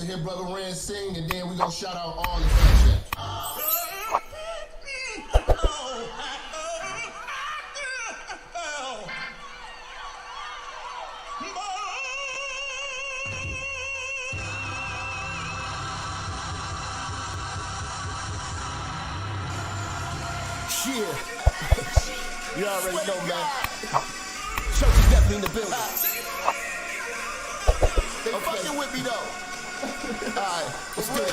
to hear Brother Rand sing, and then we gonna shout out all the fans. Yeah, you already know, man. Church is definitely in the building. They fucking with me though. Alright, let's do it.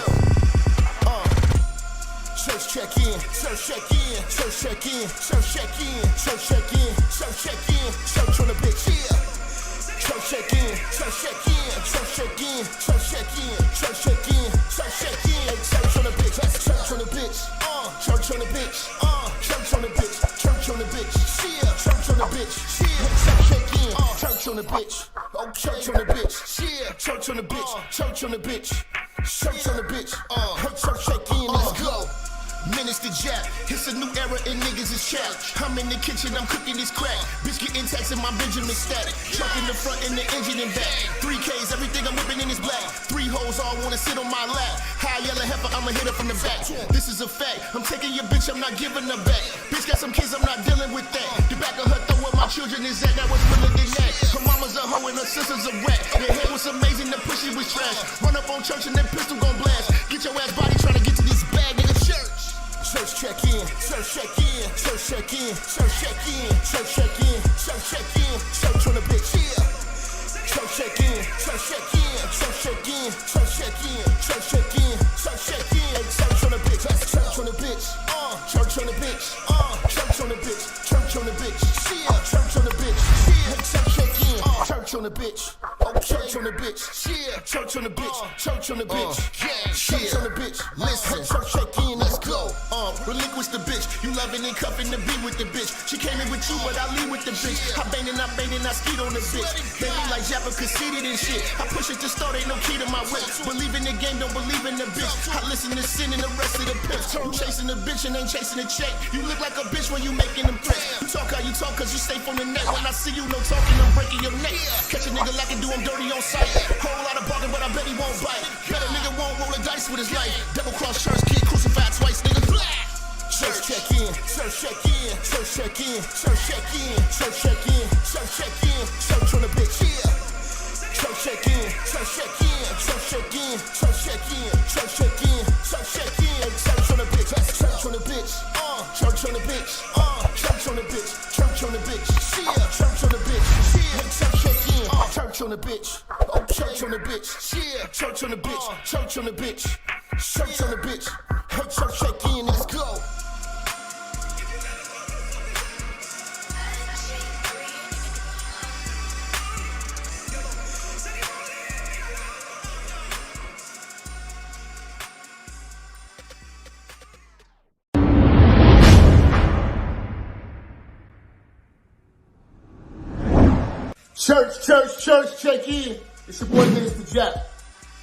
Church check in, church check in, church check in, church check in, church check in, church check in, church on the bitch. Yeah. Church check in, church check in, church check in, church check in, church check in, church check in, church on the bitch. That's church on the bitch. Church on the bitch. Church on the bitch. Church on the bitch. Yeah. Church on the bitch. Yeah. Church check in. Church on the bitch. Oh, church on the bitch. Yeah. Church on the bitch. Church on the bitch. Church on the bitch. Hey, church check in. Let's go. Minister Jap, it's a new era and niggas is chat. I'm in the kitchen, I'm cooking this crack. Bitch getting taxed and my Benjamin static. Truck in the front and the engine in back. 3Ks, everything I'm whipping in is black. 3 hoes all wanna sit on my lap. High yellow heifer, I'ma hit her from the back. This is a fact, I'm taking your bitch, I'm not giving her back. Bitch got some kids, I'm not dealing with that. The back of her throw where my children is at, that was realer than that. Her mama's a hoe and her sister's a rat. The hair was amazing, the pussy was trash. Run up on church and that pistol gon' blast. Get your ass body trying to get to this bag, nigga, church. Church check in, church check in, church check in, church check in, church check in, church check in, church on the bitch. Yeah. Church check in, church check in, church check in, church check in, church check in, church check in, church on the bitch. That's church on the bitch. Church on the bitch. Church on the bitch. Church on the bitch. Yeah. Church on the bitch. Yeah. Church check in, church on the bitch. Oh, church on the bitch. Yeah. Church on the bitch. Church on the bitch. Yeah. Church on the bitch. Listen. Church check in. Let's go. Relinquish the bitch. You loving and cuffing to be with the bitch. She came in with you, but I leave with the bitch. I bangin', I skeet on the bitch. Baby like Jap conceited and shit. I push it to start, ain't no key to my whip. Believe in the game, don't believe in the bitch. I listen to sin and the rest of the pimps. You chasing the bitch and ain't chasing the check. You look like a bitch when you making them threats. You talk how you talk cause you safe on the net. When I see you, no talking, I'm breaking your neck. Catch a nigga like I do, I'm dirty on sight. Whole lot of bargain, but I bet he won't bite. Bet a nigga won't roll the dice with his life. Double cross church kid, crucified twice, nigga. Church check in, church check in, church check in, church check in, church check in, church check in, church on the bitch. Yeah. Church check in, church check in, church check in, church check in, church check in, church check in, church on the bitch. That's church on the bitch. Church on the bitch. Church on the bitch. Church on the bitch. Yeah. Church on the bitch. Yeah. Church check in, church on the bitch. Oh, church on the bitch. Yeah. Church on the bitch. Church on the bitch. Church on the bitch. Hey, church check in. Let's go. Church, check in. It's your boy, Minister Jap.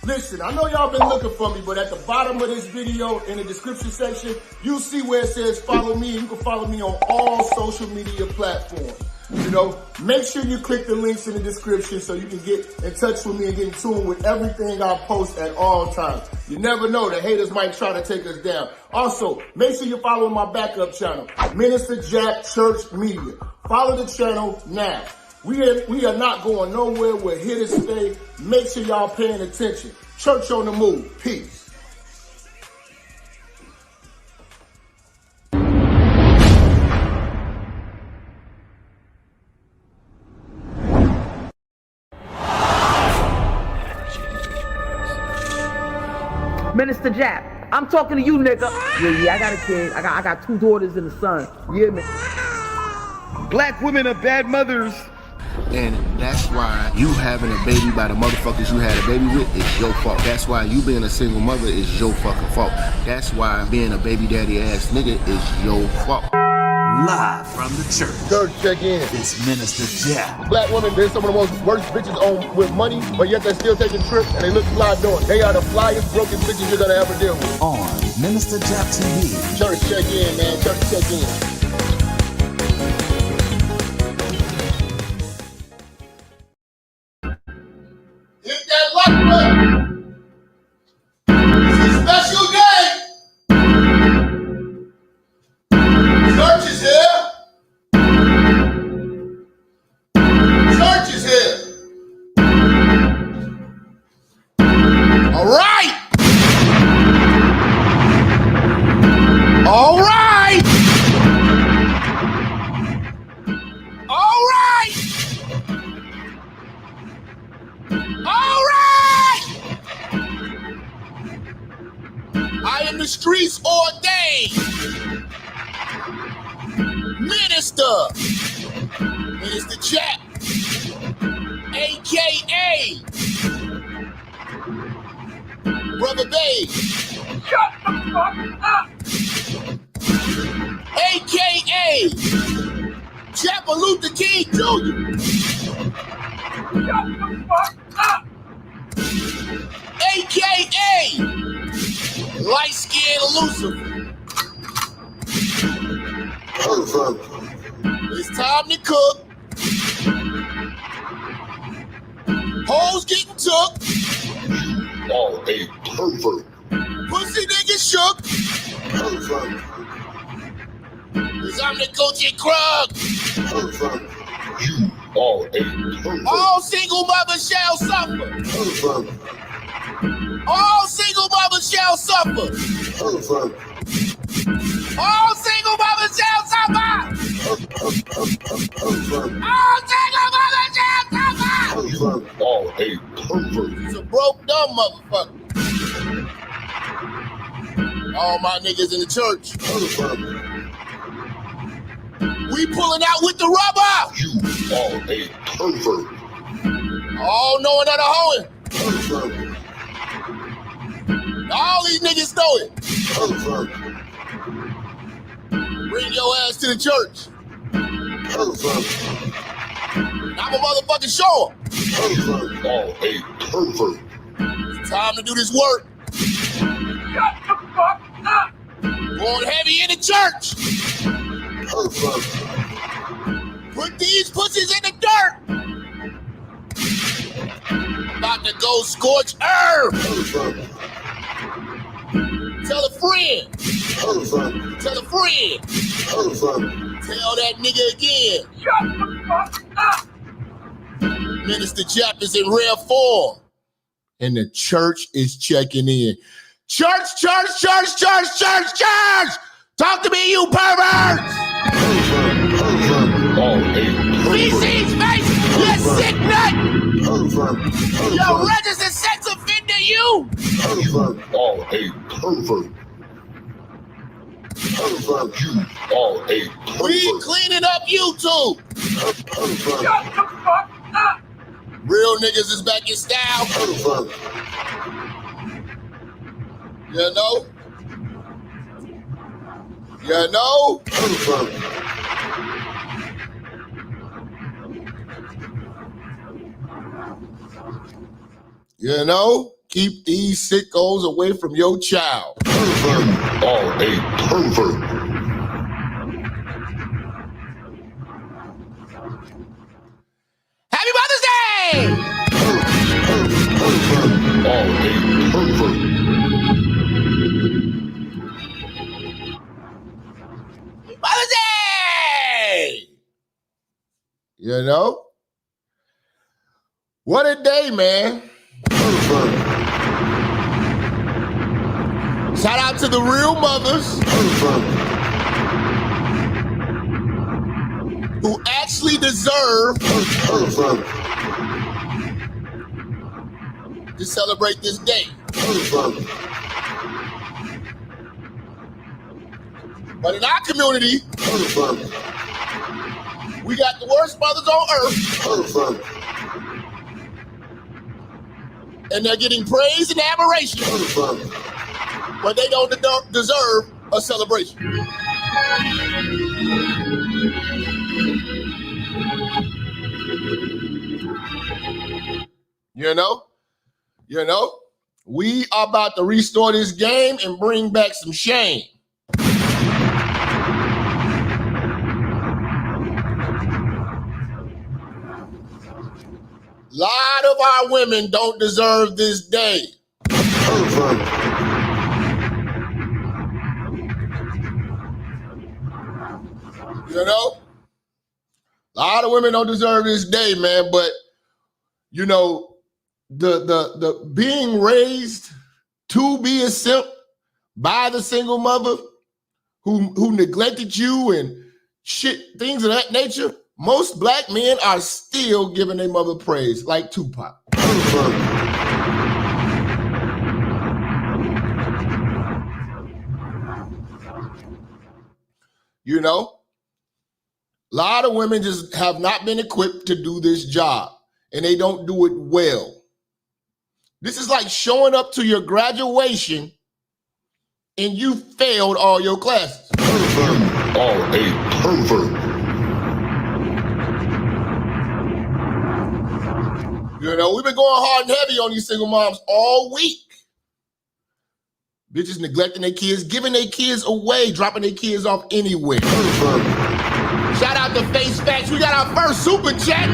Listen, I know y'all been looking for me, but at the bottom of this video, in the description section, you see where it says follow me. You can follow me on all social media platforms. You know, make sure you click the links in the description so you can get in touch with me and get in tune with everything I post at all times. You never know, the haters might try to take us down. Also, make sure you follow my backup channel, Minister Jap Church Media. Follow the channel now. We are not going nowhere. We're here to stay. Make sure y'all paying attention. Church on the move. Peace. Minister Jap, I'm talking to you, nigga. Yeah, I got a kid. I got 2 daughters and a son. You hear me? Black women are bad mothers. And that's why you having a baby by the motherfuckers you had a baby with is your fault. That's why you being a single mother is your fucking fault. That's why being a baby daddy ass nigga is your fault. Live from the church. Church check in. It's Minister Jap. Black women, they're some of the most worst bitches on with money, but yet they're still taking trips and they look fly doing. They are the flyest broken bitches you're gonna ever deal with. On Minister Jap TV. Church check in, man. Church check in. Hit that like button. Church is here. Church is here. All right. All right. All right. All right. I am the streets ordained Minister Jap, a.k.a. Brother Babe. Shut the fuck up! A.k.a. Chapel Luther King Jr. Shut the fuck up! A.k.a. Light Skin Lucifer. It's time to cook. Hoes getting took. Are a pervert. Pussy niggas shook. Pervert. Cause I'm the Gucci Krug. Pervert. You are a pervert. All single mothers shall suffer. Pervert. All single mothers shall suffer. Pervert. All single mothers shall suffer. Pervert. All single mothers shall suffer. Pervert. Are a pervert. He's a broke, dumb motherfucker. All my niggas in the church. Pervert. We pulling out with the rubber. You are a pervert. All knowing how to hoe Pervert. it. All these niggas know it. Pervert. Bring your ass to the church. Pervert. I'm a motherfucking show 'em. Pervert. Are a pervert. It's time to do this work. Shut the fuck up! Going heavy in the church. Pervert. Put these pussies in the dirt. About to go scorch earth. Pervert. Tell a friend. Pervert. Tell a friend. Pervert. Tell that nigga again. Shut the fuck up! Minister Jap is in rare form. And the church is checking in. Church, church, church, church, church, church! Talk to me, you perverts! Pervert. Are a pervert. Feces face, you sick nut! Pervert. You Pervert. registered sex offender, you! Pervert. Are a pervert. Pervert. You are a We pervert. cleaning up YouTube! Pervert. Shut the fuck up! Real niggas is back in style, Pervert. you know? You know? Pervert. You know? Keep these sickos away from your child. Pervert. Are a pervert. Happy Mother's Day! Pervert. Are a pervert. Mother's Day! You know? What a day, man. Pervert. Shout out to the real mothers Pervert. who actually deserve Pervert. to celebrate this day. Pervert. But in our community, Pervert. we got the worst mothers on earth, Pervert. and they're getting praise and admiration, Pervert. but they don't deserve a celebration. You know? You know? We are about to restore this game and bring back some shame. A lot of our women don't deserve this day. Pervert. You know? A lot of women don't deserve this day, man, but you know, the being raised to be a simp by the single mother who neglected you and shit, things of that nature, most black men are still giving their mother praise, like Tupac. You know? A lot of women just have not been equipped to do this job, and they don't do it well. This is like showing up to your graduation and you failed all your classes. You are a pervert. You know, we've been going hard and heavy on these single moms all week. Bitches neglecting their kids, giving their kids away, dropping their kids off anywhere. Shout out to Face Facts. We got our first super chat.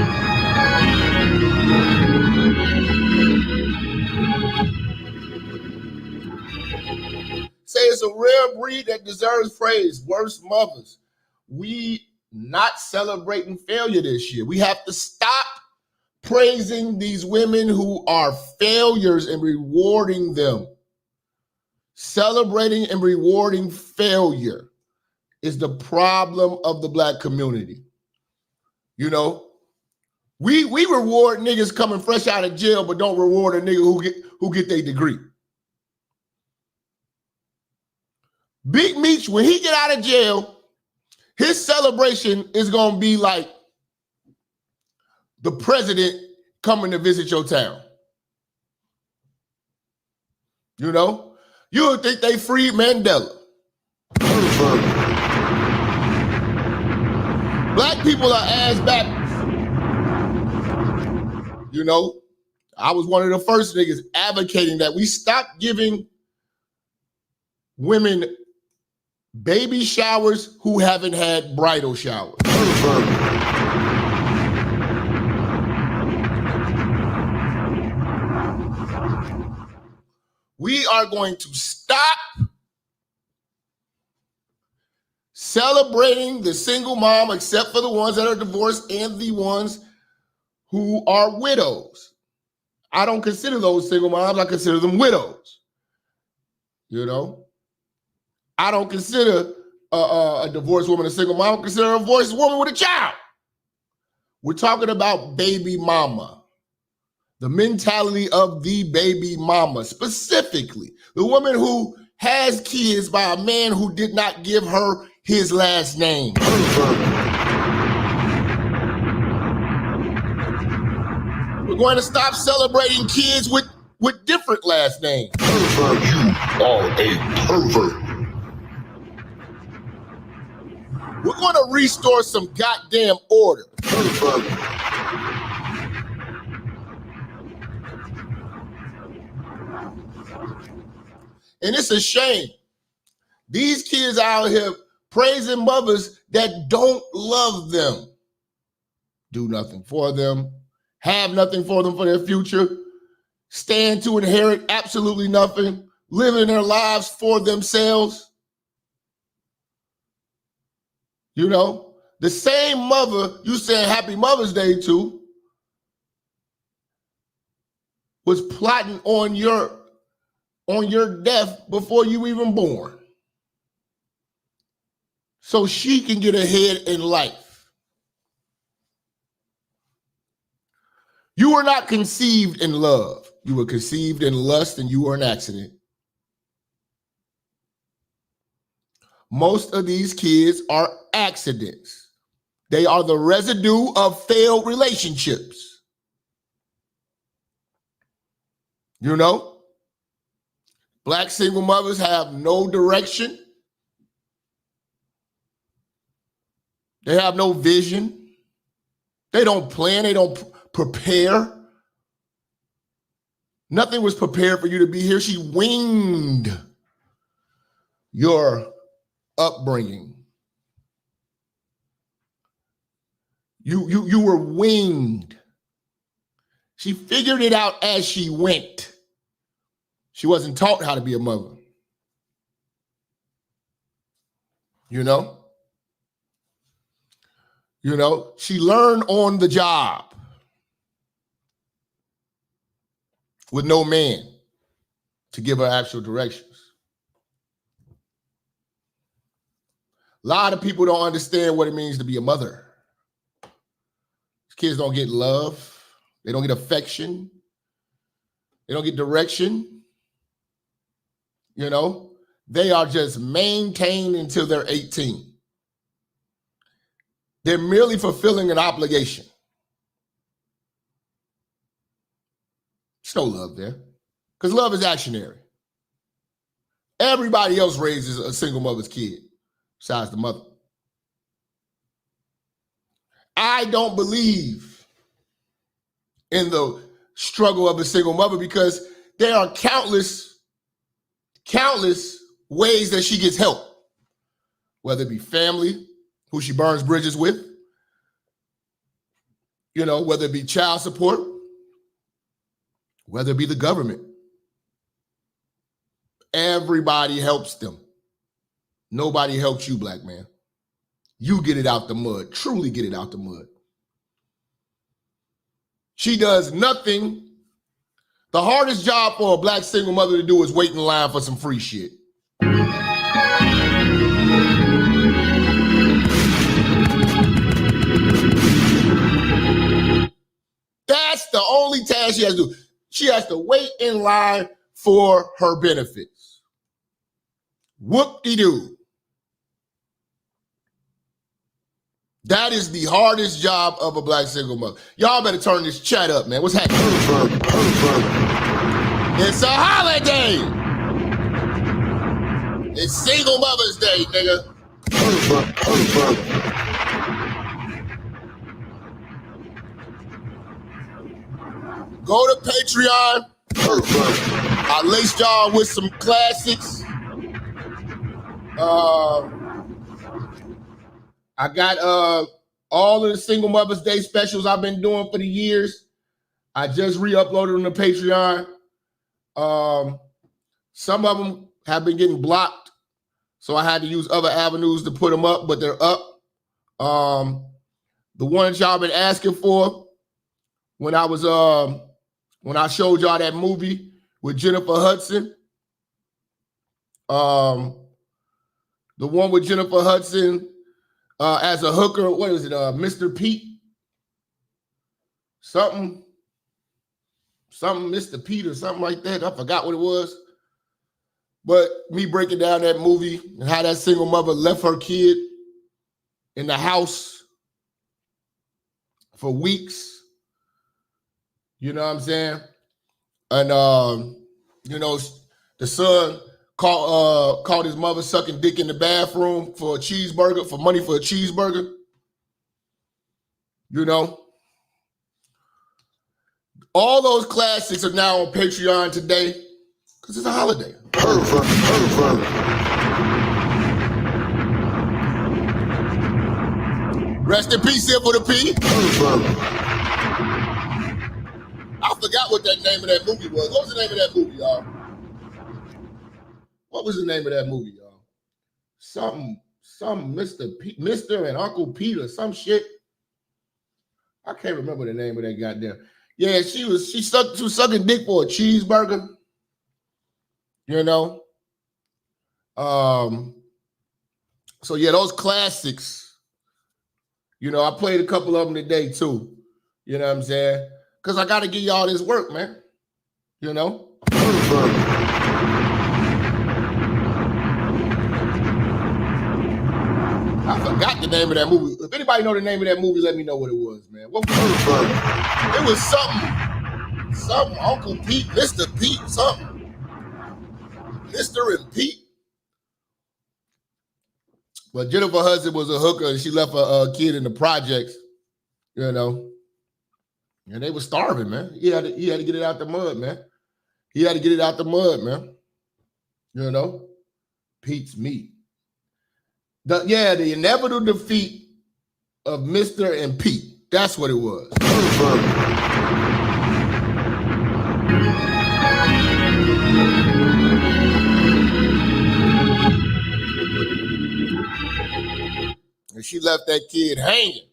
Say it's a rare breed that deserves praise. Worst mothers. We not celebrating failure this year. We have to stop praising these women who are failures and rewarding them. Celebrating and rewarding failure is the problem of the black community. You know, we reward niggas coming fresh out of jail, but don't reward a nigga who get their degree. Big Meech, when he get out of jail, his celebration is gonna be like the president coming to visit your town. You know, you would think they freed Mandela. Black people are ass backwards. You know, I was one of the first niggas advocating that we stop giving women baby showers who haven't had bridal showers. We are going to stop celebrating the single mom, except for the ones that are divorced and the ones who are widows. I don't consider those single moms. I consider them widows. You know, I don't consider a divorced woman a single mom. I consider a divorced woman with a child. We're talking about baby mama. The mentality of the baby mama, specifically the woman who has kids by a man who did not give her his last name. We're going to stop celebrating kids with different last names. You are a pervert. We're going to restore some goddamn order. And it's a shame. These kids out here praising mothers that don't love them, do nothing for them, have nothing for them for their future, stand to inherit absolutely nothing, living their lives for themselves. You know, the same mother you saying Happy Mother's Day to was plotting on your death before you even born, so she can get ahead in life. You were not conceived in love. You were conceived in lust, and you were an accident. Most of these kids are accidents. They are the residue of failed relationships. You know? Black single mothers have no direction. They have no vision. They don't plan. They don't prepare. Nothing was prepared for you to be here. She winged your upbringing. You were winged. She figured it out as she went. She wasn't taught how to be a mother. You know? You know, she learned on the job with no man to give her actual directions. A lot of people don't understand what it means to be a mother. Kids don't get love. They don't get affection. They don't get direction. You know, they are just maintained until they're 18. They're merely fulfilling an obligation. There's no love there, because love is actionary. Everybody else raises a single mother's kid besides the mother. I don't believe in the struggle of a single mother, because there are countless ways that she gets help, whether it be family, who she burns bridges with, you know, whether it be child support, whether it be the government. Everybody helps them. Nobody helps you, black man. You get it out the mud, truly get it out the mud. She does nothing. The hardest job for a black single mother to do is wait in line for some free shit. That's the only task she has to do. She has to wait in line for her benefits. Whoop-de-doo. That is the hardest job of a black single mother. Y'all better turn this chat up, man. What's happening? It's a holiday. It's Single Mother's Day, nigga. Go to Patreon. I laced y'all with some classics. I got all of the Single Mother's Day specials I've been doing for the years. I just re-uploaded them to Patreon. Some of them have been getting blocked, so I had to use other avenues to put them up, but they're up. The ones y'all been asking for, when I was when I showed y'all that movie with Jennifer Hudson, the one with Jennifer Hudson as a hooker, what is it, Mr. Pete? Something Mr. Pete or something like that. I forgot what it was. But me breaking down that movie and how that single mother left her kid in the house for weeks. You know what I'm saying? And, you know, the son caught his mother sucking dick in the bathroom for a cheeseburger, for money for a cheeseburger. You know? All those classics are now on Patreon today because it's a holiday. Rest in peace, here for the P. I forgot what that name of that movie was. What was the name of that movie, y'all? What was the name of that movie, y'all? Some Mr. and Uncle Pete or some shit. I can't remember the name of that goddamn. Yeah, she was sucking dick for a cheeseburger. You know? So yeah, those classics. You know, I played a couple of them today too. You know what I'm saying? Because I got to give y'all this work, man. You know? I forgot the name of that movie. If anybody know the name of that movie, let me know what it was, man. What was it? It was something Uncle Pete, Mr. Pete, something. Mr. and Pete. But Jennifer Hudson was a hooker and she left a kid in the projects, you know. And they were starving, man. He had to get it out the mud, man. He had to get it out the mud, man. You know? Pete's meat. The inevitable defeat of Mr. and Pete. That's what it was. And she left that kid hanging.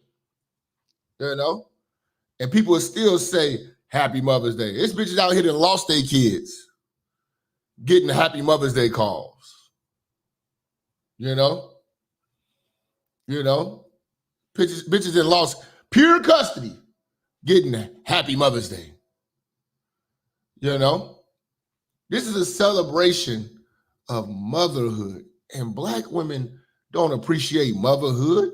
You know? And people will still say Happy Mother's Day. There's bitches out here that lost their kids getting Happy Mother's Day calls. You know? You know? Bitches that lost pure custody getting Happy Mother's Day. You know? This is a celebration of motherhood. And Black women don't appreciate motherhood.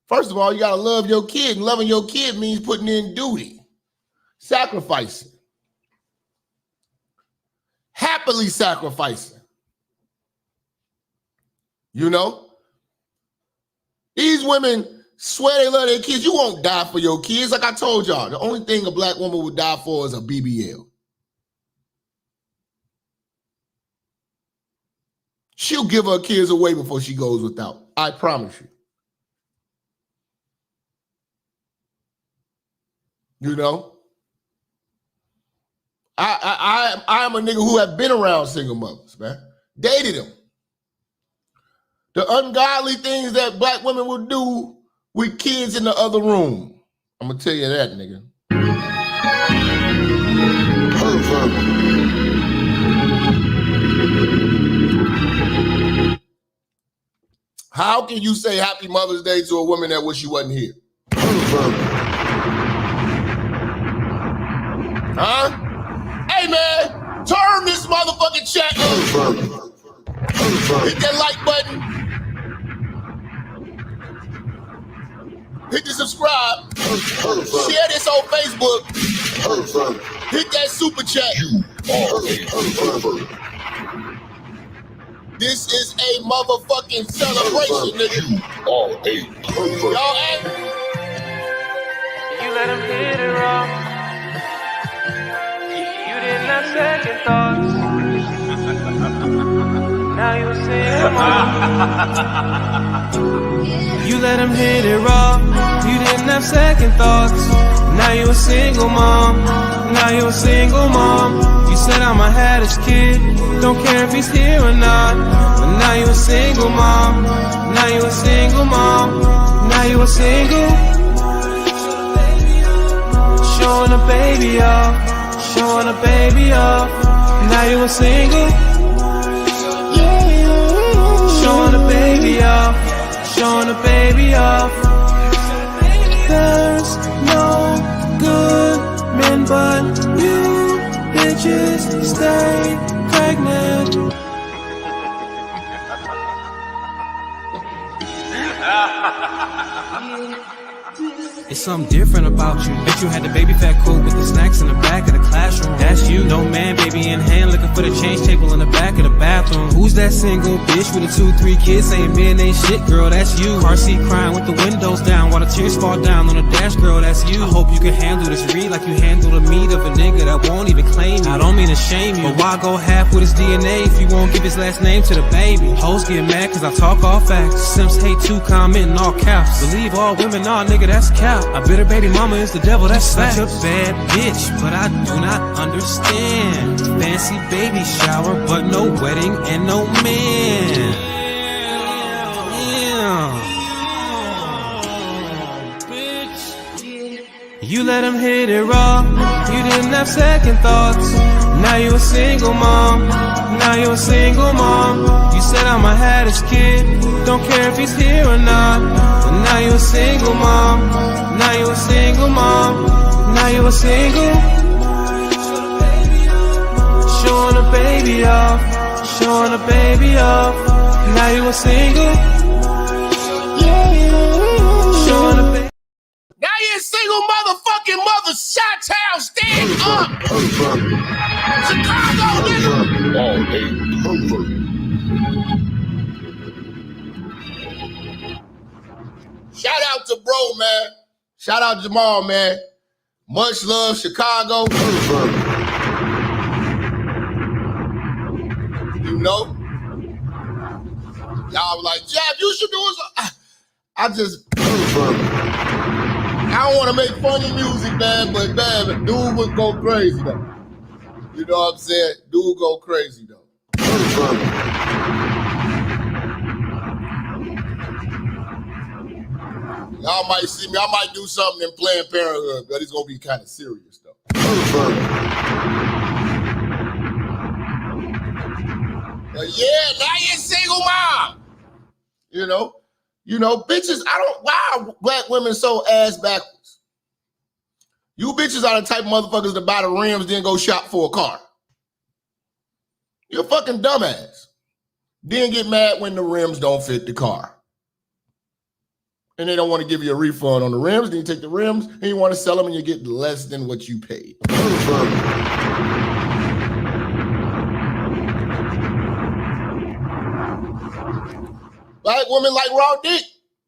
First of all, you got to love your kid. And loving your kid means putting in duty, sacrificing, happily sacrificing. You know? These women swear they love their kids. You won't die for your kids. Like I told y'all, the only thing a Black woman would die for is a BBL. She'll give her kids away before she goes without. I promise you. You know? I am a nigga who have been around single mothers, man. Dated them. The ungodly things that Black women will do with kids in the other room. I'm gonna tell you that, nigga. How can you say Happy Mother's Day to a woman that wish she wasn't here? Huh? Hey, man, turn this motherfucking chat on. Hit that like button. Hit the subscribe. Share this on Facebook. Hit that super chat. This is a motherfucking celebration, nigga. Y'all angry? You let him hit it wrong. You didn't have second thoughts. Now you sing mom. You let him hit it raw. You didn't have second thoughts. Now you a single mom. Now you a single mom. You said I'ma have this kid. Don't care if he's here or not. But now you a single mom. Now you a single mom. Now you a single. Showing a baby off. Showing a baby off. Now you a single. Showing a baby off. Showing a baby off. There's no good men but you. Bitches stay pregnant. It's something different about you. Bet you had the baby fat coat with the snacks in the back of the classroom. That's you. No man, baby in hand, looking for the change table in the back of the bathroom. Who's that single bitch with the 2-3 kids saying men ain't shit? Girl, that's you. Car seat crying with the windows down while the tears fall down on the dash. Girl, that's you. I hope you can handle this read like you handle the meat of a nigga that won't even claim you. I don't mean to shame you, but why go half with his DNA if you won't give his last name to the baby? Hoes get mad cause I talk all facts. Simps hate to comment in all caps. Believe all women, nah nigga, that's cap. I bet her baby mama is the devil, that's such a bad bitch, but I do not understand. Fancy baby shower, but no wedding and no man. You let him hit it raw. You didn't have second thoughts. Now you a single mom. Now you a single mom. You said I'ma have this kid. Don't care if he's here or not. But now you a single mom. Now you a single mom. Now you a single. Showing a baby off. Showing a baby off. Now you a single. Showing a baby. Now you a single motherfucking mother. Chi-Town, stand up. Chicago, nigga. Shout out to bro, man. Shout out to Jamal, man. Much love, Chicago. You know? Y'all like, Jap, you should do it. I don't want to make funny music, man, but man, dude would go crazy, though. You know what I'm saying? Dude go crazy, though. Y'all might see me. I might do something in Planned Parenthood, but it's gonna be kind of serious though. But yeah, now you're a single mom. You know, bitches. Why are black women so ass backwards? You bitches are the type of motherfuckers that buy the rims, then go shop for a car. You're a fucking dumbass. Then get mad when the rims don't fit the car. And they don't want to give you a refund on the rims. Then you take the rims and you want to sell them and you get less than what you paid. Black women like raw dick.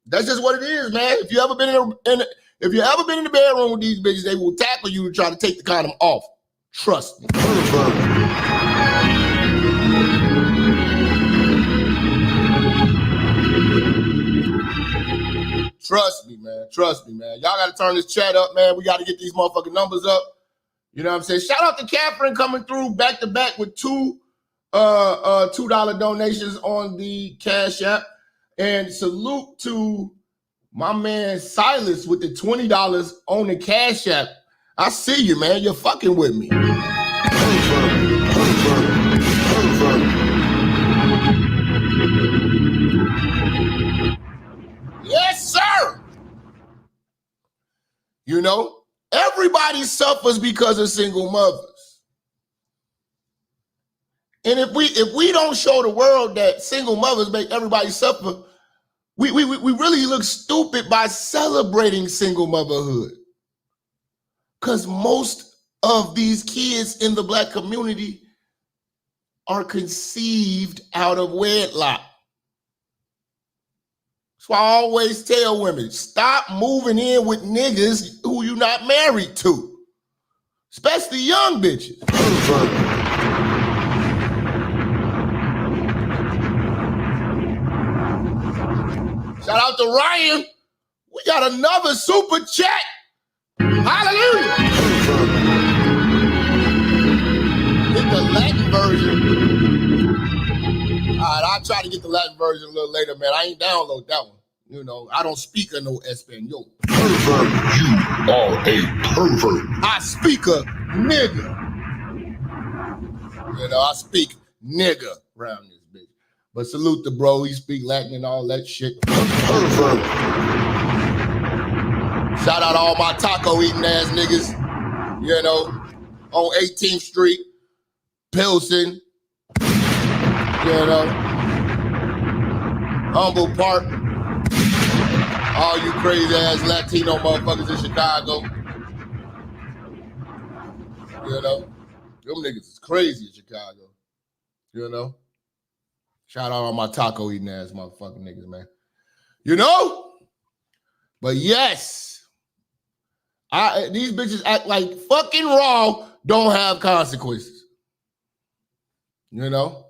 That's just what it is, man. If you ever been in the bedroom with these bitches, they will tackle you to try to take the condom off. Trust me. Trust me, man. Trust me, man. Y'all got to turn this chat up, man. We got to get these motherfucking numbers up. You know what I'm saying? Shout out to Catherine coming through back to back with two $2 donations on the Cash App. And salute to my man Silas with the $20 on the Cash App. I see you, man. You're fucking with me. Yes, sir. You know, everybody suffers because of single mothers. And if we don't show the world that single mothers make everybody suffer, we really look stupid by celebrating single motherhood. Because most of these kids in the black community are conceived out of wedlock. So I always tell women, stop moving in with niggas who you not married to, especially young bitches. Shout out to Ryan. We got another super chat. Hallelujah. Get the Latin version. All right, I'll try to get the Latin version a little later, man. I ain't download that one. You know, I don't speak no Espanol. Pervert, you are a pervert. I speak a nigga. You know, I speak nigga around this bitch. But salute the bro. He speak Latin and all that shit. Pervert. Shout out to all my taco eating ass niggas. You know, on 18th Street, Pilsen. You know, Humble Park. All you crazy ass Latino motherfuckers in Chicago. You know, them niggas is crazy in Chicago. You know, shout out all my taco eating ass motherfucking niggas, man. You know, but yes, these bitches act like fucking Raw don't have consequences. You know,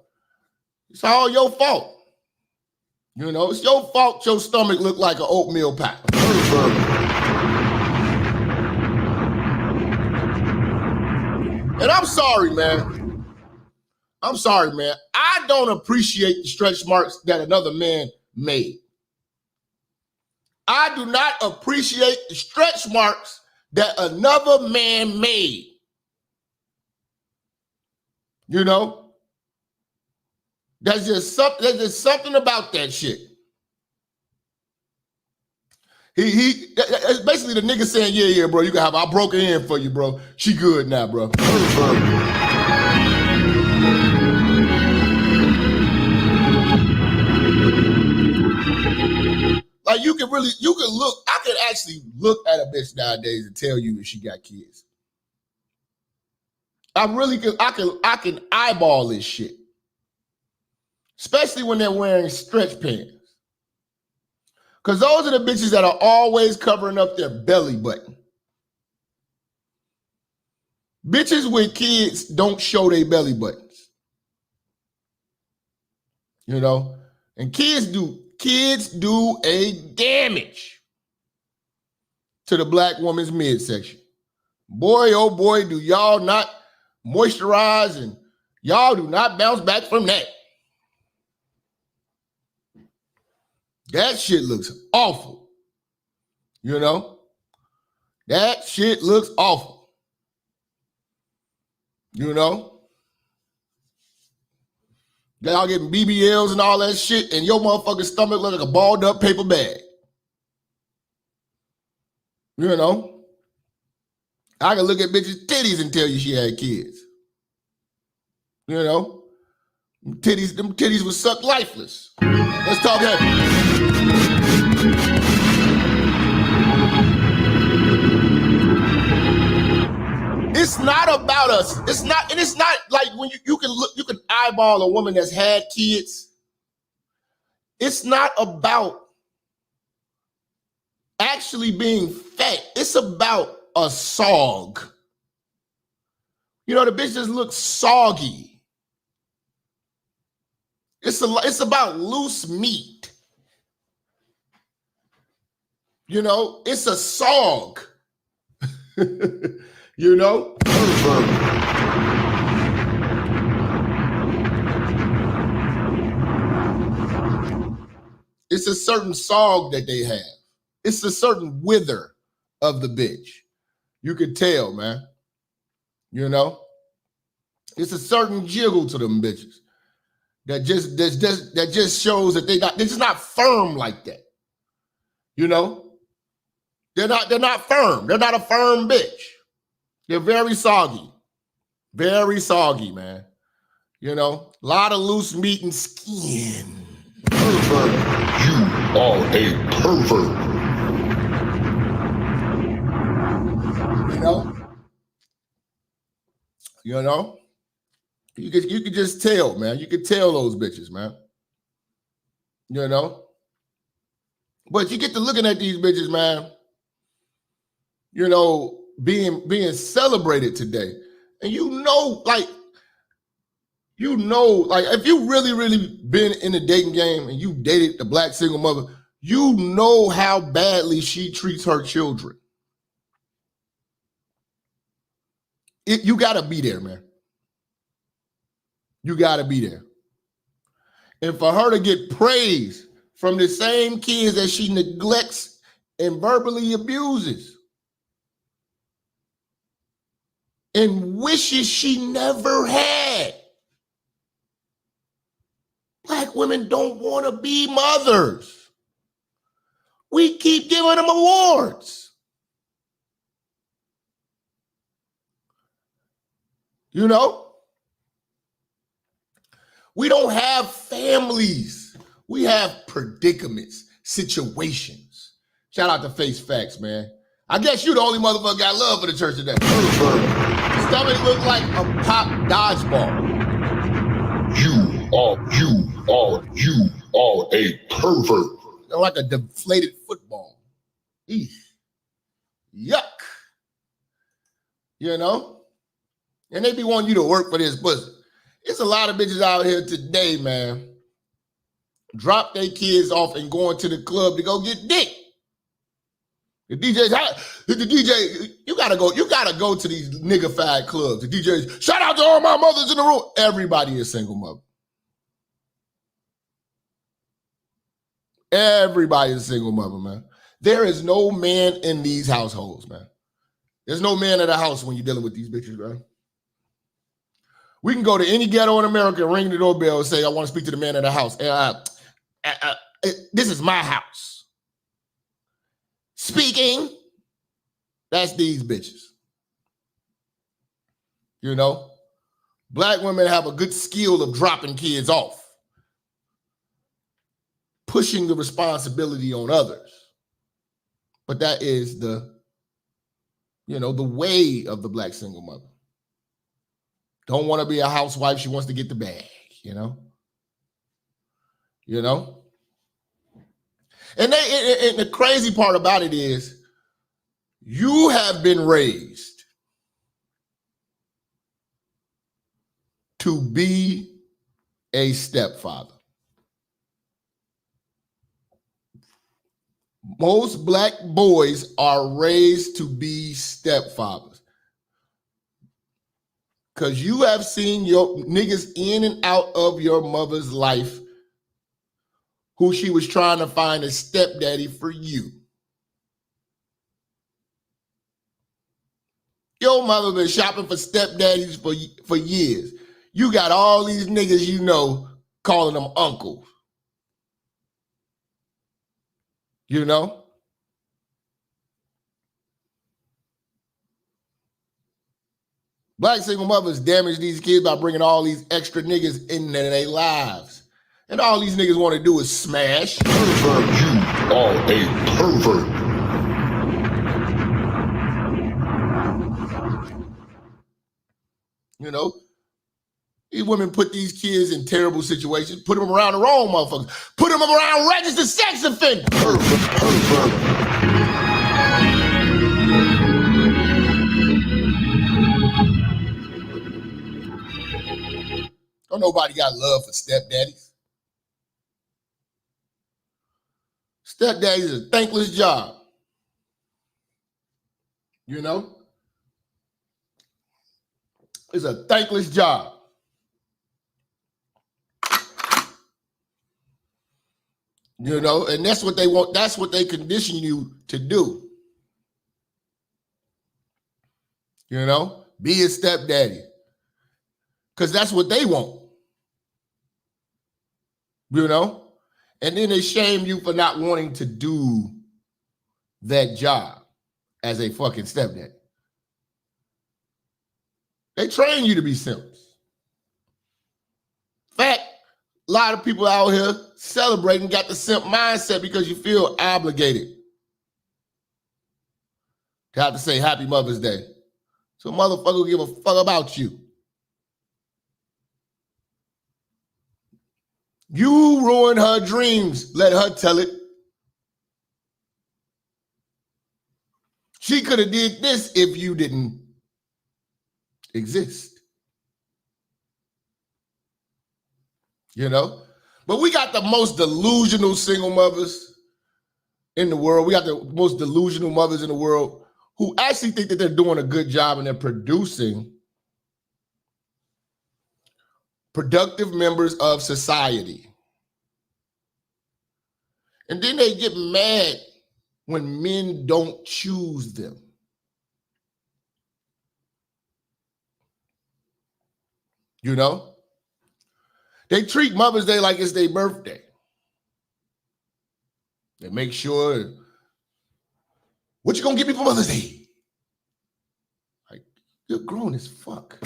it's all your fault. You know, it's your fault your stomach look like an oatmeal pie. And I'm sorry, man. I'm sorry, man. I don't appreciate the stretch marks that another man made. I do not appreciate the stretch marks that another man made. You know? There's just something about that shit. It's basically the nigga saying, yeah, bro, you can have, I broke her in for you, bro. She good now, bro. Like I can actually look at a bitch nowadays and tell you if she got kids. I can eyeball this shit. Especially when they're wearing stretch pants. Because those are the bitches that are always covering up their belly button. Bitches with kids don't show their belly buttons. You know? And kids do a damage to the black woman's midsection. Boy, oh boy, do y'all not moisturize and y'all do not bounce back from that. That shit looks awful. You know? That shit looks awful. You know? Y'all getting BBLs and all that shit, and your motherfucking stomach look like a balled up paper bag. You know? I can look at bitches' titties and tell you she had kids. You know? Them titties would suck lifeless. Let's talk heavy. It's not about us. It's not like when you can eyeball a woman that's had kids. It's not about actually being fat. It's about a sog. You know, the bitch just looks soggy. It's about loose meat. You know, it's a sog. You know? It's a certain sog that they have. It's a certain wither of the bitch. You could tell, man. You know? It's a certain jiggle to them bitches that just shows that they're just not firm like that. You know? They're not firm. They're not a firm bitch. They're very soggy. Very soggy, man. You know, a lot of loose meat and skin. Pervert. You are a pervert. You know? You know? You could just tell, man. You could tell those bitches, man. You know? But you get to looking at these bitches, man, you know, being celebrated today. And you know, like, if you really been in the dating game and you dated the black single mother, you know how badly she treats her children. You gotta be there, man. You gotta be there. And for her to get praise from the same kids that she neglects and verbally abuses and wishes she never had. Black women don't want to be mothers. We keep giving them awards. You know? We don't have families. We have predicaments, situations. Shout out to Face Facts, man. I guess you the only motherfucker got love for the church today. Stomach look like a pop dodgeball. You are a pervert. Like a deflated football. Eesh. Yuck. You know? And they be wanting you to work for this pussy. It's a lot of bitches out here today, man. Drop their kids off and going to the club to go get dick. The DJ, you gotta go to these niggified clubs. The DJs, shout out to all my mothers in the room. Everybody is single mother. Everybody is a single mother, man. There is no man in these households, man. There's no man in the house when you're dealing with these bitches, bro. We can go to any ghetto in America, ring the doorbell, and say, I want to speak to the man in the house. This is my house. Speaking. That's these bitches. You know? Black women have a good skill of dropping kids off. Pushing the responsibility on others. But that is the way of the black single mother. Don't want to be a housewife. She wants to get the bag, you know? You know? And the crazy part about it is you have been raised to be a stepfather. Most black boys are raised to be stepfathers. Because you have seen your niggas in and out of your mother's life who she was trying to find a stepdaddy for you. Your mother been shopping for stepdaddies for years. You got all these niggas you know calling them uncles. You know? Black single mothers damage these kids by bringing all these extra niggas into their lives. And all these niggas want to do is smash. Pervert, you are a pervert. You know? These women put these kids in terrible situations, put them around the wrong motherfuckers, put them around registered sex offenders. Pervert, pervert. Don't nobody got love for stepdaddies. Stepdaddies is a thankless job. You know? It's a thankless job. You know, and that's what they want. That's what they condition you to do. You know, be a stepdaddy. Because that's what they want. You know? And then they shame you for not wanting to do that job as a fucking stepdaddy. They train you to be simps. In fact, a lot of people out here celebrating got the simp mindset because you feel obligated to have to say Happy Mother's Day. So motherfucker will give a fuck about you. You ruined her dreams. Let her tell it. She could have did this if you didn't exist. You know? But we got the most delusional single mothers in the world. We got the most delusional mothers in the world who actually think that they're doing a good job and they're producing productive members of society. And then they get mad when men don't choose them. You know? They treat Mother's Day like it's their birthday. They make sure, what you gonna give me for Mother's Day? Like, you're grown as fuck.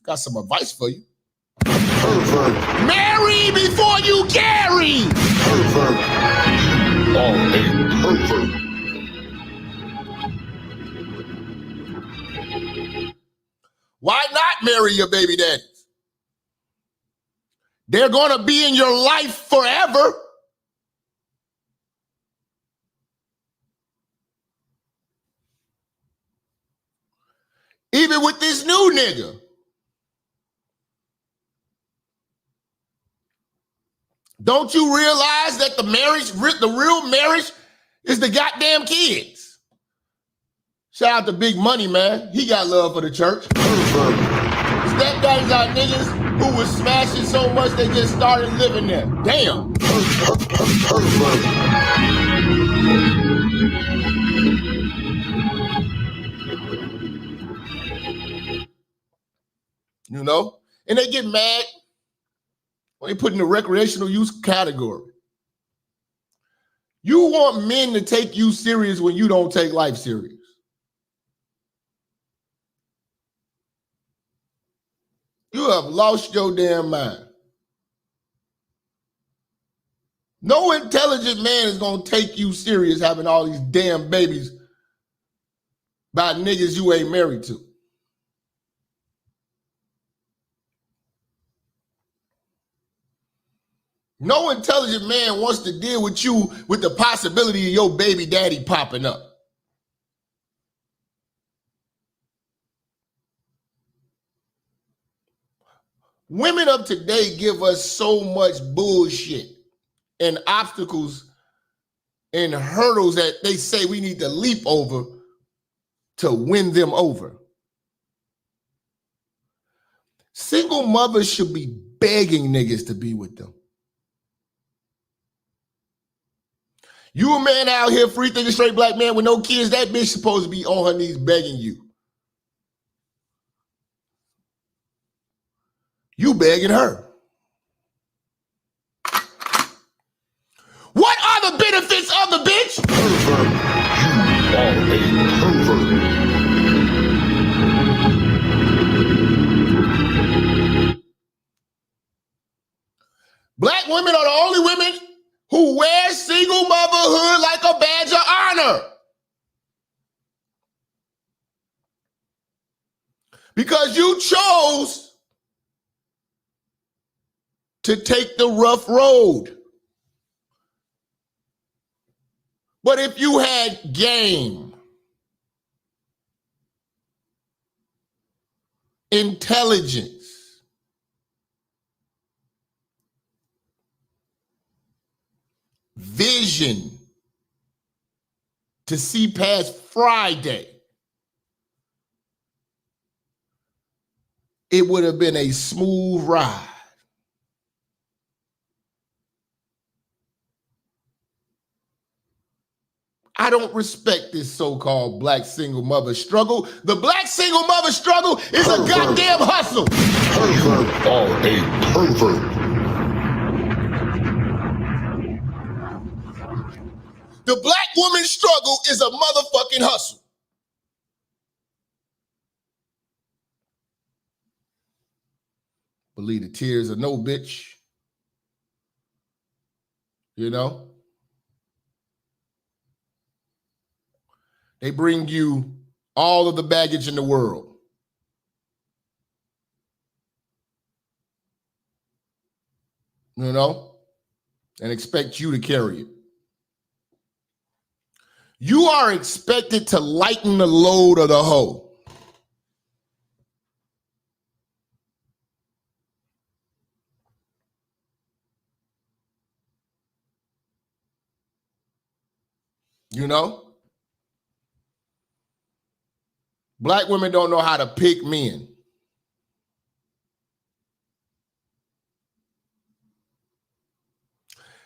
Got some advice for you. Pervert. Marry before you carry. Pervert. You are a pervert. Why not marry your baby daddies? They're gonna be in your life forever. Even with this new nigga. Don't you realize that the real marriage is the goddamn kids? Shout out to Big Money, man. He got love for the church. Stepdaddies are niggas who was smashing so much they just started living there. Damn. You know? And they get mad when they put in the recreational use category. You want men to take you serious when you don't take life serious. You have lost your damn mind. No intelligent man is going to take you serious having all these damn babies by niggas you ain't married to. No intelligent man wants to deal with you with the possibility of your baby daddy popping up. Women of today give us so much bullshit and obstacles and hurdles that they say we need to leap over to win them over. Single mothers should be begging niggas to be with them. You a man out here, free thinking straight black man with no kids, that bitch supposed to be on her knees begging you. You begging her. What are the benefits of the bitch? Pervert. You are a pervert. Black women are the only women who wear single motherhood like a badge of honor. Because you chose to take the rough road. But if you had game, intelligence, vision to see past Friday, it would have been a smooth ride. I don't respect this so-called black single mother struggle. The black single mother struggle is a goddamn hustle. Pervert are a pervert. The black woman struggle is a motherfucking hustle. Believe the tears of no bitch. You know? They bring you all of the baggage in the world. You know? And expect you to carry it. You are expected to lighten the load of the hoe. You know? Black women don't know how to pick men.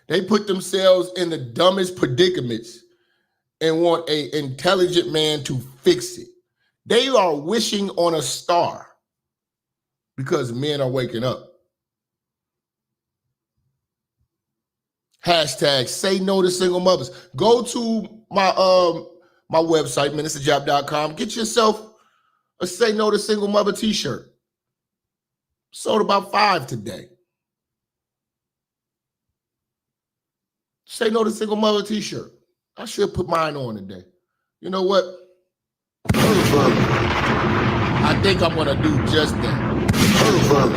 They put themselves in the dumbest predicaments and want an intelligent man to fix it. They are wishing on a star because men are waking up. Hashtag say no to single mothers. Go to my website, ministerjap.com. Get yourself a Say No to Single Mother t-shirt. Sold about 5 today. Say No to Single Mother t-shirt. I should put mine on today. You know what? Pervert. I think I'm going to do just that. Pervert.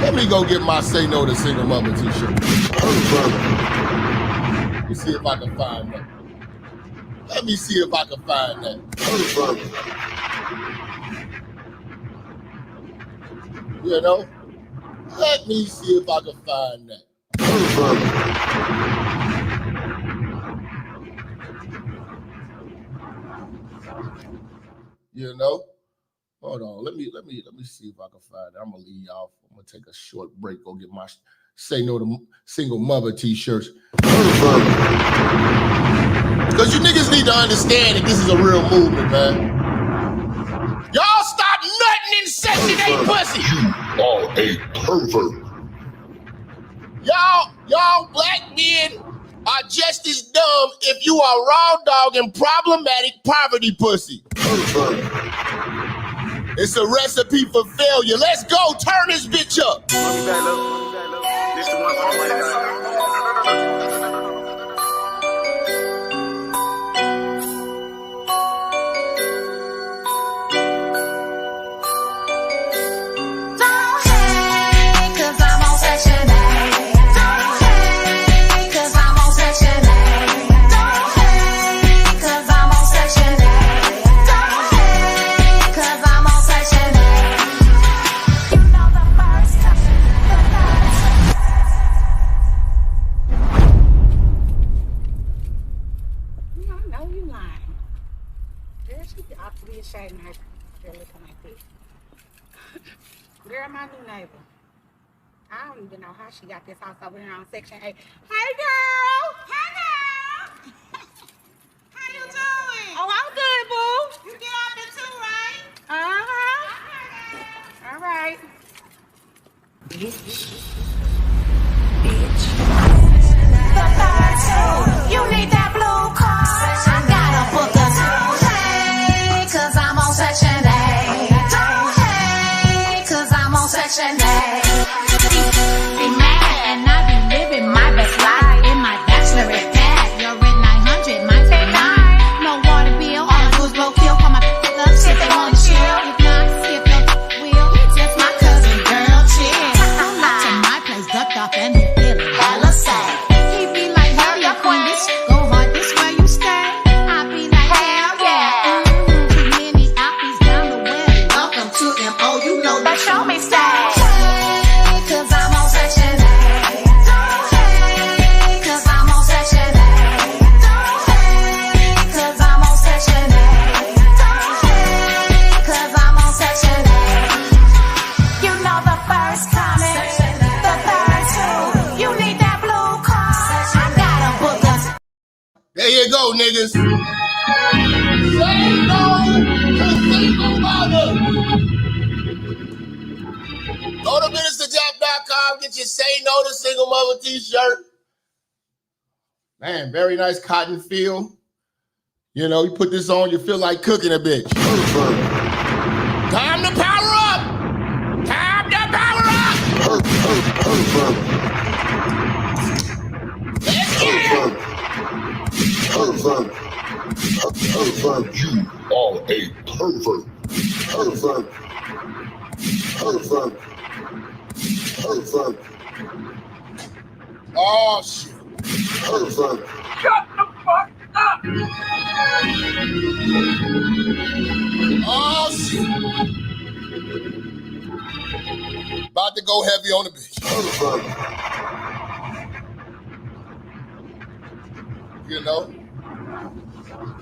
Let me go get my Say No to Single Mother t-shirt. Pervert. Let me see if I can find that. Let me see if I can find that. Pervert. You know? Let me see if I can find that. Pervert. You know? Hold on. Let me see if I can find it. I'm gonna leave y'all. I'm gonna take a short break. Go get my Say No to Single Mother t-shirts. Pervert. Because you niggas need to understand that this is a real movement, man. Y'all stop nutting in Section 8 pussy. You are a pervert. Y'all black men are just as dumb if you are raw dog and problematic poverty pussy. Pervert. It's a recipe for failure. Let's go. Turn this bitch up. This the one for all my guys. Girl, my new neighbor. I don't even know how she got this house over here on Section 8. Hey, girl! Hey, girl! How you doing? Oh, I'm good, boo. You get out there too, right? Uh-huh. All right. You need that blue card. I gotta book a don't hate, cause I'm on Section 8. Don't hate, cause I'm on Section 8. Be mad and I be living my best life in my bachelorette pad. You're in 900, mine's in 9. No water bill, all I do is blow kill. Call my up, shit they wanna chill. If not, skip your wheel. It's just my cousin, girl, chill. Pull up to my place, ducked off and be feeling hella sad. He be like, hell yeah, queen, this go hard, this where you stay. I be like, hell yeah. Too many outfits down the way. Welcome to MO, you know that show me stay. Cause I'm on Section 8. Don't hate, cause I'm on Section 8. Don't hate, cause I'm on Section 8. Don't hate, cause I'm on Section 8. You know the first comment, the third too. You need that blue card. I gotta book us. There you go, niggas. Say no to single mothers. Go to ministerjap.com, get your Say No to Single Mother t-shirt. Man, very nice cotton feel. You know, you put this on, you feel like cooking a bitch. Time to power up! Time to power up! Let's get it! Pervert. Pervert. You are a pervert. Pervert. Pervert. Pervert. Oh, shit. Pervert. Shut the fuck up! Oh, shit. About to go heavy on the bitch. Pervert. You know?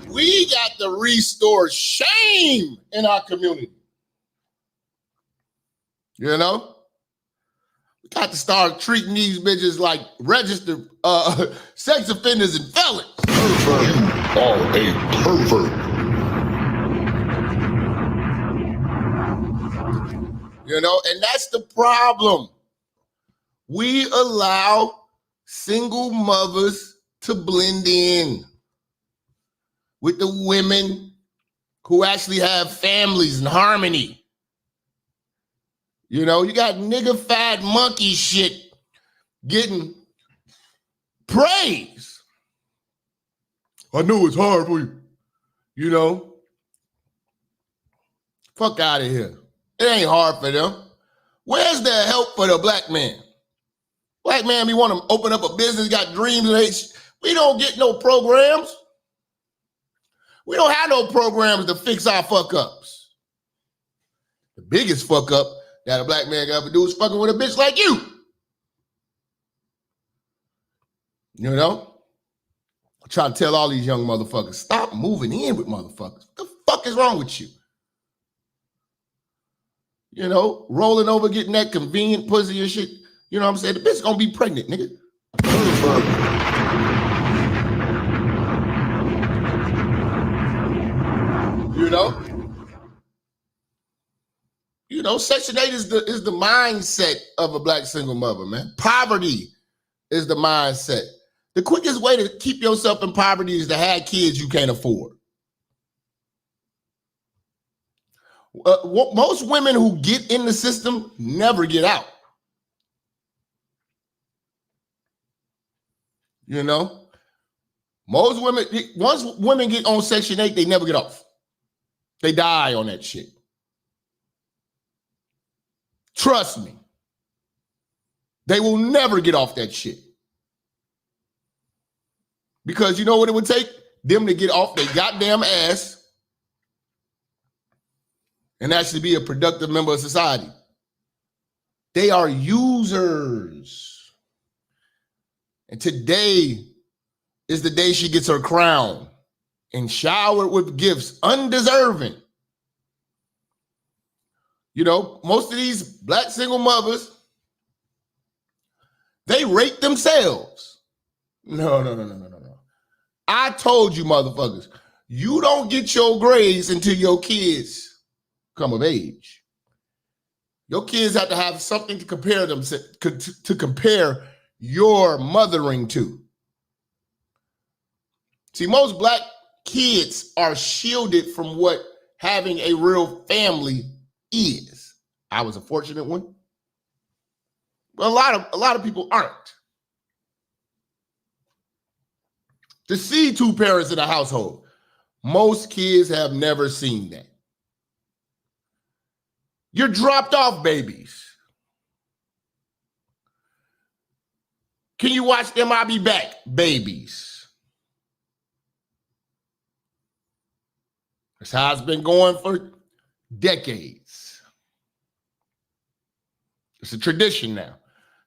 We got to restore shame in our community. You know? We got to start treating these bitches like registered sex offenders and felons. Pervert. You are a pervert. You know, and that's the problem. We allow single mothers to blend in with the women who actually have families and harmony. You know, you got nigga fat monkey shit getting praise. I know it's hard for you. You know? Fuck out of here. It ain't hard for them. Where's the help for the black man? Black man, we want to open up a business, got dreams, and we don't get no programs. We don't have no programs to fix our fuck ups. The biggest fuck up that a black man can ever do is fucking with a bitch like you. You know? I try to tell all these young motherfuckers, stop moving in with motherfuckers. What the fuck is wrong with you? You know, rolling over, getting that convenient pussy and shit. You know what I'm saying? The bitch gonna be pregnant, nigga. You know, Section 8 is the mindset of a black single mother, man. Poverty is the mindset. The quickest way to keep yourself in poverty is to have kids you can't afford. Most women who get in the system never get out. You know, most women, once women get on Section 8, they never get off. They die on that shit. Trust me. They will never get off that shit. Because you know what it would take? Them to get off their goddamn ass and actually be a productive member of society. They are users. And today is the day she gets her crown and showered with gifts, undeserving. You know, most of these black single mothers They rate themselves. No. I told you motherfuckers, you don't get your grades until your kids come of age. Your kids have to have something to compare them to compare your mothering to. See, most black kids are shielded from what having a real family is. I was a fortunate one. But a lot of people aren't. To see two parents in a household, most kids have never seen that. You're dropped off babies. Can you watch them? I'll be back, babies. That's how it's been going for decades. It's a tradition now.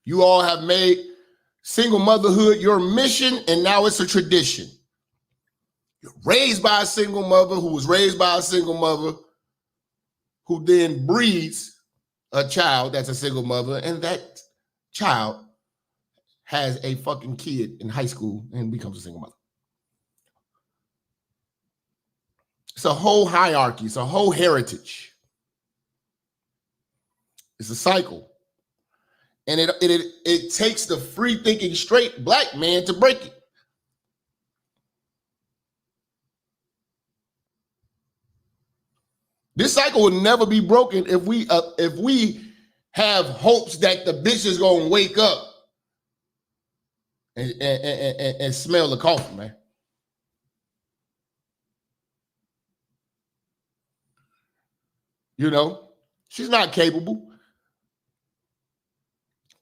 You all have made single motherhood your mission, and now it's a tradition. You're raised by a single mother who was raised by a single mother who then breeds a child that's a single mother, and that child has a fucking kid in high school and becomes a single mother. It's a whole hierarchy. It's a whole heritage. It's a cycle. And it takes the free thinking straight black man to break it. This cycle will never be broken if we have hopes that the bitch is gonna wake up and smell the coffee, man. You know, she's not capable.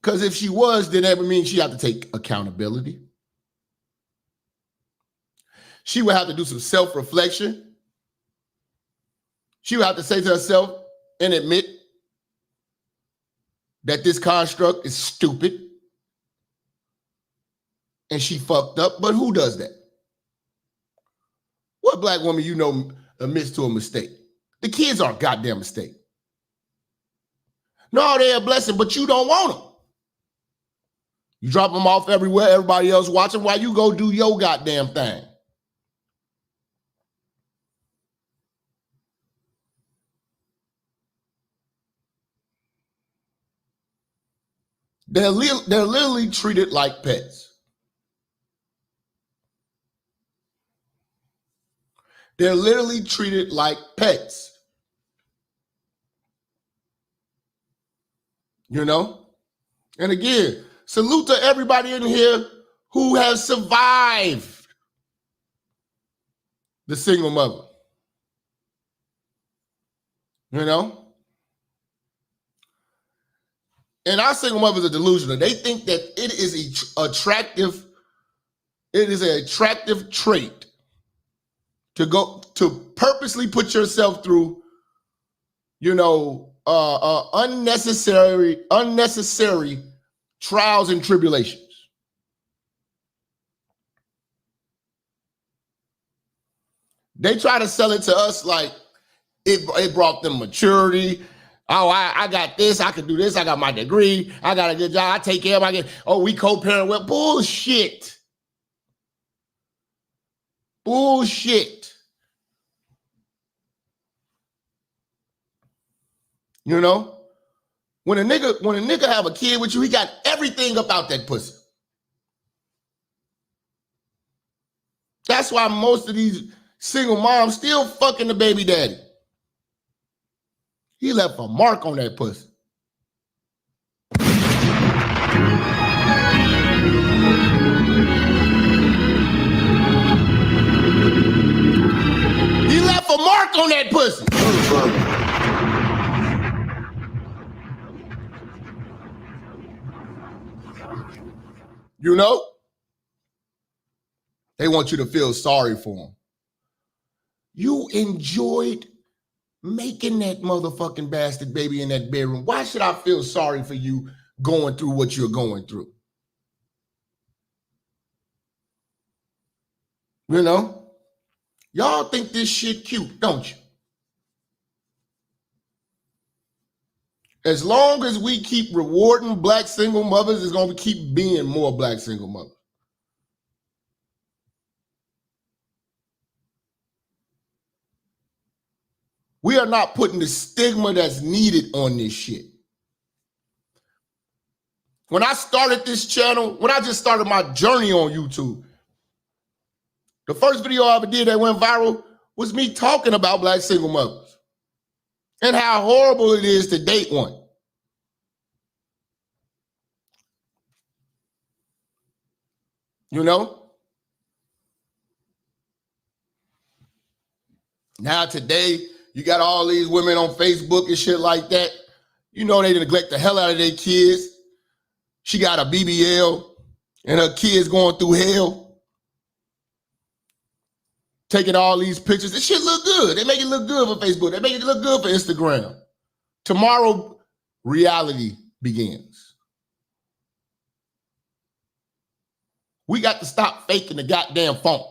Because if she was, then that would mean she had to take accountability. She would have to do some self-reflection. She would have to say to herself and admit that this construct is stupid and she fucked up. But who does that? What black woman you know admits to a mistake? The kids are a goddamn mistake. No, they're a blessing, but you don't want them. You drop them off everywhere, everybody else watching while you go do your goddamn thing. They're literally treated like pets. They're literally treated like pets. You know? And again, salute to everybody in here who has survived the single mother. You know? And our single mothers are delusional. They think that it is attractive. It is an attractive trait to purposely put yourself through, you know, unnecessary trials and tribulations. They try to sell it to us like it brought them maturity. Oh, I got this. I can do this. I got my degree. I got a good job. I take care of my kids. Oh, we co-parent with bullshit. Bullshit. You know, when a nigga have a kid with you, he got everything about that pussy. That's why most of these single moms still fucking the baby daddy. He left a mark on that pussy. He left a mark on that pussy. You know? They want you to feel sorry for them. You enjoyed making that motherfucking bastard baby in that bedroom. Why should I feel sorry for you going through what you're going through? You know? Y'all think this shit cute, don't you? As long as we keep rewarding black single mothers, there's going to keep being more black single mothers. We are not putting the stigma that's needed on this shit. When I started this channel, when I just started my journey on YouTube, the first video I ever did that went viral was me talking about black single mothers and how horrible it is to date one. You know? Now today, you got all these women on Facebook and shit like that. You know they neglect the hell out of their kids. She got a BBL and her kids going through hell. Taking all these pictures. This shit look good. They make it look good for Facebook. They make it look good for Instagram. Tomorrow, reality begins. We got to stop faking the goddamn funk.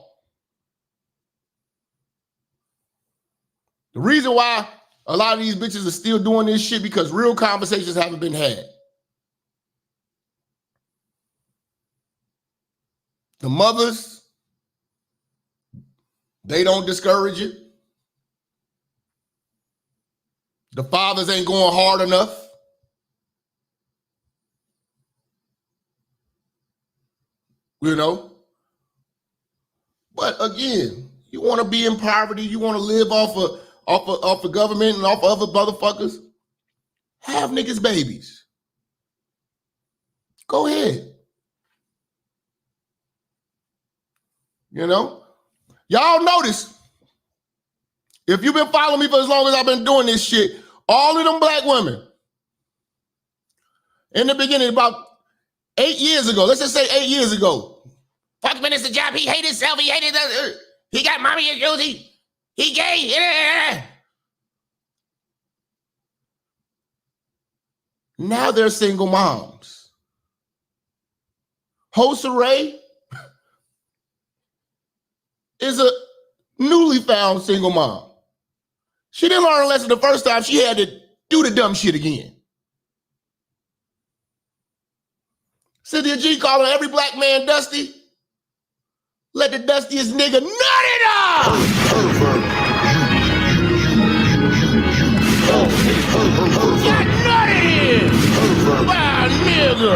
The reason why a lot of these bitches are still doing this shit because real conversations haven't been had. The mothers, they don't discourage it. The fathers ain't going hard enough. You know? But again, you want to be in poverty, you want to live off of government and off of other motherfuckers, have niggas babies. Go ahead. You know? Y'all notice, if you've been following me for as long as I've been doing this shit, all of them black women, in the beginning, about 8 years ago, let's just say 8 years ago, fuck Minister Jap, he hated himself, he hated us, he got mommy issues, he gay. Now they're single moms. Hosaray is a newly found single mom. She didn't learn a lesson the first time. She had to do the dumb shit again. Cynthia G calling every black man dusty. Let the dustiest nigga nut it up! Got nutted! By a nigga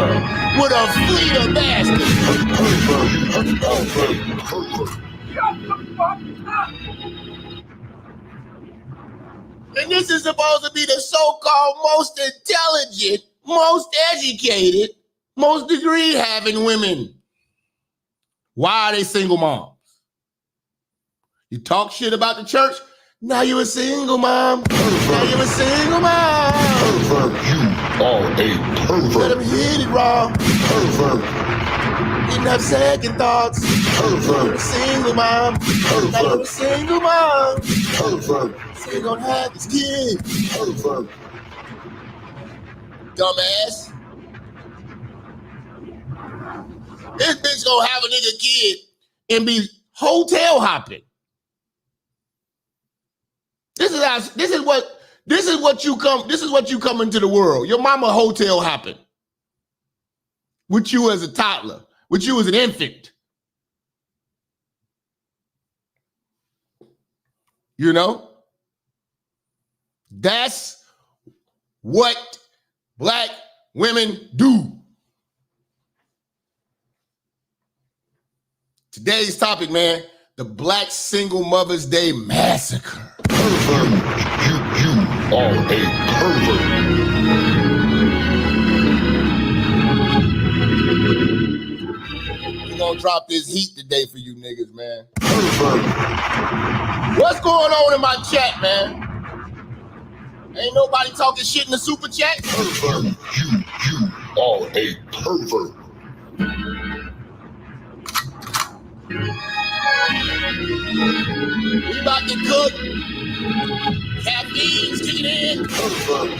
with a fleet of bastards. And this is supposed to be the so-called most intelligent, most educated, most degree-having women. Why are they single moms? You talk shit about the church, now you a single mom. Now you a single mom. Pervert, you are a pervert. Let him hit it raw. Pervert, Didn't have second thoughts. pervert, You're a single mom. Now you're a single mom. pervert, So you're gonna have this kid. pervert. Dumbass. This bitch gonna have a nigga kid and be hotel hopping. This is what you come into the world. Your mama hotel hopping. With you as a toddler, with you as an infant. You know? That's what black women do. Today's topic, man, the Black Single Mother's Day Massacre. Pervert, you are a pervert. We're gonna drop this heat today for you niggas, man. Pervert, What's going on in my chat, man? Ain't nobody talking shit in the super chat? pervert, you are a pervert. We about to cook. Caffeine's kicking in. Pervert,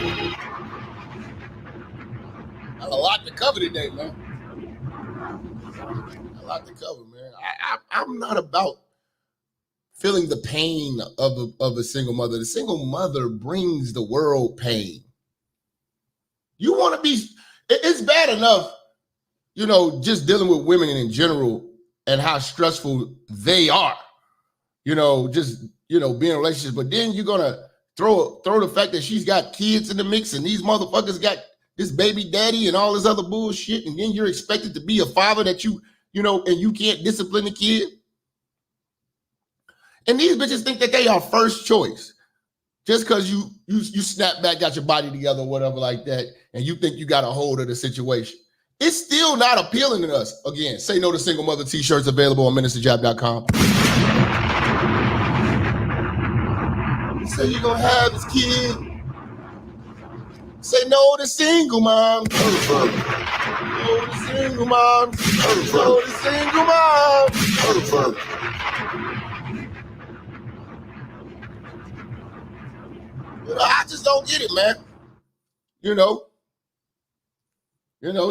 Got a lot to cover today, man. A lot to cover, man. I'm not about feeling the pain of a single mother. The single mother brings the world pain. You want to be, it's bad enough, you know, just dealing with women in general and how stressful they are, you know, just, you know, being in relationships. But then you're going to throw the fact that she's got kids in the mix and these motherfuckers got this baby daddy and all this other bullshit. And then you're expected to be a father that you know, and you can't discipline the kid. And these bitches think that they are first choice. Just because you snap back, got your body together, or whatever like that, and you think you got a hold of the situation. It's still not appealing to us. Again, Say No to Single Mother t-shirts available on ministerjap.com. Say you're going to have this kid. Say no to single mom. No to single mom. No to single mom. You know, I just don't get it, man. You know,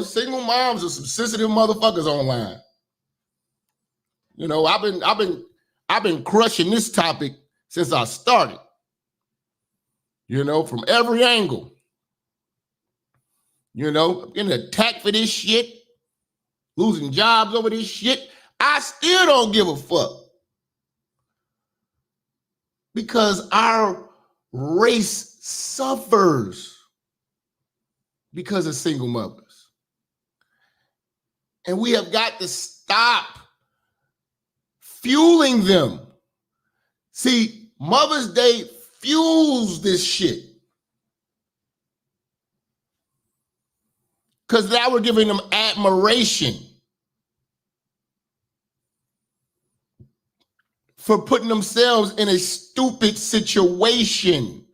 single moms are some sensitive motherfuckers online. You know, I've been crushing this topic since I started. You know, from every angle. You know, getting attacked for this shit, losing jobs over this shit. I still don't give a fuck. Because our race suffers because of single mothers. And we have got to stop fueling them. See, Mother's Day fuels this shit. Because now we're giving them admiration for putting themselves in a stupid situation.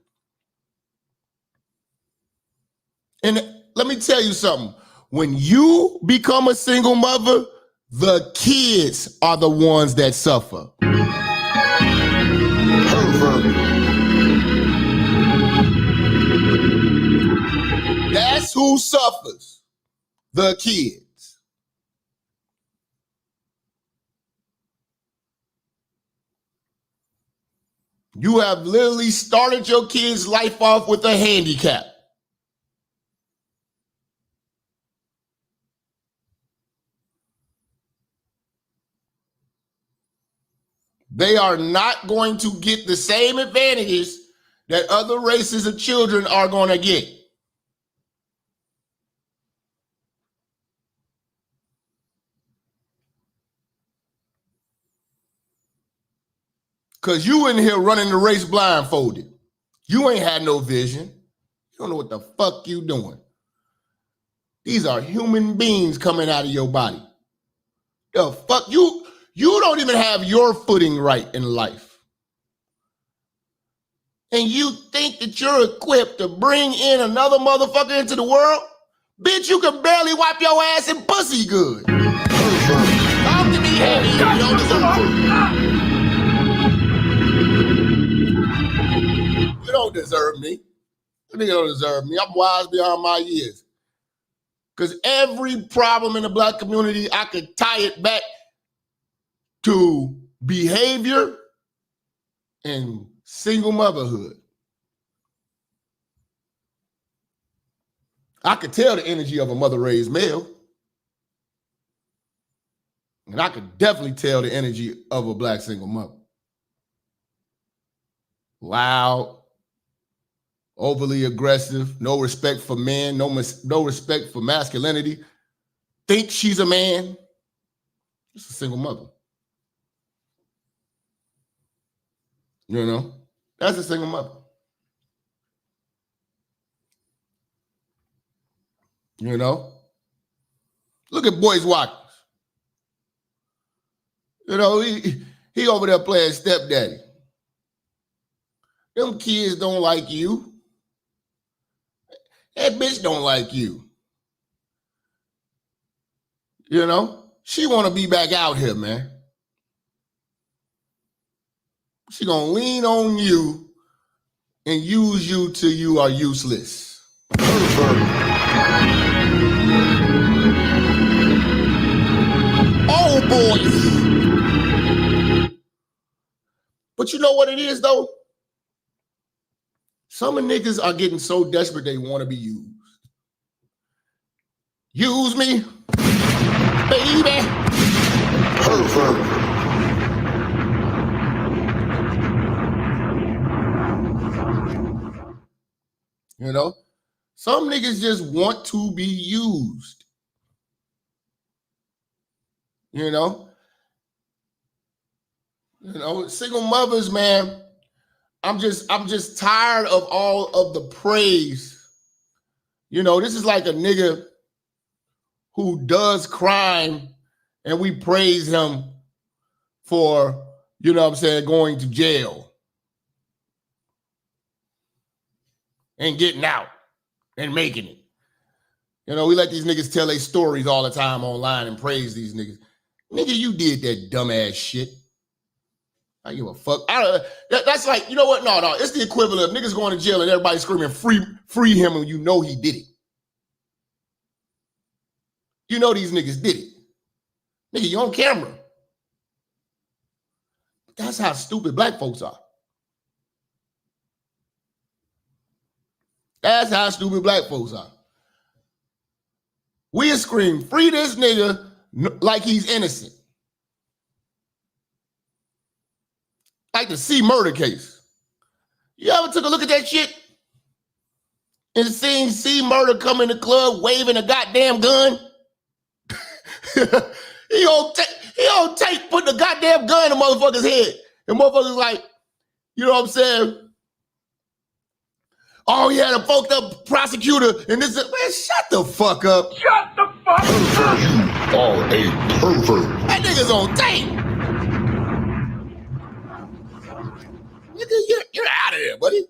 And let me tell you something. When you become a single mother, the kids are the ones that suffer. That's who suffers. The kids. You have literally started your kid's life off with a handicap. They are not going to get the same advantages that other races of children are going to get. Because you in here running the race blindfolded. You ain't had no vision. You don't know what the fuck you doing. These are human beings coming out of your body. The fuck? You don't even have your footing right in life. And you think that you're equipped to bring in another motherfucker into the world? Bitch, you can barely wipe your ass in pussy good. Talk to me heavy. You don't deserve it. You don't deserve me. You nigga don't deserve me. I'm wise beyond my years. Because every problem in the black community, I could tie it back to behavior and single motherhood. I could tell the energy of a mother-raised male. And I could definitely tell the energy of a black single mother. Loud, overly aggressive, no respect for men, no respect for masculinity, thinks she's a man. Just a single mother. You know, that's a single mother. You know, look at Boyce Watkins. You know, he over there playing stepdaddy. Them kids don't like you. That bitch don't like you. You know, she want to be back out here, man. She gonna lean on you and use you till you are useless. Oh, boys. But you know what it is, though? Some of niggas are getting so desperate they want to be used. Use me, baby. Pervert. You know, some niggas just want to be used. You know, single mothers, man. I'm just tired of all of the praise. You know, this is like a nigga who does crime and we praise him for, you know what I'm saying, going to jail and getting out and making it. You know, we let these niggas tell their stories all the time online and praise these niggas. Nigga, you did that dumbass shit. I give a fuck. That's like, you know what? No, it's the equivalent of niggas going to jail and everybody screaming, free him, and you know he did it. You know these niggas did it. Nigga, you on camera. That's how stupid black folks are. That's how stupid black folks are. We scream, free this nigga like he's innocent. Like the C murder case. You ever took a look at that shit and seen C murder come in the club waving a goddamn gun? he on tape putting a goddamn gun in a motherfucker's head. And motherfuckers like, you know what I'm saying? Oh, he had a fucked up prosecutor and this is, man, shut the fuck up. Shut the fuck up! You are a pervert. That nigga's on tape. Nigga, you're out of there, buddy.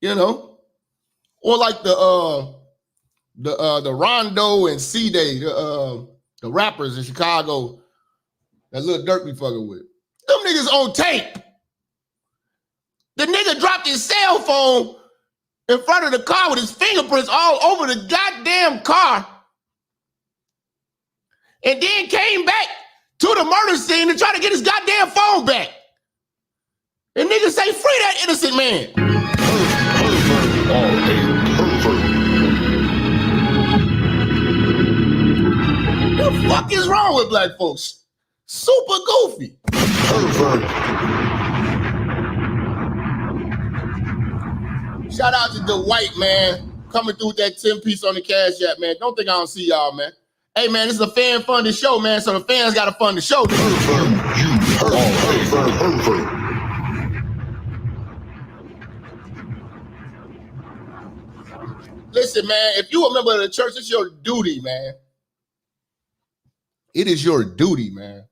You know? Or like the Rondo and C-Day, the rappers in Chicago that Lil Durk be fucking with. Them niggas on tape. The nigga dropped his cell phone in front of the car with his fingerprints all over the goddamn car and then came back to the murder scene to try to get his goddamn phone back. And niggas say, free that innocent man. You are a pervert. What the fuck is wrong with black folks? Super goofy. Pervert. Shout out to Dwight, man. Coming through with that 10-piece on the Cash App, man. Don't think I don't see y'all, man. Hey, man, this is a fan-funded show, man, so the fans got to fund the show. Pervert. You are a pervert. Listen, man, if you a member of the church, it's your duty, man. It is your duty, man,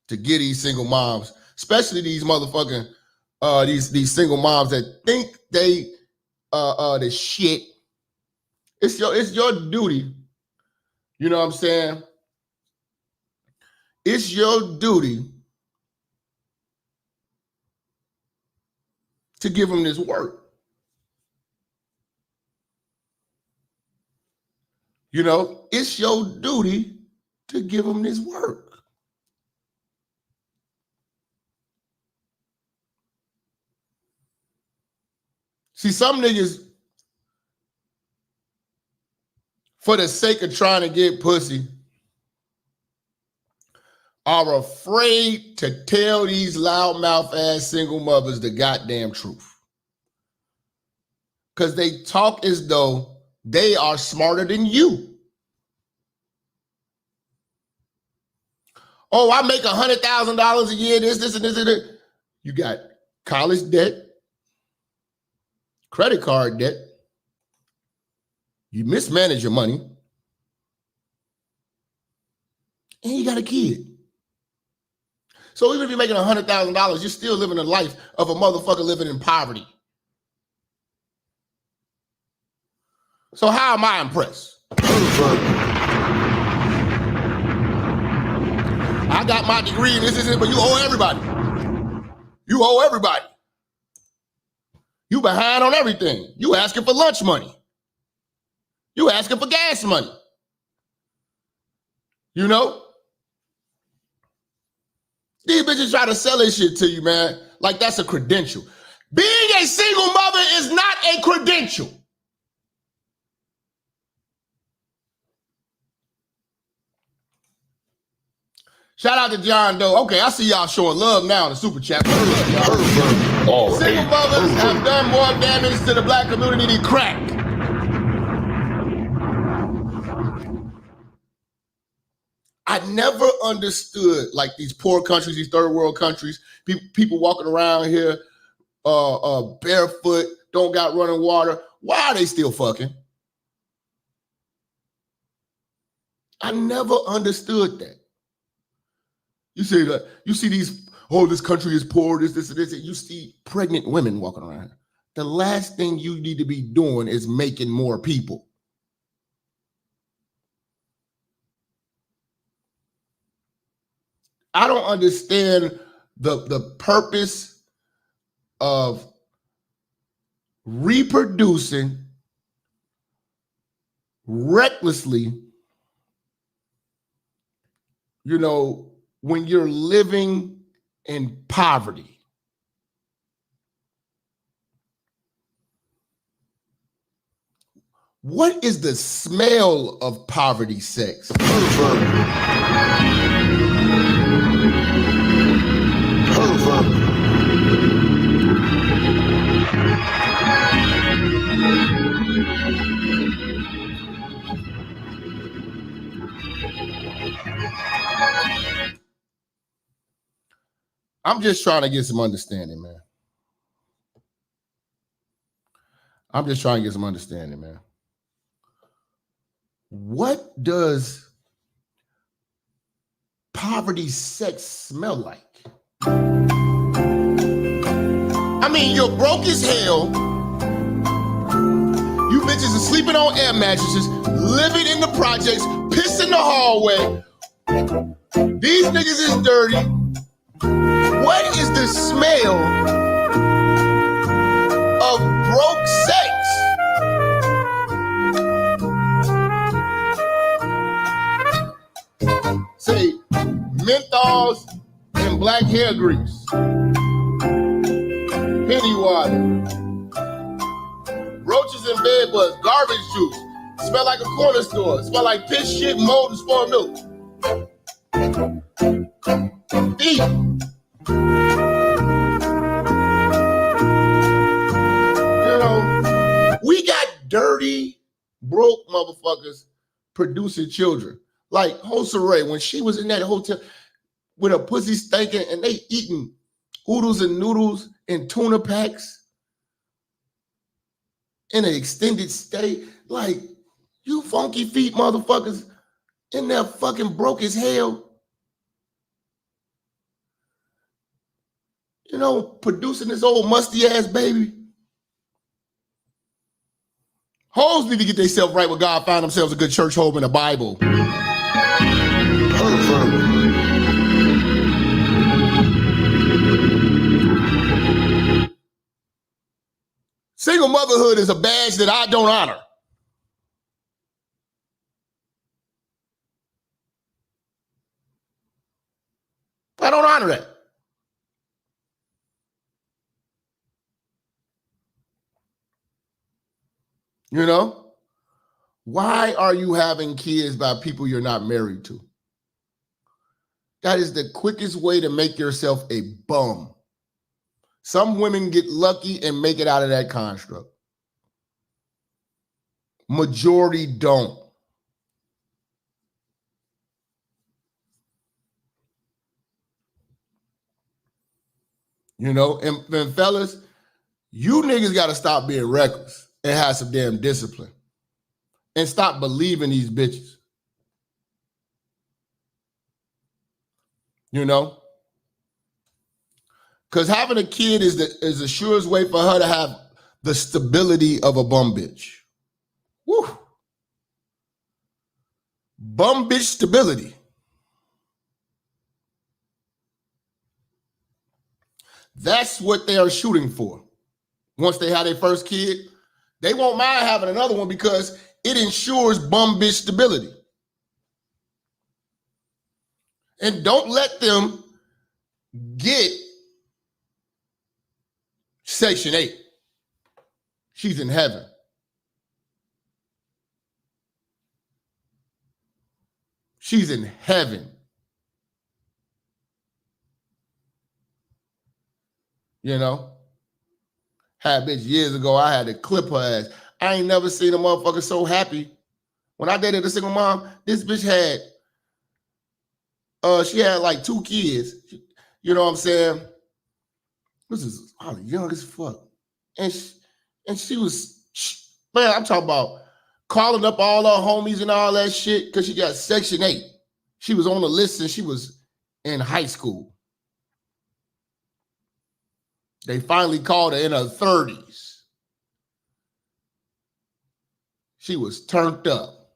to get these single moms, especially these motherfucking these single moms that think they the shit. It's your duty. You know what I'm saying? It's your duty to give them this work. You know, it's your duty to give them this work. See, some niggas, for the sake of trying to get pussy, are afraid to tell these loudmouth ass single mothers the goddamn truth. Because they talk as though they are smarter than you. Oh, I make $100,000 a year, this, and this, and that. You got college debt, credit card debt, you mismanage your money, and you got a kid. So even if you're making $100,000, you're still living a life of a motherfucker living in poverty. So how am I impressed? I got my degree and this is it, but you owe everybody. You owe everybody. You behind on everything. You asking for lunch money. You asking for gas money. You know? These bitches try to sell this shit to you, man, like that's a credential. Being a single mother is not a credential. Shout out to John Doe. Okay, I see y'all showing love now in the super chat. All Single a mothers pervert. have done more damage to the black community than crack. I never understood like these poor countries, these third world countries, people walking around here barefoot, don't got running water. Why are they still fucking? I never understood that. You say that you see these, oh, this country is poor, this, and this. You see pregnant women walking around. The last thing you need to be doing is making more people. I don't understand the purpose of reproducing recklessly, you know, when you're living in poverty. What is the smell of poverty sex? I'm just trying to get some understanding, man. I'm just trying to get some understanding, man. What does poverty sex smell like? I mean, you're broke as hell. You bitches are sleeping on air mattresses, living in the projects, pissing the hallway. These niggas is dirty. What is the smell of broke sex? Say menthols and black hair grease, penny water, roaches and bed bugs, garbage juice, smell like a corner store, smell like piss, shit, mold, and spoiled milk. Eat. You know, we got dirty, broke motherfuckers producing children. Like Josere, when she was in that hotel with her pussy stinking and they eating oodles and noodles and tuna packs in an extended stay. Like, you funky feet motherfuckers in there fucking broke as hell. You know, producing this old musty ass baby. Hoes need to get themselves right with God, find themselves a good church home and a Bible. Single motherhood is a badge that I don't honor. I don't honor that. You know? Why are you having kids by people you're not married to? That is the quickest way to make yourself a bum. Some women get lucky and make it out of that construct. Majority don't. You know, and fellas, you niggas got to stop being reckless and have some damn discipline. And stop believing these bitches. You know? Because having a kid is the surest way for her to have the stability of a bum bitch. Woo. Bum bitch stability. That's what they are shooting for. Once they have their first kid, they won't mind having another one because it ensures bum bitch stability. And don't let them get Section 8. She's in heaven. She's in heaven. You know? Had a bitch years ago, I had to clip her ass. I ain't never seen a motherfucker so happy. When I dated a single mom, this bitch had, she had like 2 kids. You know what I'm saying? This is young as fuck. And she was, man, I'm talking about calling up all her homies and all that shit because she got Section 8. She was on the list since she was in high school. They finally called her in her 30s. She was turned up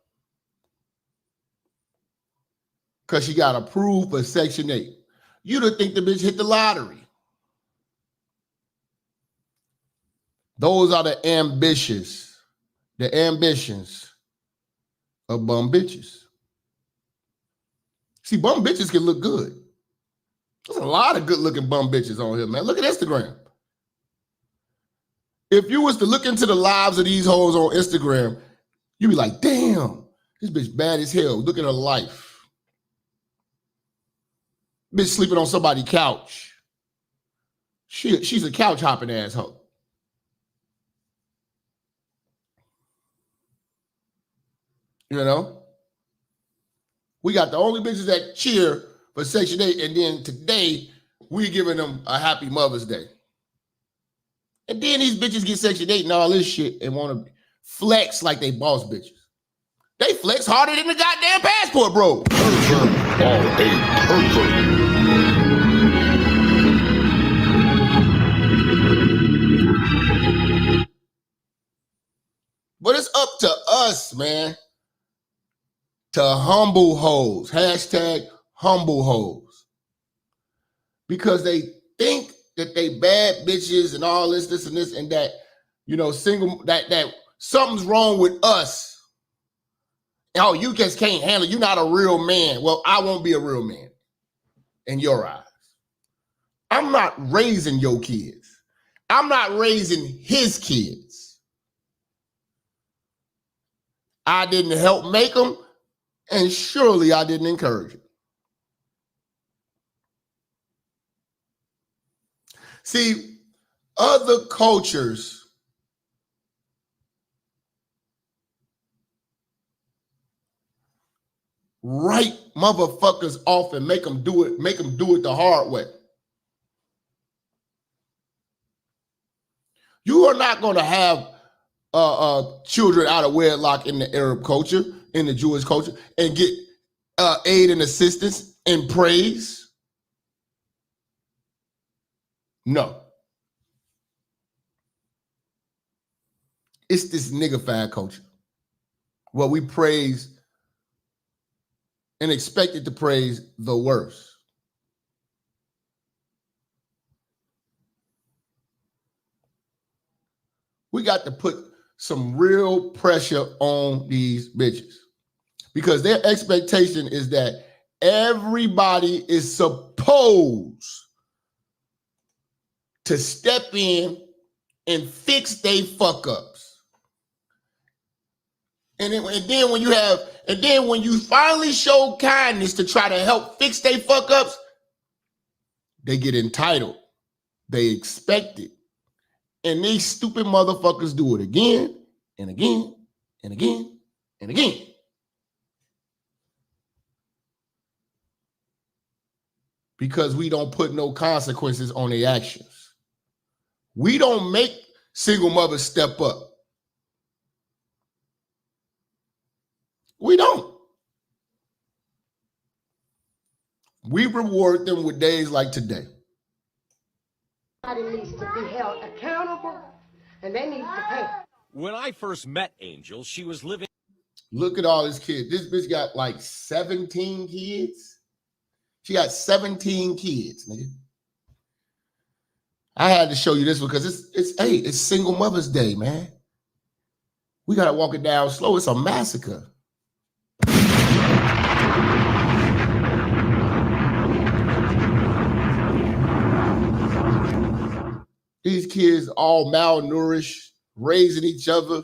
because she got approved for Section 8. You'd have think the bitch hit the lottery. Those are the ambitions of bum bitches. See, bum bitches can look good. There's a lot of good looking bum bitches on here, man. Look at Instagram. If you was to look into the lives of these hoes on Instagram, you'd be like, damn, this bitch bad as hell. Look at her life. Bitch sleeping on somebody's couch. She's a couch hopping asshole. You know? We got the only bitches that cheer for Section 8, and then today, we giving them a happy Mother's Day. And then these bitches get Section 8 and all this shit and want to flex like they boss bitches. They flex harder than the goddamn passport, bro. Pervert are a pervert. But it's up to us, man, to humble hoes. Hashtag humble hoes. Because they think that they bad bitches and all this and this and that, you know, single, that something's wrong with us. Oh, you just can't handle it. You're not a real man. Well, I won't be a real man in your eyes. I'm not raising your kids. I'm not raising his kids. I didn't help make them, and surely I didn't encourage it. See, other cultures write motherfuckers off and make them do it the hard way. You are not going to have children out of wedlock in the Arab culture, in the Jewish culture, and get aid and assistance and praise. No. It's this niggified culture where we praise and expected to praise the worst. We got to put some real pressure on these bitches because their expectation is that everybody is supposed to step in and fix they fuck ups. And then when you finally show kindness to try to help fix they fuck ups, they get entitled. They expect it. And these stupid motherfuckers do it again and again and again and again. Because we don't put no consequences on their actions. We don't make single mothers step up. We don't. We reward them with days like today. Everybody needs to be held accountable, and they need to pay. When I first met Angel, she was living. Look at all these kids. This bitch got like 17 kids. She got 17 kids, nigga. I had to show you this because it's Single Mother's Day, man. We gotta walk it down slow. It's a massacre. These kids all malnourished, raising each other.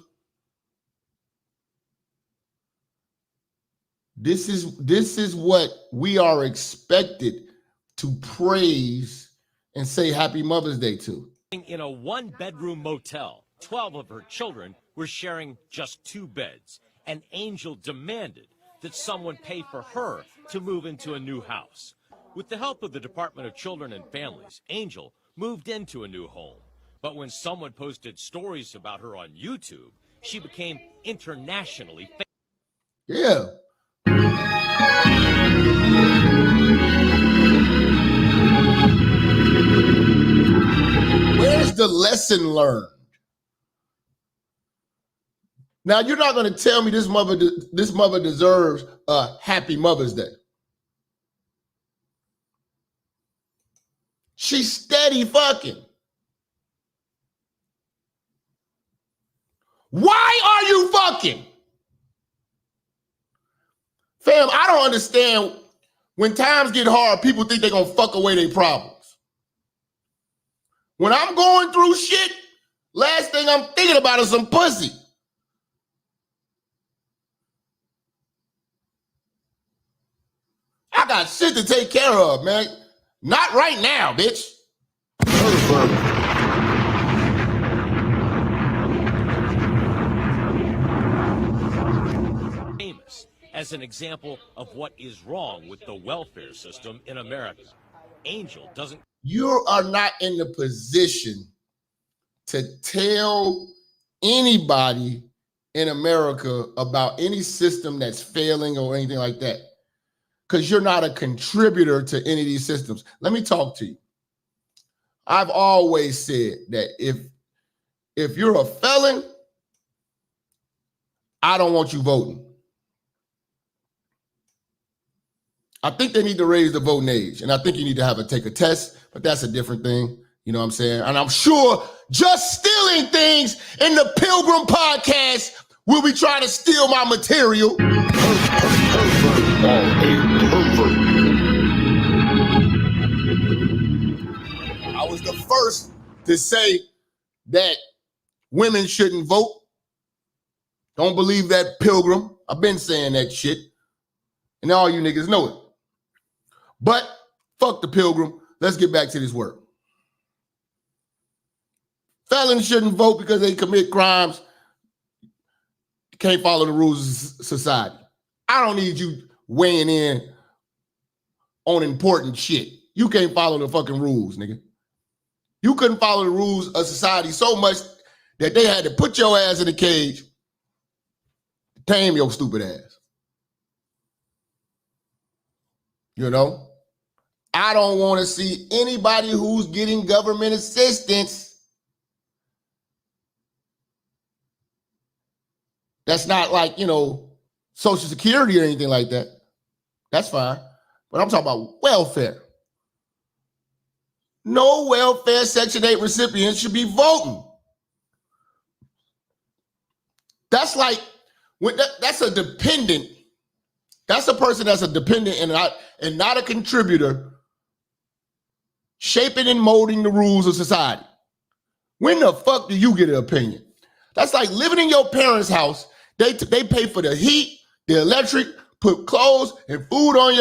This is what we are expected to praise and say Happy Mother's Day to. In a one-bedroom motel, 12 of her children were sharing just 2 beds, and Angel demanded that someone pay for her to move into a new house. With the help of the Department of Children and Families, Angel moved into a new home. But when someone posted stories about her on YouTube, she became internationally famous. Yeah. Where's the lesson learned? Now, you're not going to tell me this mother deserves a Happy Mother's Day. She's steady fucking. Why are you fucking? Fam, I don't understand. When times get hard, people think they're going to fuck away their problems. When I'm going through shit, last thing I'm thinking about is some pussy. I got shit to take care of, man. Not right now, bitch. Famous as an example of what is wrong with the welfare system in America. Angel doesn't. You are not in the position to tell anybody in America about any system that's failing or anything like that, because you're not a contributor to any of these systems. Let me talk to you. I've always said that if you're a felon, I don't want you voting. I think they need to raise the voting age, and I think you need to take a test, but that's a different thing. You know what I'm saying? And I'm sure Just Stealing Things in the Pilgrim podcast will be trying to steal my material. I was the first to say that women shouldn't vote. Don't believe that, Pilgrim. I've been saying that shit, and all you niggas know it. But fuck the Pilgrim. Let's get back to this work. Felons shouldn't vote because they commit crimes. Can't follow the rules of society. I don't need you weighing in on important shit. You can't follow the fucking rules, nigga. You couldn't follow the rules of society so much that they had to put your ass in a cage, tame your stupid ass. You know? I don't want to see anybody who's getting government assistance that's not like, Social Security or anything like that. That's fine. But I'm talking about welfare. No welfare Section 8 recipients should be voting. That's like, that's a dependent. That's a person that's a dependent and not a contributor, shaping and molding the rules of society. When the fuck do you get an opinion? That's like living in your parents' house. They pay for the heat, the electric, put clothes and food on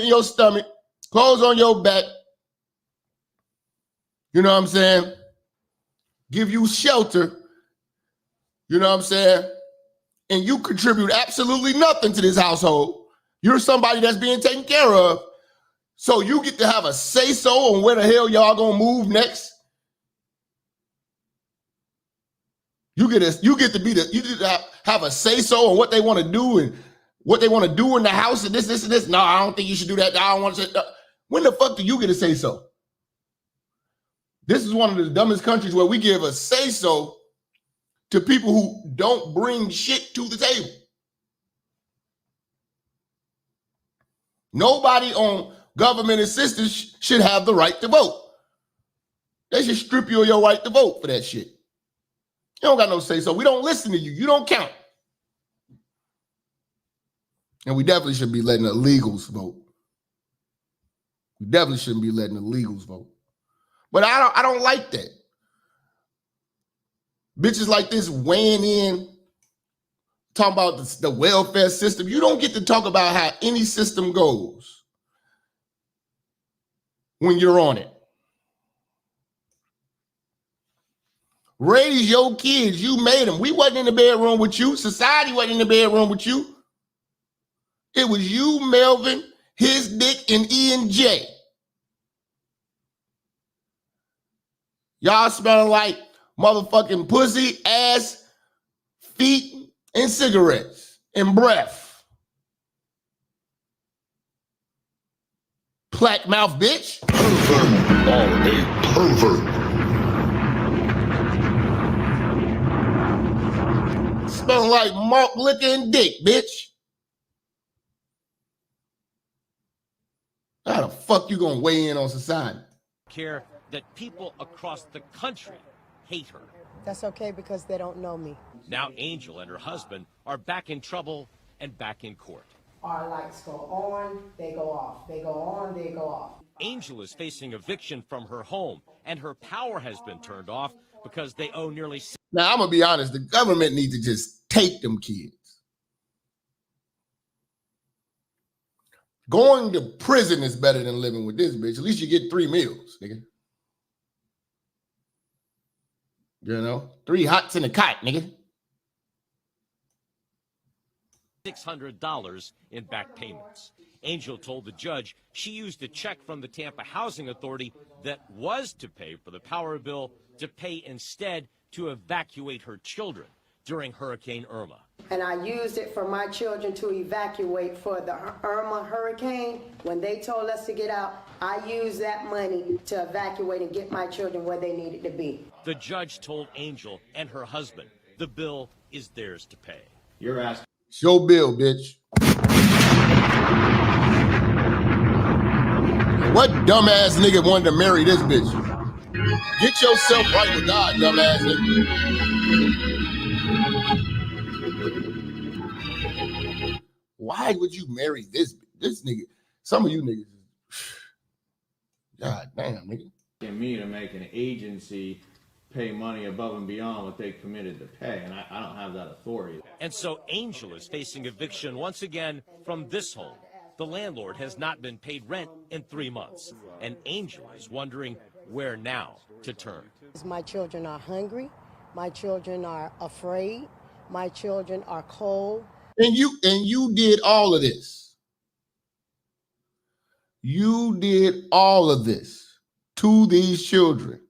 your stomach, clothes on your back. You know what I'm saying? Give you shelter. You know what I'm saying? And you contribute absolutely nothing to this household. You're somebody that's being taken care of. So you get to have a say-so on where the hell y'all gonna move next. You get to have a say-so on what they want to do and what they want to do in the house and this and this. No, I don't think you should do that. I don't want to say. When the fuck do you get a say-so? This is one of the dumbest countries where we give a say-so to people who don't bring shit to the table. Nobody on government assistance should have the right to vote. They should strip you of your right to vote for that shit. You don't got no say-so. We don't listen to you. You don't count. And we definitely should be letting illegals vote. We definitely shouldn't be letting illegals vote. But I don't like that. Bitches like this weighing in, talking about the welfare system. You don't get to talk about how any system goes when you're on it. Raise your kids. You made them. We wasn't in the bedroom with you. Society wasn't in the bedroom with you. It was you, Melvin, his dick, and Ian J. Y'all smelling like motherfucking pussy, ass, feet, and cigarettes, and breath. Plaque mouth bitch. Pervert. Are a pervert. Smelling like malt liquor and dick, bitch. How the fuck you gonna weigh in on society? Care that people across the country hate her. That's okay because they don't know me. Now Angel and her husband are back in trouble and back in court. Our lights go on, they go off. They go on, they go off. Angel is facing eviction from her home, and her power has been turned off because they owe nearly... Now, I'm gonna be honest, the government needs to just take them kids. Going to prison is better than living with this bitch. At least you get 3 meals, nigga. You know, 3 hots in a cot, nigga. $600 in back payments. Angel told the judge she used a check from the Tampa Housing Authority that was to pay for the power bill to pay instead to evacuate her children during Hurricane Irma. And I used it for my children to evacuate for the Irma hurricane. When they told us to get out, I used that money to evacuate and get my children where they needed to be. The judge told Angel and her husband the bill is theirs to pay. You're asking. Show bill, bitch. What dumbass nigga wanted to marry this bitch? Get yourself right with God, dumbass nigga. Why would you marry this nigga? Some of you niggas. God damn, nigga. And me to make an agency pay money above and beyond what they committed to pay, and I don't have that authority. And so Angel is facing eviction once again from this home. The landlord has not been paid rent in 3 months, and Angel is wondering where now to turn. My children are hungry. My children are afraid. My children are cold. And you did all of this. You did all of this to these children.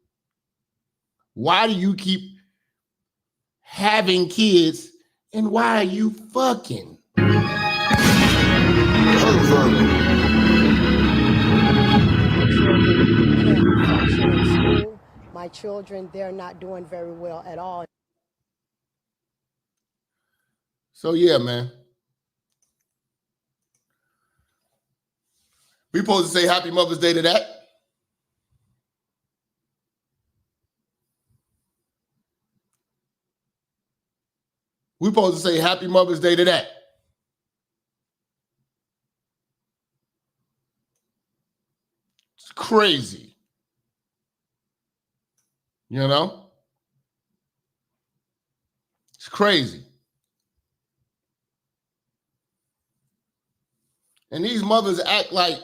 Why do you keep having kids, and why are you fucking? My children, they're not doing very well at all. So yeah, man. We supposed to say Happy Mother's Day to that. We supposed to say Happy Mother's Day to that. It's crazy. You know? It's crazy. And these mothers act like,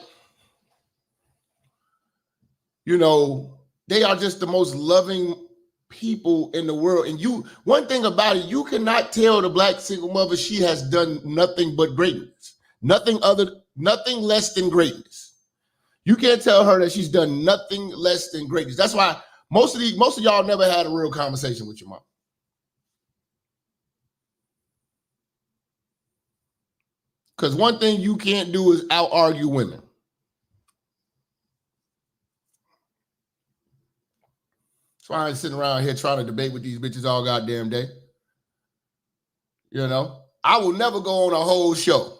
you know, they are just the most loving people in the world. And one thing about it, you cannot tell the black single mother she has done nothing but greatness. Nothing less than greatness. You can't tell her that she's done nothing less than greatness. That's why most of y'all never had a real conversation with your mom. Because one thing you can't do is out-argue women. That's why I'm sitting around here trying to debate with these bitches all goddamn day. You know? I will never go on a whole show.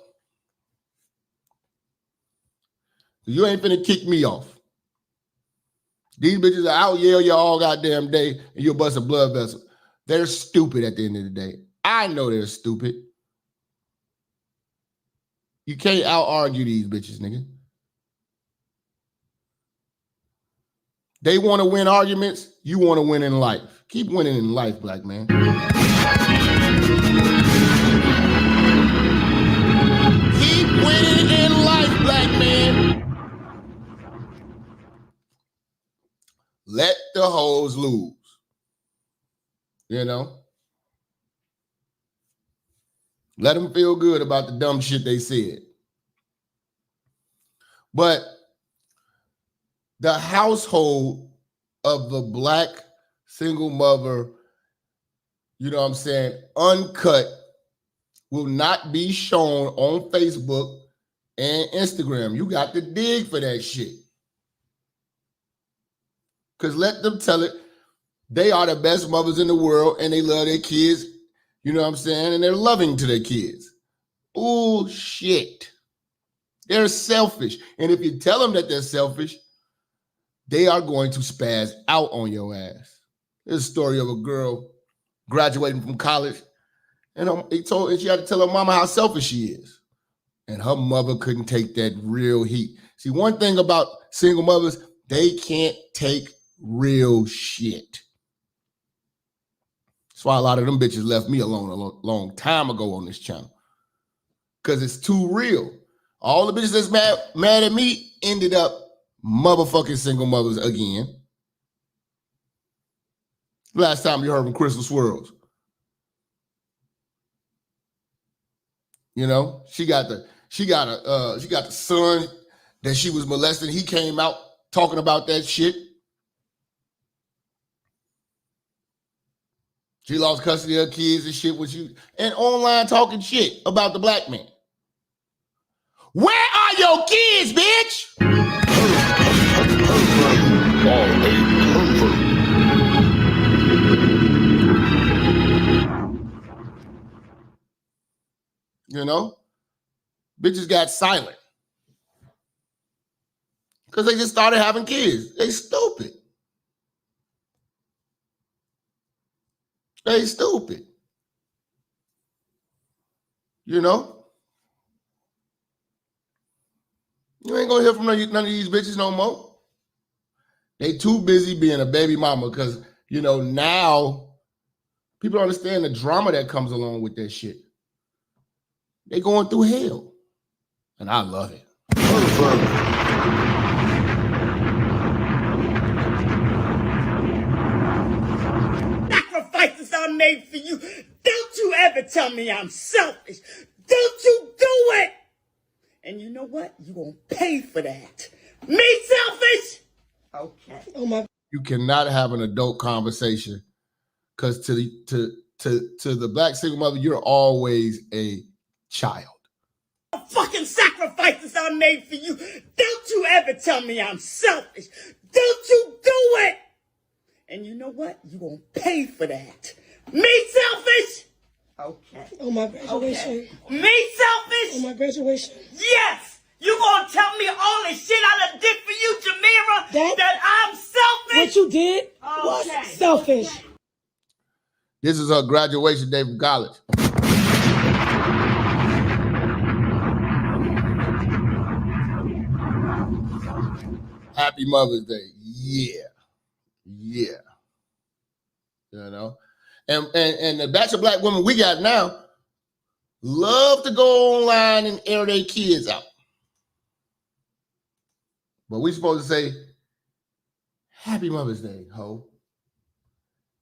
You ain't finna kick me off. These bitches are out yell you all goddamn day and you'll bust a blood vessel. They're stupid at the end of the day. I know they're stupid. You can't out-argue these bitches, nigga. They want to win arguments. You want to win in life. Keep winning in life, black man. Keep winning in life, black man. Let the hoes lose. You know? Let them feel good about the dumb shit they said. But the household of the black single mother, you know what I'm saying, uncut, will not be shown on Facebook and Instagram. You got to dig for that shit. Because let them tell it, they are the best mothers in the world and they love their kids, you know what I'm saying, and they're loving to their kids. Oh, shit. They're selfish. And if you tell them that they're selfish, they are going to spaz out on your ass. There's a story of a girl graduating from college, and she had to tell her mama how selfish she is. And her mother couldn't take that real heat. See, one thing about single mothers, they can't take real shit. That's why a lot of them bitches left me alone a long time ago on this channel. Because it's too real. All the bitches that's mad at me ended up motherfucking single mothers again. Last time you heard from Crystal Swirls. You know, she got the son that she was molesting. He came out talking about that shit. She lost custody of her kids and shit and online talking shit about the black man. Where are your kids, bitch? You know? Bitches got silent. Because they just started having kids. They stupid. They stupid. You know? You ain't gonna hear from none of these bitches no more. They too busy being a baby mama because, you know, now people understand the drama that comes along with that shit. They going through hell. And I love it. Sacrifices I made for you. Don't you ever tell me I'm selfish. Don't you do it. And you know what? You're going to pay for that. Me selfish? Okay. Oh my. You cannot have an adult conversation because to the black single mother, you're always a child. Fucking sacrifices I made for you. Don't you ever tell me I'm selfish. Don't you do it. And you know what? You're going to pay for that. Me selfish? Okay. Oh, my graduation. Okay. Me selfish? Oh, my graduation. Yes. You gonna tell me all the shit I done did for you, Jamira, that I'm selfish? What you did was selfish. This is her graduation day from college. Happy Mother's Day. Yeah. Yeah. You know? And the batch of black women we got now love to go online and air their kids out. But we supposed to say, Happy Mother's Day, ho.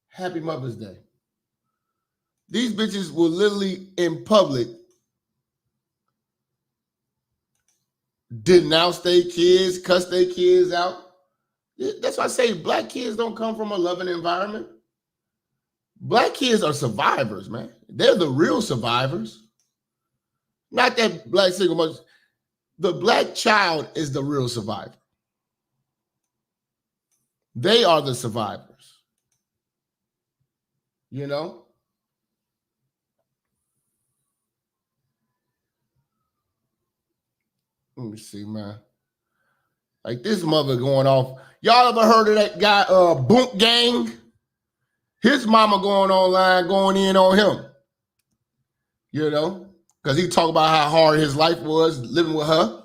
Happy Mother's Day. These bitches will literally in public denounce their kids, cuss their kids out. That's why I say black kids don't come from a loving environment. Black kids are survivors, man. They're the real survivors. Not that black single mothers. The black child is the real survivor. They are the survivors. You know? Let me see, man. Like this mother going off. Y'all ever heard of that guy, Boonk Gang? His mama going online, going in on him. You know? Because he talked about how hard his life was living with her.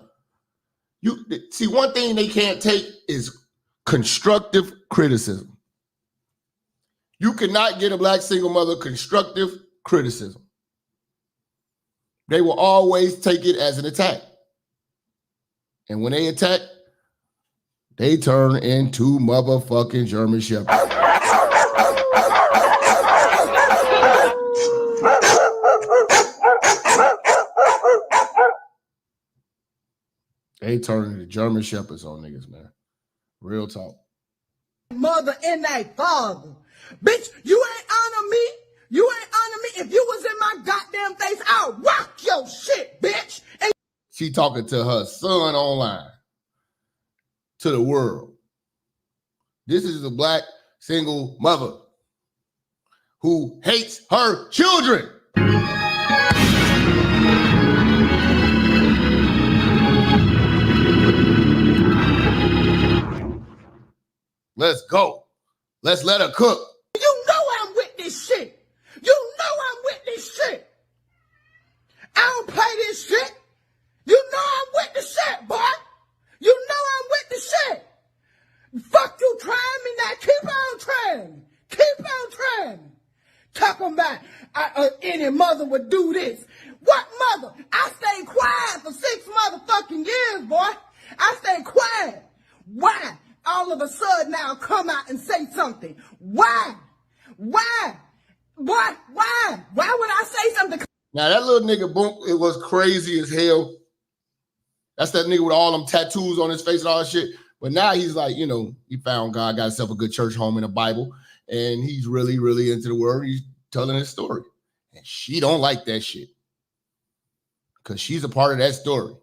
You see, one thing they can't take is constructive criticism. You cannot get a black single mother constructive criticism. They will always take it as an attack. And when they attack, they turn into motherfucking German Shepherds. They turning into German shepherds on niggas, man. Real talk. Mother and thy father. Bitch, you ain't honor me. You ain't honor me. If you was in my goddamn face, I'll rock your shit, bitch. And She talking to her son online, to the world. This is a black single mother who hates her children. Let's go. Let's let her cook. you know I'm with this shit. You know I'm with this shit. I don't play this shit. You know I'm with the shit, boy. You know I'm with the shit. Fuck you trying me now. Keep on trying me. Keep on trying me. Talking about any mother would do this. What mother? I stayed quiet for 6 motherfucking years, boy. I stayed quiet. Why? All of a sudden now come out and say something. Why? Why? Why? Why? Why would I say something? Now that little nigga, boom, it was crazy as hell. That's that nigga with all them tattoos on his face and all that shit. But now he's like, you know, he found God, got himself a good church home in the Bible, and he's really, really into the word. He's telling his story. And she don't like that shit. Because she's a part of that story.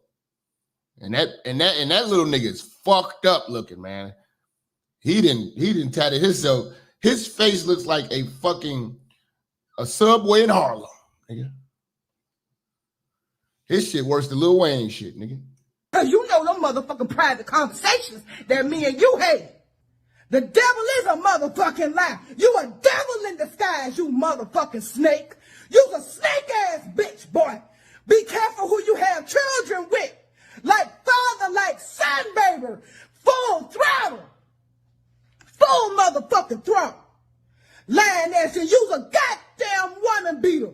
And that little nigga is fucked up looking, man. He didn't tattoo himself. His face looks like a subway in Harlem, nigga. His shit worse than Lil Wayne shit, nigga. Cause you know them motherfucking private conversations that me and you had. The devil is a motherfucking lie. You a devil in disguise, you motherfucking snake. You's a snake ass bitch, boy. Be careful who you have children with. Like father, like son, baby. Full throttle. Full motherfucking throttle. Lying ass, and you's a goddamn woman beater.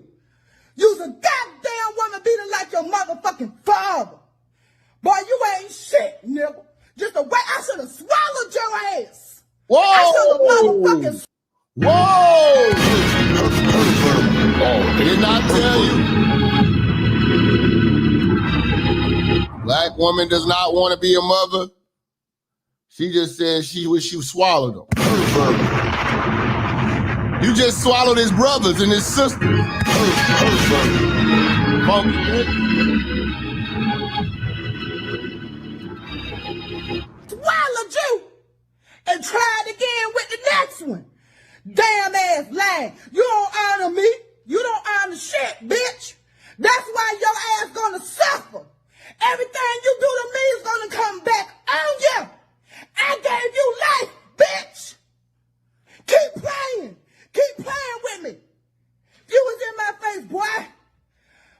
You's a goddamn woman beater like your motherfucking father. Boy, you ain't shit, nigga. Just the way I should have swallowed your ass. Whoa! I should have motherfucking. Whoa! Did not tell you. Black woman does not want to be a mother. She just said she wish you swallowed them. You just swallowed his brothers and his sisters. Funky bitch. Swallowed you and tried again with the next one. Damn ass lying. You don't honor me. You don't honor shit, bitch. That's why your ass gonna suffer. Everything you do to me is gonna come back on you. I gave you life, bitch. Keep playing. Keep playing with me. If you was in my face, boy,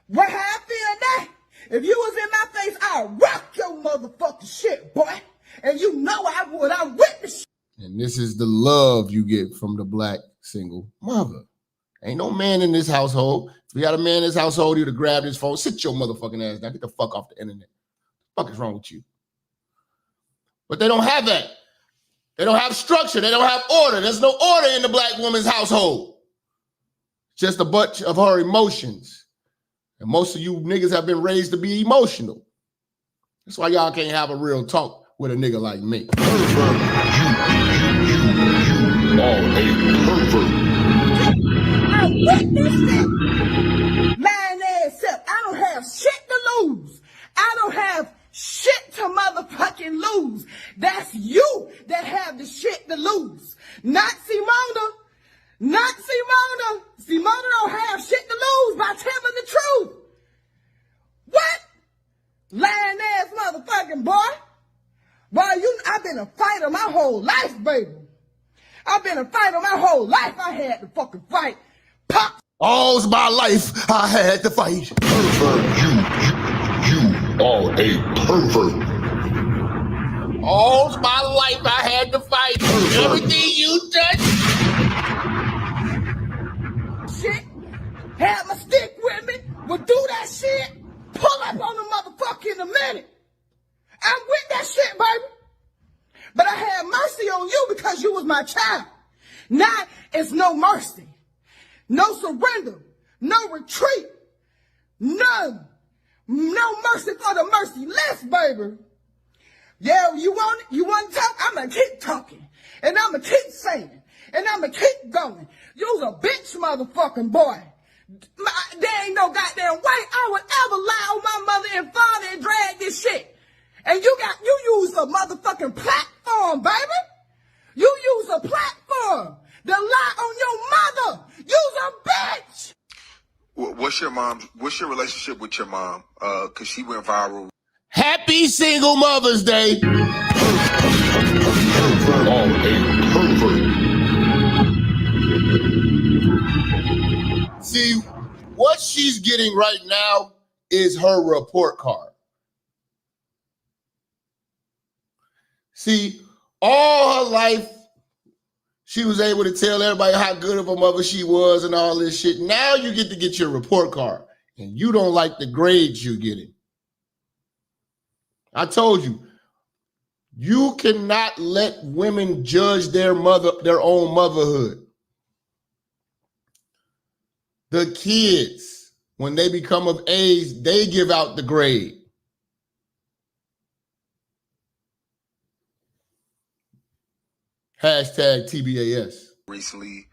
what how I feel now? If you was in my face, I'll rock your motherfucking shit, boy. And you know I would. I'm with the shit. And this is the love you get from the black single mother. Ain't no man in this household. If you got a man in this household, he'd have grabbed his phone. Sit your motherfucking ass down. Get the fuck off the internet. What the fuck is wrong with you? But they don't have that. They don't have structure. They don't have order. There's no order in the black woman's household. Just a bunch of her emotions. And most of you niggas have been raised to be emotional. That's why y'all can't have a real talk with a nigga like me. Pervert. You are a pervert. I witnessed it. Lying ass up. I don't have shit to lose. I don't have shit to motherfucking lose. That's you that have the shit to lose. Not Simona. Not Simona. Simona don't have shit to lose by telling the truth. What? Lying ass motherfucking boy. Boy, I've been a fighter my whole life, baby. I've been a fighter my whole life. I had to fucking fight. Pop. All's my life I had to fight. Pervert. You are a pervert. All's my life I had to fight. Pervert. Everything you touch. Shit. Had my stick with me. Would do that shit. Pull up on the motherfucker in a minute. I'm with that shit, baby. But I had mercy on you because you was my child. Now it's no mercy. No surrender. No retreat. None. No mercy for the merciless, baby. Yeah, you want it? You want to talk? I'm going to keep talking. And I'm going to keep saying. And I'm going to keep going. You's a bitch motherfucking boy. There ain't no goddamn way I would ever lie on my mother and father and drag this shit. And you use a motherfucking platform, baby. You use a platform to lie on your mother. You's a bitch. What's your relationship with your mom? Cause she went viral. Happy Single Mother's Day. See, what she's getting right now is her report card. See, all her life, she was able to tell everybody how good of a mother she was and all this shit. Now you get to get your report card, and you don't like the grades you're getting. I told you, you cannot let women judge their own motherhood. The kids, when they become of age, they give out the grade. Hashtag TBAS. Recently,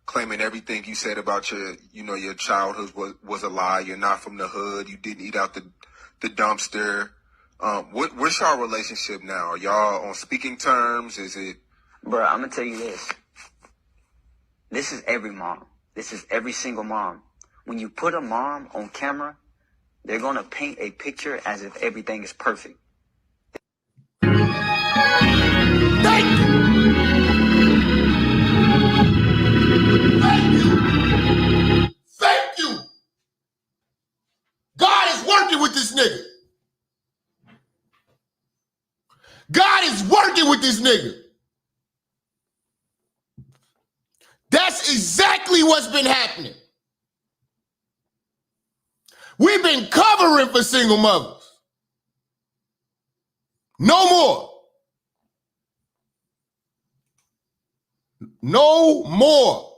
claiming everything you said about your childhood was a lie. You're not from the hood. You didn't eat out the dumpster. What's y'all relationship now? Are y'all on speaking terms? Is it? Bro, I'm gonna tell you this. This is every mom. This is every single mom. When you put a mom on camera, they're gonna paint a picture as if everything is perfect. Thank you. Thank you. Thank you. God is working with this nigga. God is working with this nigga. That's exactly what's been happening. We've been covering for single mothers. No more. No more.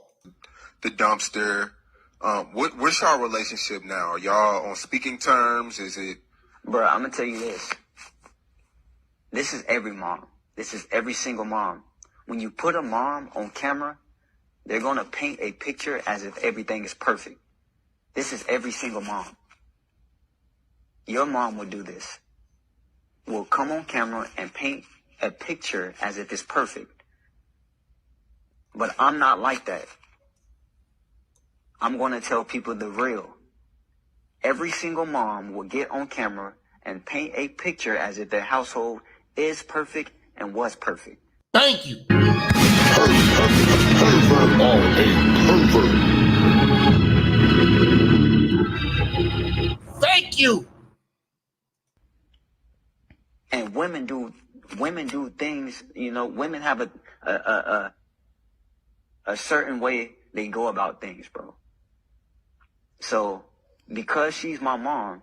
The dumpster. What's y'all relationship now? Are y'all on speaking terms? Is it? Bro, I'm gonna tell you this. This is every mom. This is every single mom. When you put a mom on camera, they're gonna paint a picture as if everything is perfect. This is every single mom. Your mom will do this. Will come on camera and paint a picture as if it's perfect. But I'm not like that. I'm gonna tell people the real. Every single mom will get on camera and paint a picture as if their household is perfect and was perfect. Thank you. Thank you. And women do things, women have a certain way they go about things, bro. So because she's my mom,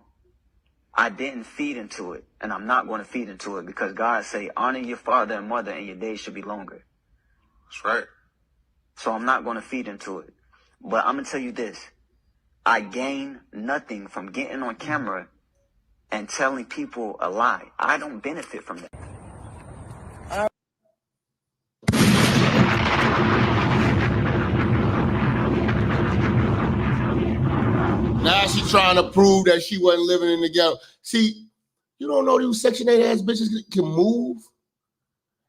I didn't feed into it, and I'm not going to feed into it because God say, honor your father and mother and your days should be longer. That's right. So I'm not going to feed into it. But I'm going to tell you this. I gain nothing from getting on camera and telling people a lie. I don't benefit from that. Now she's trying to prove that she wasn't living in the ghetto. See, you don't know these Section 8 ass bitches can move.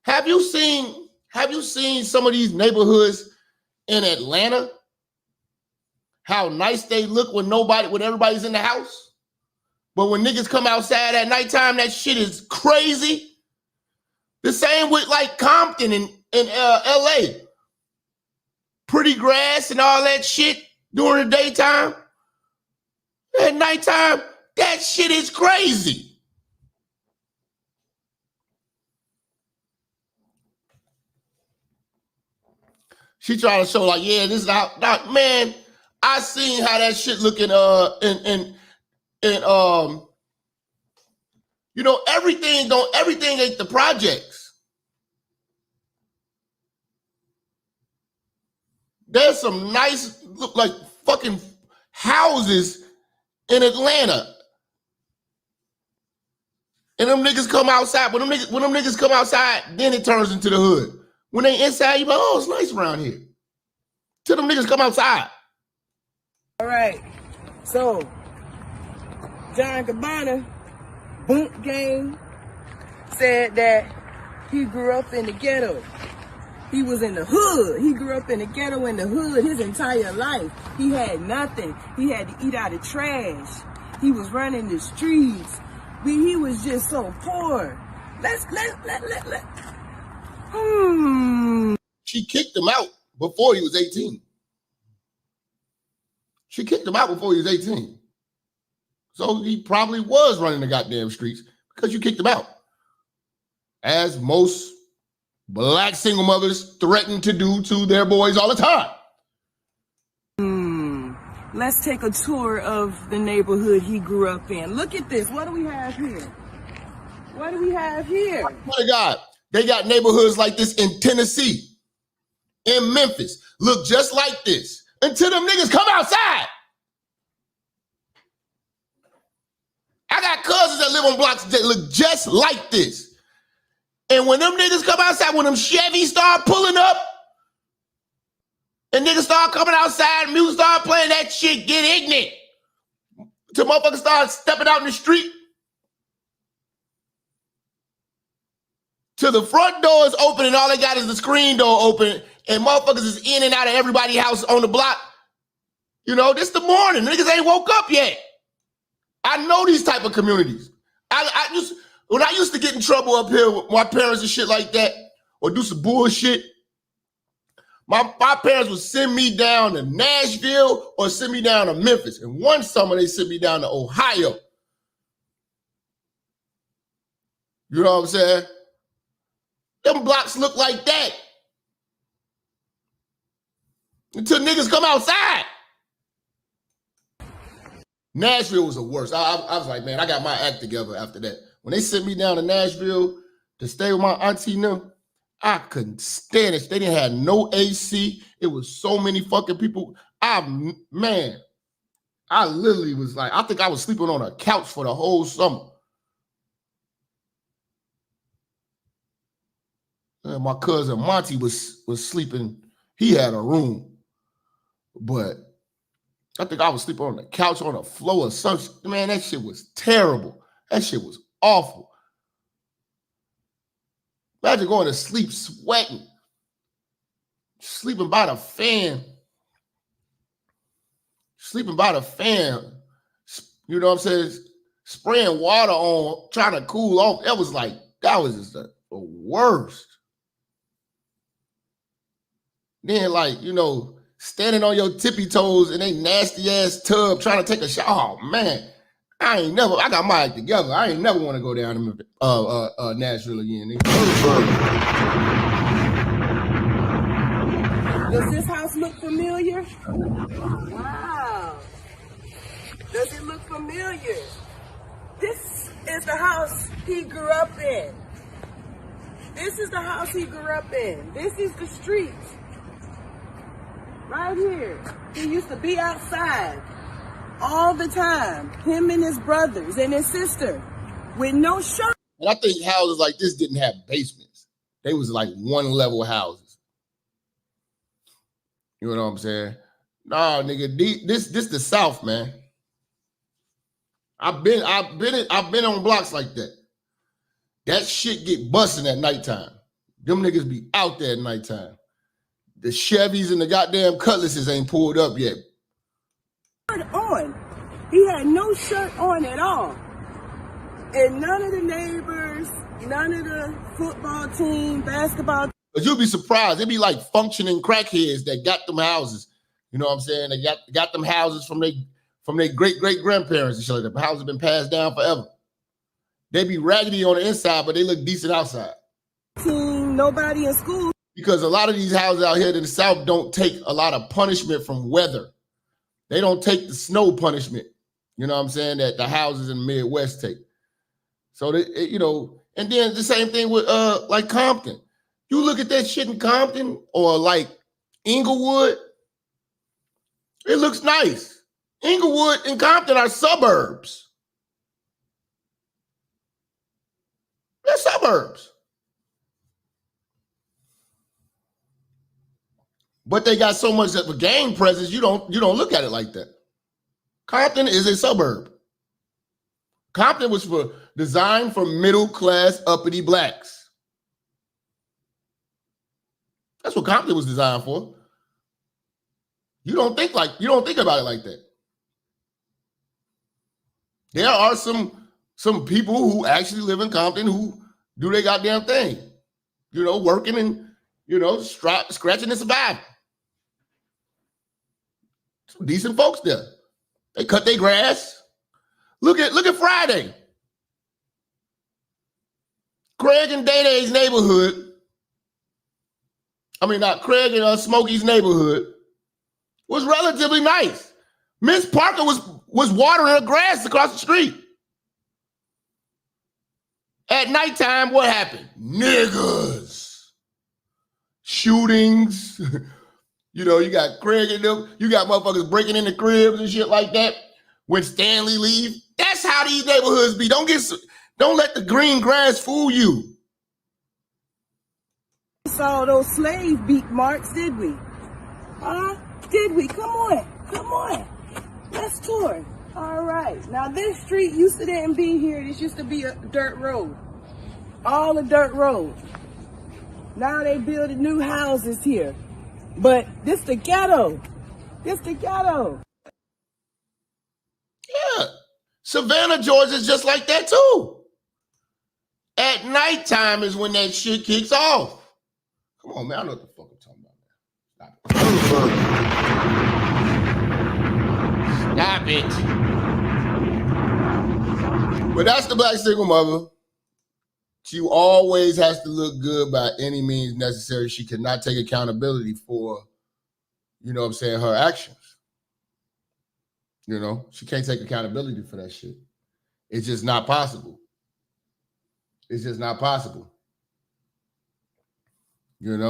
Have you seen some of these neighborhoods in Atlanta? How nice they look when everybody's in the house. But when niggas come outside at nighttime, that shit is crazy. The same with like Compton in LA. Pretty grass and all that shit during the daytime. At nighttime, that shit is crazy. She trying to show like, yeah, this is how, man, I seen how that shit looking everything ain't the projects. There's some nice, look like fucking houses in Atlanta. And them niggas come outside. When them niggas come outside, then it turns into the hood. When they inside, you be like, oh, it's nice around here. Till them niggas come outside. All right. So, John Gabbana, Boot Gang, said that he grew up in the ghetto. He was in the hood. He grew up in the ghetto in the hood his entire life. He had nothing. He had to eat out of trash. He was running the streets. He was just so poor. She kicked him out before he was 18. She kicked him out before he was 18. So he probably was running the goddamn streets because you kicked him out. As most black single mothers threaten to do to their boys all the time. Let's take a tour of the neighborhood he grew up in. Look at this. What do we have here? What do we have here? Oh my God. They got neighborhoods like this in Tennessee, in Memphis. Look just like this until them niggas come outside. I got cousins that live on blocks that look just like this. And when them niggas come outside, when them Chevys start pulling up, and niggas start coming outside, music start playing, that shit get ignorant. Till motherfuckers start stepping out in the street. Till the front door is open and all they got is the screen door open and motherfuckers is in and out of everybody's house on the block. You know, this the morning. Niggas ain't woke up yet. I know these type of communities. When I used to get in trouble up here with my parents and shit like that, or do some bullshit, my parents would send me down to Nashville or send me down to Memphis. And one summer they sent me down to Ohio. You know what I'm saying? Them blocks look like that. Until niggas come outside. Nashville was the worst. I was like, man, I got my act together after that. When they sent me down to Nashville to stay with my auntie and them, I couldn't stand it. They didn't have no AC. It was so many fucking people. I literally was like, I think I was sleeping on a couch for the whole summer. And my cousin Monty was sleeping. He had a room. But I think I was sleeping on the couch on the floor or something. Man, that shit was terrible. That shit was awful. Imagine going to sleep sweating. Sleeping by the fan. Sleeping by the fan. You know what I'm saying? Spraying water on, trying to cool off. That was just the worst. Then, like, you know, standing on your tippy toes in a nasty ass tub trying to take a shower. Oh, man. I got my act together. I ain't never want to go down to Nashville again. Does this house look familiar? Wow. Does it look familiar? This is the house he grew up in. This is the house he grew up in. This is the street. Right here. He used to be outside all the time. Him and his brothers and his sister with no shirt. And I think houses like this didn't have basements. They was like one level houses. You know what I'm saying? Nah, nigga, this the South, man. I've been on blocks like that. That shit get busting at nighttime. Them niggas be out there at nighttime. The Chevys and the goddamn Cutlasses ain't pulled up yet. On. He had no shirt on at all. And none of the neighbors, none of the football team, basketball. But you'll be surprised. They be like functioning crackheads that got them houses. You know what I'm saying? They got them houses from their great-great-grandparents and shit like that. The houses have been passed down forever. They be raggedy on the inside, but they look decent outside. Team, nobody in school. Because a lot of these houses out here in the South don't take a lot of punishment from weather. They don't take the snow punishment, you know what I'm saying, that the houses in the Midwest take. So, you know, and then the same thing with like Compton. You look at that shit in Compton or like Inglewood, it looks nice. Inglewood and Compton are suburbs. They're suburbs. But they got so much of a gang presence, you don't look at it like that. Compton is a suburb. Compton was designed for middle-class, uppity blacks. That's what Compton was designed for. You don't think about it like that. There are some people who actually live in Compton who do their goddamn thing. Working and, scratching and surviving. Some decent folks there. They cut their grass. Look at Friday. Craig and Day-Day's neighborhood. I mean, not Craig and Smokey's neighborhood was relatively nice. Miss Parker was watering her grass across the street. At nighttime, what happened? Niggas. Shootings. You got Craig and them. You got motherfuckers breaking into cribs and shit like that. When Stanley leave. That's how these neighborhoods be. Don't let the green grass fool you. We saw those slave beat marks, did we? Huh? Did we? Come on. Let's tour. All right. Now this street used to didn't be here. This used to be a dirt road. All a dirt road. Now they building new houses here. But this the ghetto. Yeah. Savannah, Georgia is just like that too. At nighttime is when that shit kicks off. Come on, man. I know what the fuck I'm talking about. Stop it. But that's the black single mother. She always has to look good by any means necessary. She cannot take accountability for, her actions. She can't take accountability for that shit. It's just not possible. It's just not possible. And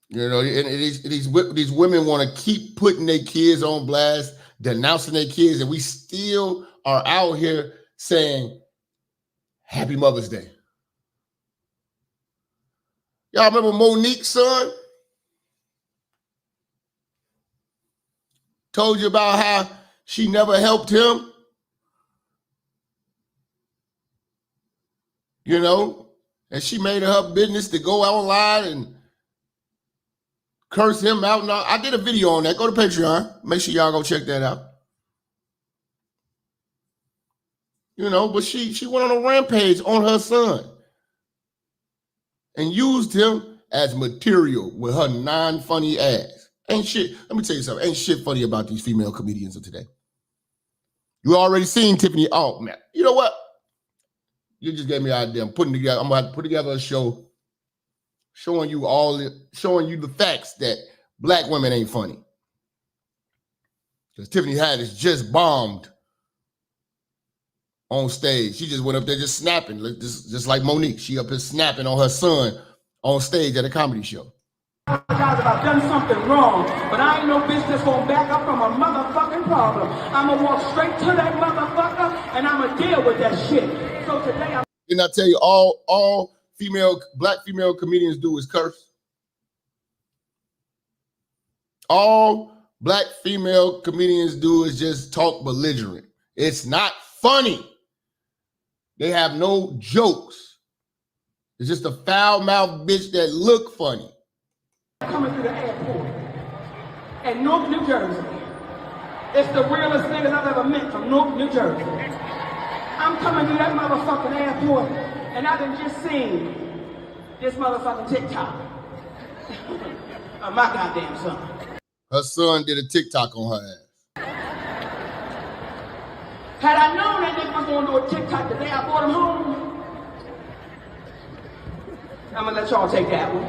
these women want to keep putting their kids on blast, denouncing their kids, and we still are out here saying, Happy Mother's Day. Y'all remember Monique's son? Told you about how she never helped him. And she made it her business to go online and curse him out. Now, I did a video on that. Go to Patreon. Make sure y'all go check that out. But she went on a rampage on her son and used him as material with her non-funny ass. Ain't shit. Let me tell you something. Ain't shit funny about these female comedians of today. You already seen Tiffany. Oh, man. You know what? You just gave me an idea. I'm going to put together a show showing you the facts that black women ain't funny. Because Tiffany Haddish just bombed on stage. She just went up there just snapping, just like Monique. She up here snapping on her son on stage at a comedy show. I've done something wrong, but I ain't no bitch that's gonna back up from a motherfucking problem. I'm gonna walk straight to that motherfucker and I'm gonna deal with that shit. So today Didn't I tell you all black female comedians do is curse? All black female comedians do is just talk belligerent. It's not funny. They have no jokes. It's just a foul-mouthed bitch that look funny. coming through the airport in Newark, New Jersey. It's the realest niggas I've ever met from Newark, New Jersey. I'm coming through that motherfucking airport and I done just seen this motherfucking TikTok of my goddamn son. Her son did a TikTok on her ass. Had I known that nigga was going to do a TikTok the day I brought him home, I'm going to let y'all take that one.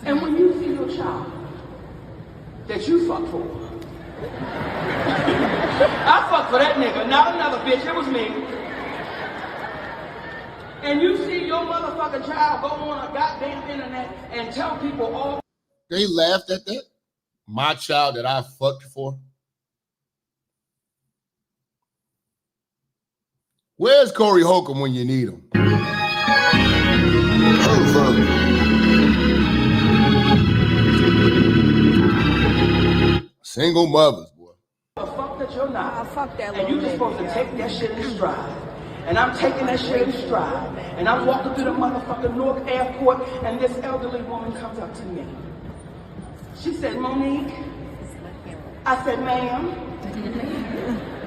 And when you see your child that you fucked for, I fucked for that nigga, not another bitch, it was me. And you see your motherfucking child go on a goddamn internet and tell people all. They laughed at that. my child that I fucked for? Where's Corey Holcomb when you need him? Single mothers, boy. Fuck that you're not. Fuck that. And you just supposed to take that shit in stride. And I'm taking that shit in stride. And I'm walking through the motherfucking Newark Airport, and this elderly woman comes up to me. She said, Monique. I said, ma'am.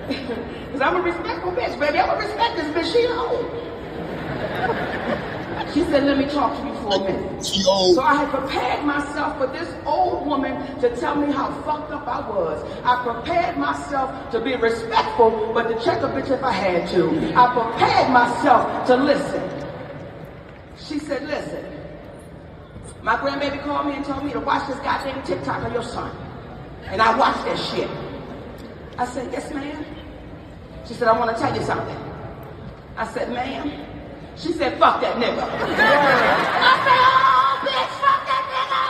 Because I'm a respectful bitch, baby. I'm a respect this bitch. She old. She said, let me talk to you for a minute. She old. So I had prepared myself for this old woman to tell me how fucked up I was. I prepared myself to be respectful, but to check a bitch if I had to. I prepared myself to listen. She said, listen. My grandbaby called me and told me to watch this goddamn TikTok of your son. And I watched that shit. I said, yes, ma'am. She said, I want to tell you something. I said, ma'am. She said, fuck that nigga. I said, oh, bitch, fuck that nigga.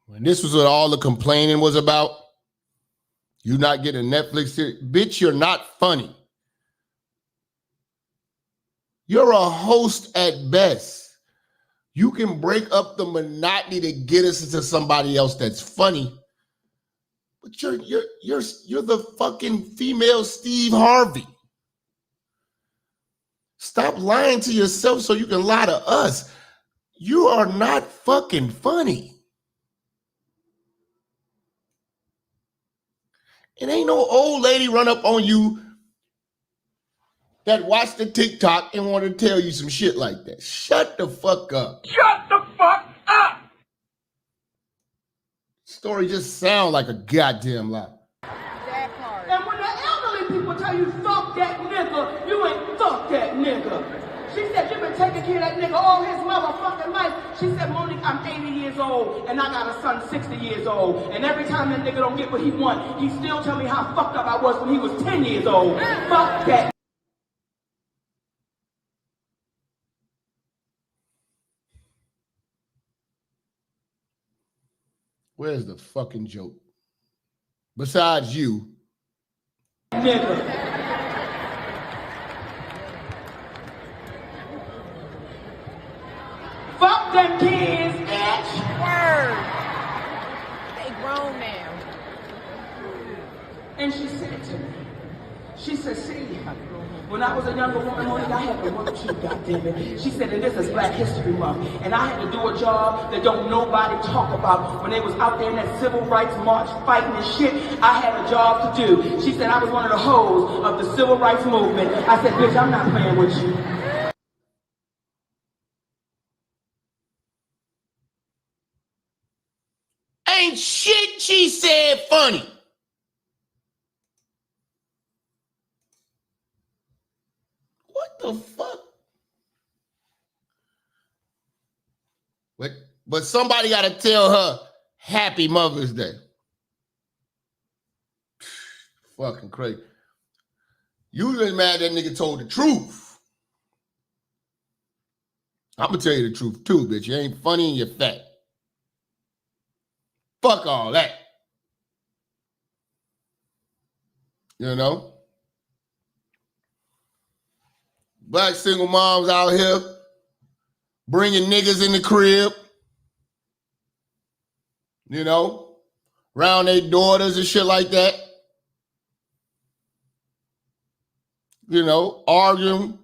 When this was what all the complaining was about, you not getting a Netflix series, bitch, you're not funny. You're a host at best. You can break up the monotony to get us into somebody else that's funny. But you're the fucking female Steve Harvey. Stop lying to yourself so you can lie to us. You are not fucking funny. And ain't no old lady run up on you that watched the TikTok and want to tell you some shit like that. Shut the fuck up. Shut the fuck up. Story just sound like a goddamn lie. And when the elderly people tell you fuck that nigga, you ain't fuck that nigga. She said, you been taking care of that nigga all his motherfucking life. She said, Monique, I'm 80 years old, and I got a son 60 years old. And every time that nigga don't get what he want, he still tell me how fucked up I was when he was 10 years old. Fuck that. Where's the fucking joke? Besides you. Nigga. Fuck them kids, bitch. Word. They grown now. And she said to me, she said, see, when I was a younger woman, Monique, I had to work too, goddammit. She said, and this is Black History Month, and I had to do a job that don't nobody talk about. When they was out there in that civil rights march fighting and shit, I had a job to do. She said, I was one of the hoes of the civil rights movement. I said, bitch, I'm not playing with you. Ain't shit she said funny. What the fuck? But somebody got to tell her Happy Mother's Day. Fucking crazy. You really mad that nigga told the truth. I'm going to tell you the truth too, bitch. You ain't funny and you're fat. Fuck all that. You know? Black single moms out here bringing niggas in the crib. You know? Around their daughters and shit like that. You know? Arguing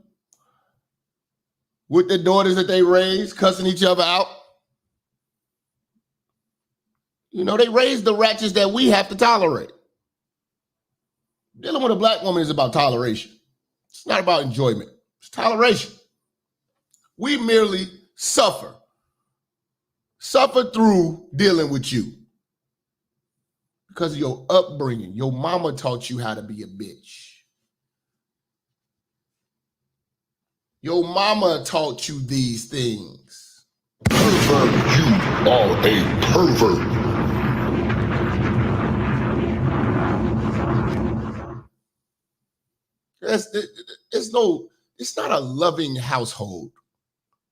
with the daughters that they raised, cussing each other out. You know, they raised the ratchets that we have to tolerate. Dealing with a black woman is about toleration. It's not about enjoyment. It's toleration. We merely suffer. Suffer through dealing with you. Because of your upbringing. Your mama taught you how to be a bitch. Your mama taught you these things. Pervert, you are a pervert. it's not a loving household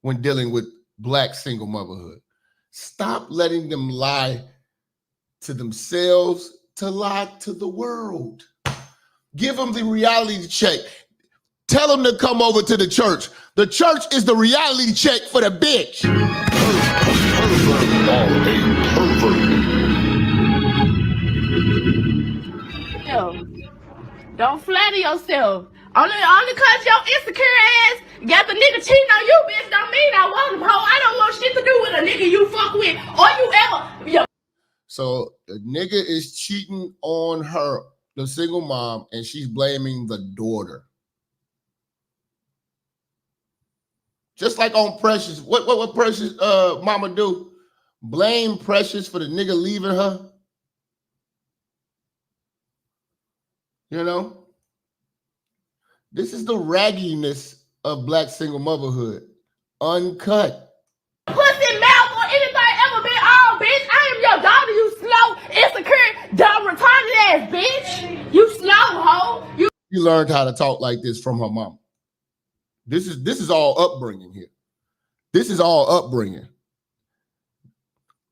when dealing with Black single motherhood. Stop letting them lie to themselves to lie to the world. Give them the reality check. Tell them to come over to the church. The church is the reality check for the bitch. Don't flatter yourself. Only cause your insecure ass got the nigga cheating on you, bitch, don't mean I want him, ho. I don't want shit to do with a nigga you fuck with or you ever. So the nigga is cheating on her, the single mom, and she's blaming the daughter. Just like on Precious. What Precious mama do? Blame Precious for the nigga leaving her. You know? This is the ragginess of Black single motherhood. Uncut. Pussy mouth or anything ever been on, bitch. I am your daughter, you slow, insecure, dumb, retarded ass bitch. You slow, hoe. You learned how to talk like this from her mama. This is all upbringing here. This is all upbringing.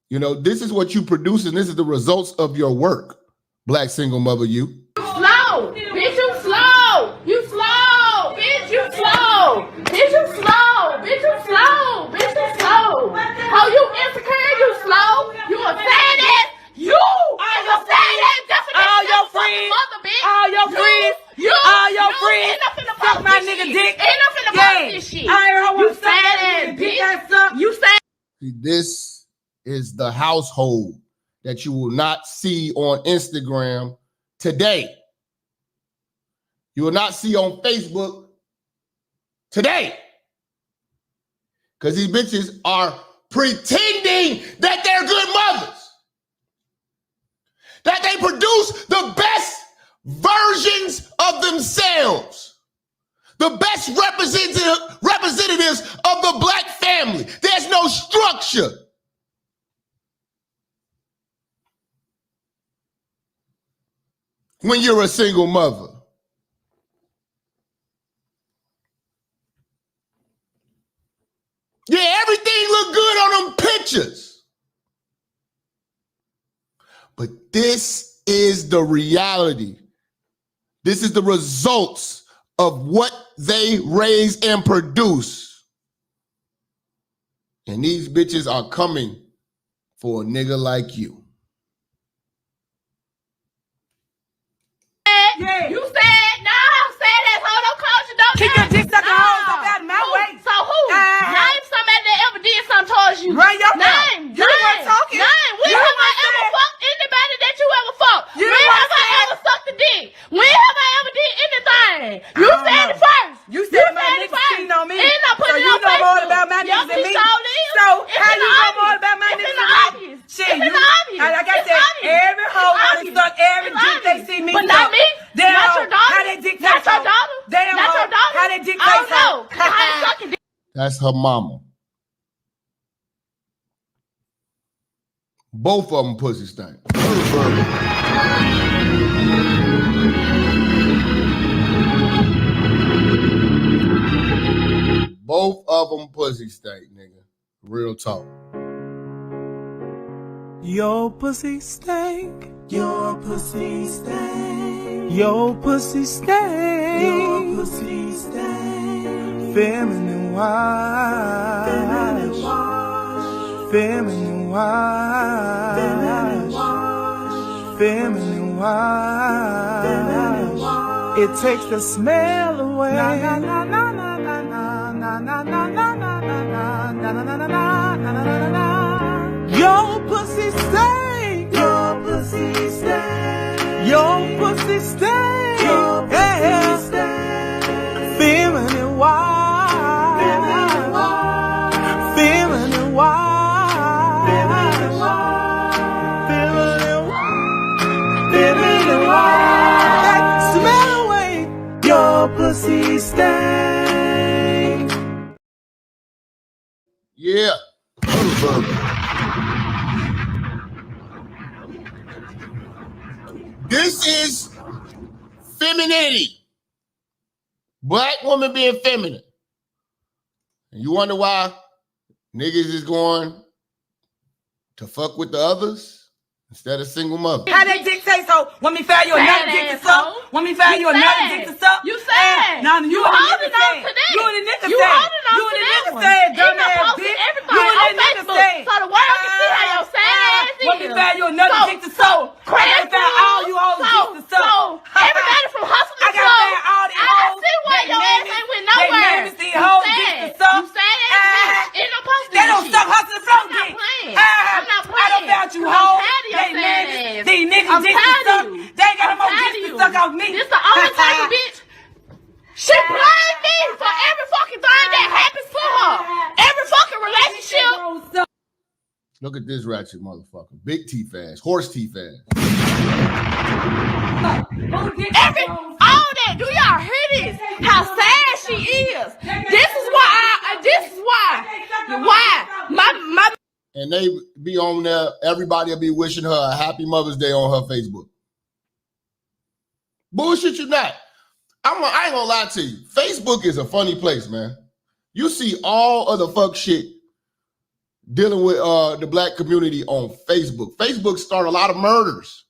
You know, this is what you produce, and this is the results of your work, Black single mother you. Slow, bitch, you slow. You slow, bitch, you slow. Bitch, you slow. Bitch, you slow. Bitch, you slow. Oh, you insecure, you slow. You a sad ass. You is a sad ass definition. All your of friends, mother, bitch. all your friends, all your friends, suck my nigga dick. Ain't nothing about this shit. I heard You sad ass bitch. You sad. This is the household that you will not see on Instagram today. You will not see on Facebook today. Because these bitches are pretending that they're good mothers. That they produce the best versions of themselves. The best representatives of the Black family. There's no structure. When you're a single mother. Yeah, everything look good on them pictures. But this is the reality. This is the results of what they raise and produce. And these bitches are coming for a nigga like you. Yeah. You said, no, I'm saying that, so don't call you, don't Keep your dick sucking hoes up out of my way. So who? Name somebody that ever did something towards you. Run your name. You the one talking. Name. When have I ever fucked anybody that you ever fucked? When have I ever sucked a dick? When have I ever did anything? You said it first. You said my niggas cheating on me. And I put so it you on know Facebook. more about my niggas than me. So how you know more about my niggas than me? Shit, you. Like I said, every hoe wanna suck every dick they see me. But not me. Damn, not your daughter. how they dick not your daughter. Damn, not your daughter. How they dick I don't know. I ain't sucking dick. That's her mama. Both of them pussy stink. Both of them pussy stink, nigga. Real talk. Your pussy stank. Your pussy stank. Your pussy stank. Your pussy stank. Feminine wash. Feminine wash. Feminine wash. Feminine wash. Feminine wash. Feminine wash. It takes the smell away. Na na na na na na na na na na na na na na na na na na. Your pussy stank. Your pussy stank. Your pussy stank. Your pussy stank. Feminine wash. Feminine wash. Feminine wash. Feminine wash. Feminine wash. That smell away. Your pussy stank. Yeah. This is femininity. Black women being feminine. And you wonder why niggas is going to fuck with the others instead of single mothers. How that dick say so? Want me find you another dick to suck? Want me find you another dick to suck? You said. Now you holding on to that. You and the nigga You said. holding on You to and the that nigga one. said, And you dumbass posted bitch. everything You and on the nigga Facebook said. so the world can see how your sad ass is. Want me find you another dick to suck? I gotta find all you hoes dicks to suck. So everybody from hustle to I gotta find all these hoes. I see why your ass ain't went nowhere. These hoes dicks to suck. You sad ass bitch. Ain't no posting. They don't suck hustle to flow dick. I'm not playing. I don't found you I'm hoes. tired of your They sad niggas. ass. These niggas I'm dicks to tired suck. of you. They ain't got no more I'm tired dicks of to you. suck off me. This the only type of bitch. She blamed me for every fucking thing that happens to her. Every fucking relationship. Look at this ratchet motherfucker. Big teeth ass, horse teeth ass. All that. Do y'all hear this? How sad she is. This is why my And they be on there, everybody will be wishing her a happy Mother's Day on her Facebook. Bullshit you not. I ain't gonna lie to you. Facebook is a funny place, man. You see all of the fuck shit dealing with the black community on Facebook. Facebook start a lot of murders,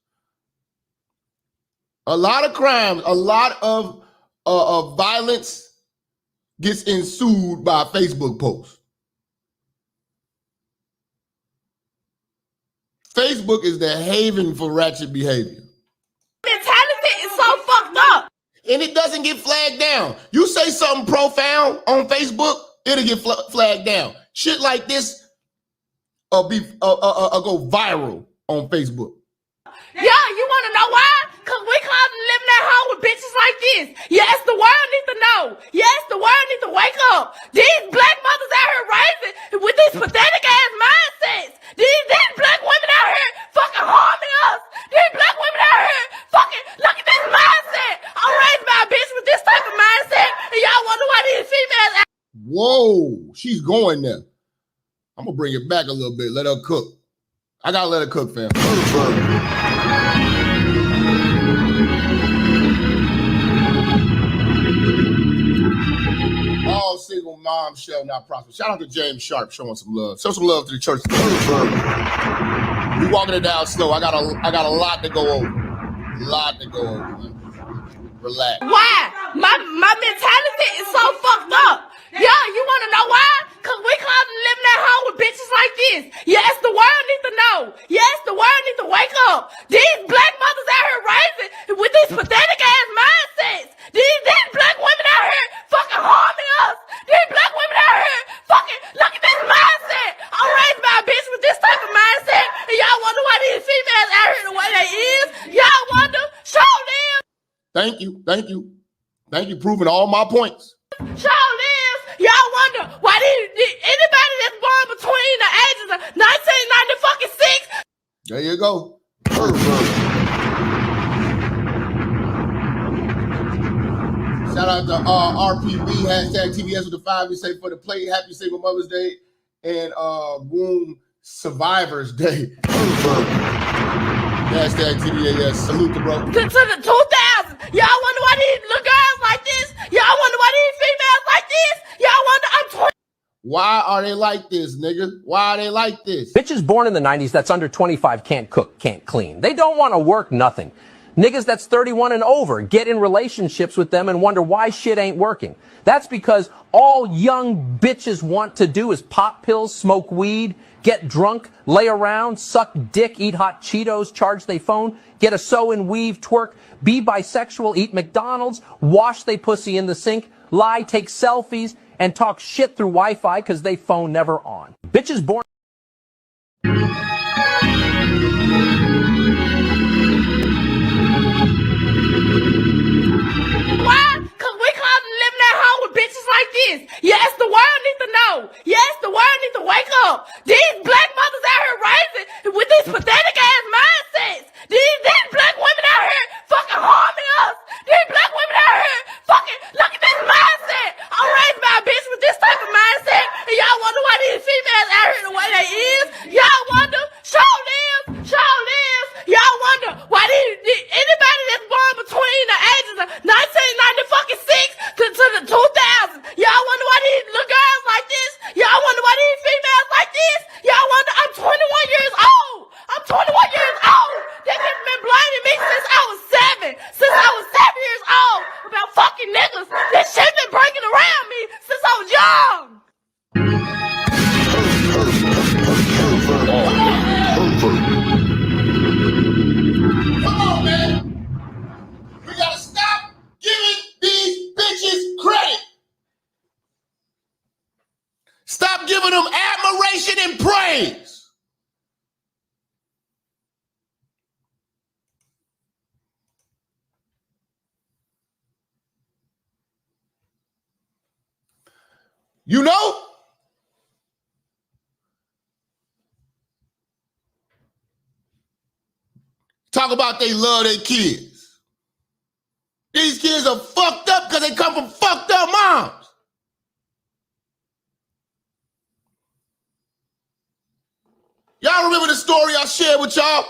a lot of crimes, a lot of violence gets ensued by Facebook posts. Facebook is the haven for ratchet behavior. mentality is so fucked up. And it doesn't get flagged down. You say something profound on Facebook, it'll get flagged down. Shit like this go viral on Facebook. Yeah, you want to know why? Because we called to live in that home with bitches like this. Yes, the world needs to know. Yes, the world needs to wake up. These black mothers out here raising with these pathetic ass mindsets. These black women out here fucking harming us. These black women out here fucking, look at this mindset. I'm raised by a bitch with this type of mindset, and y'all wonder why these females out. Whoa, she's going there. I'm gonna bring it back a little bit. Let her cook. I gotta let her cook, fam. All single moms shall not prosper. Shout out to James Sharp showing some love. Show some love to the church. We walking it down slow. I got a lot to go over. Man. Relax. Why? My mentality is so fucked up. Yeah, you want to know why? Because we called to live in that home with bitches like this. Yes, the world needs to know. Yes, the world needs to wake up. These black mothers out here raising with these pathetic ass mindsets. These black women out here fucking harming us. These black women out here fucking, look at this mindset. I'm raised by a bitch with this type of mindset, and y'all wonder why these females out here the way they is. Y'all wonder, show them. Thank you. Proving all my points. Show lives. Y'all wonder why anybody that's born between the ages of 1996. There you go. Shout out to RPB, hashtag TBS with the 5. We say for the plate, happy single Mother's Day and Boom Survivors Day. Hashtag TBS. Salute the bro. To the 2000s. Y'all wonder why these little girls like this? Y'all wonder why these females like this? Y'all wonder I'm 20. Why are they like this, nigga? Why are they like this? Bitches born in the 90s that's under 25 can't cook, can't clean. They don't want to work nothing. Niggas that's 31 and over get in relationships with them and wonder why shit ain't working. That's because all young bitches want to do is pop pills, smoke weed, get drunk, lay around, suck dick, eat hot Cheetos, charge they phone, get a sew and weave, twerk, be bisexual, eat McDonald's, wash they pussy in the sink, lie, take selfies, and talk shit through Wi-Fi because they phone never on. Bitches born... Why? Because we called to live in that home with bitches like this. Yes, the world needs to know. Yes, the world needs to wake up. These black mothers out here raising with these pathetic ass mindsets. These black women out here fucking harming us. These black women out here fucking, look at this mindset. I'm raised by a bitch with this type of mindset, and y'all wonder why these females out here the way they is. Y'all wonder, show lives. Y'all wonder why anybody that's born between the ages of 1996 to admiration and praise. You know? Talk about they love their kids. These kids are fucked up because they come from fucked up moms. Y'all remember the story I shared with y'all?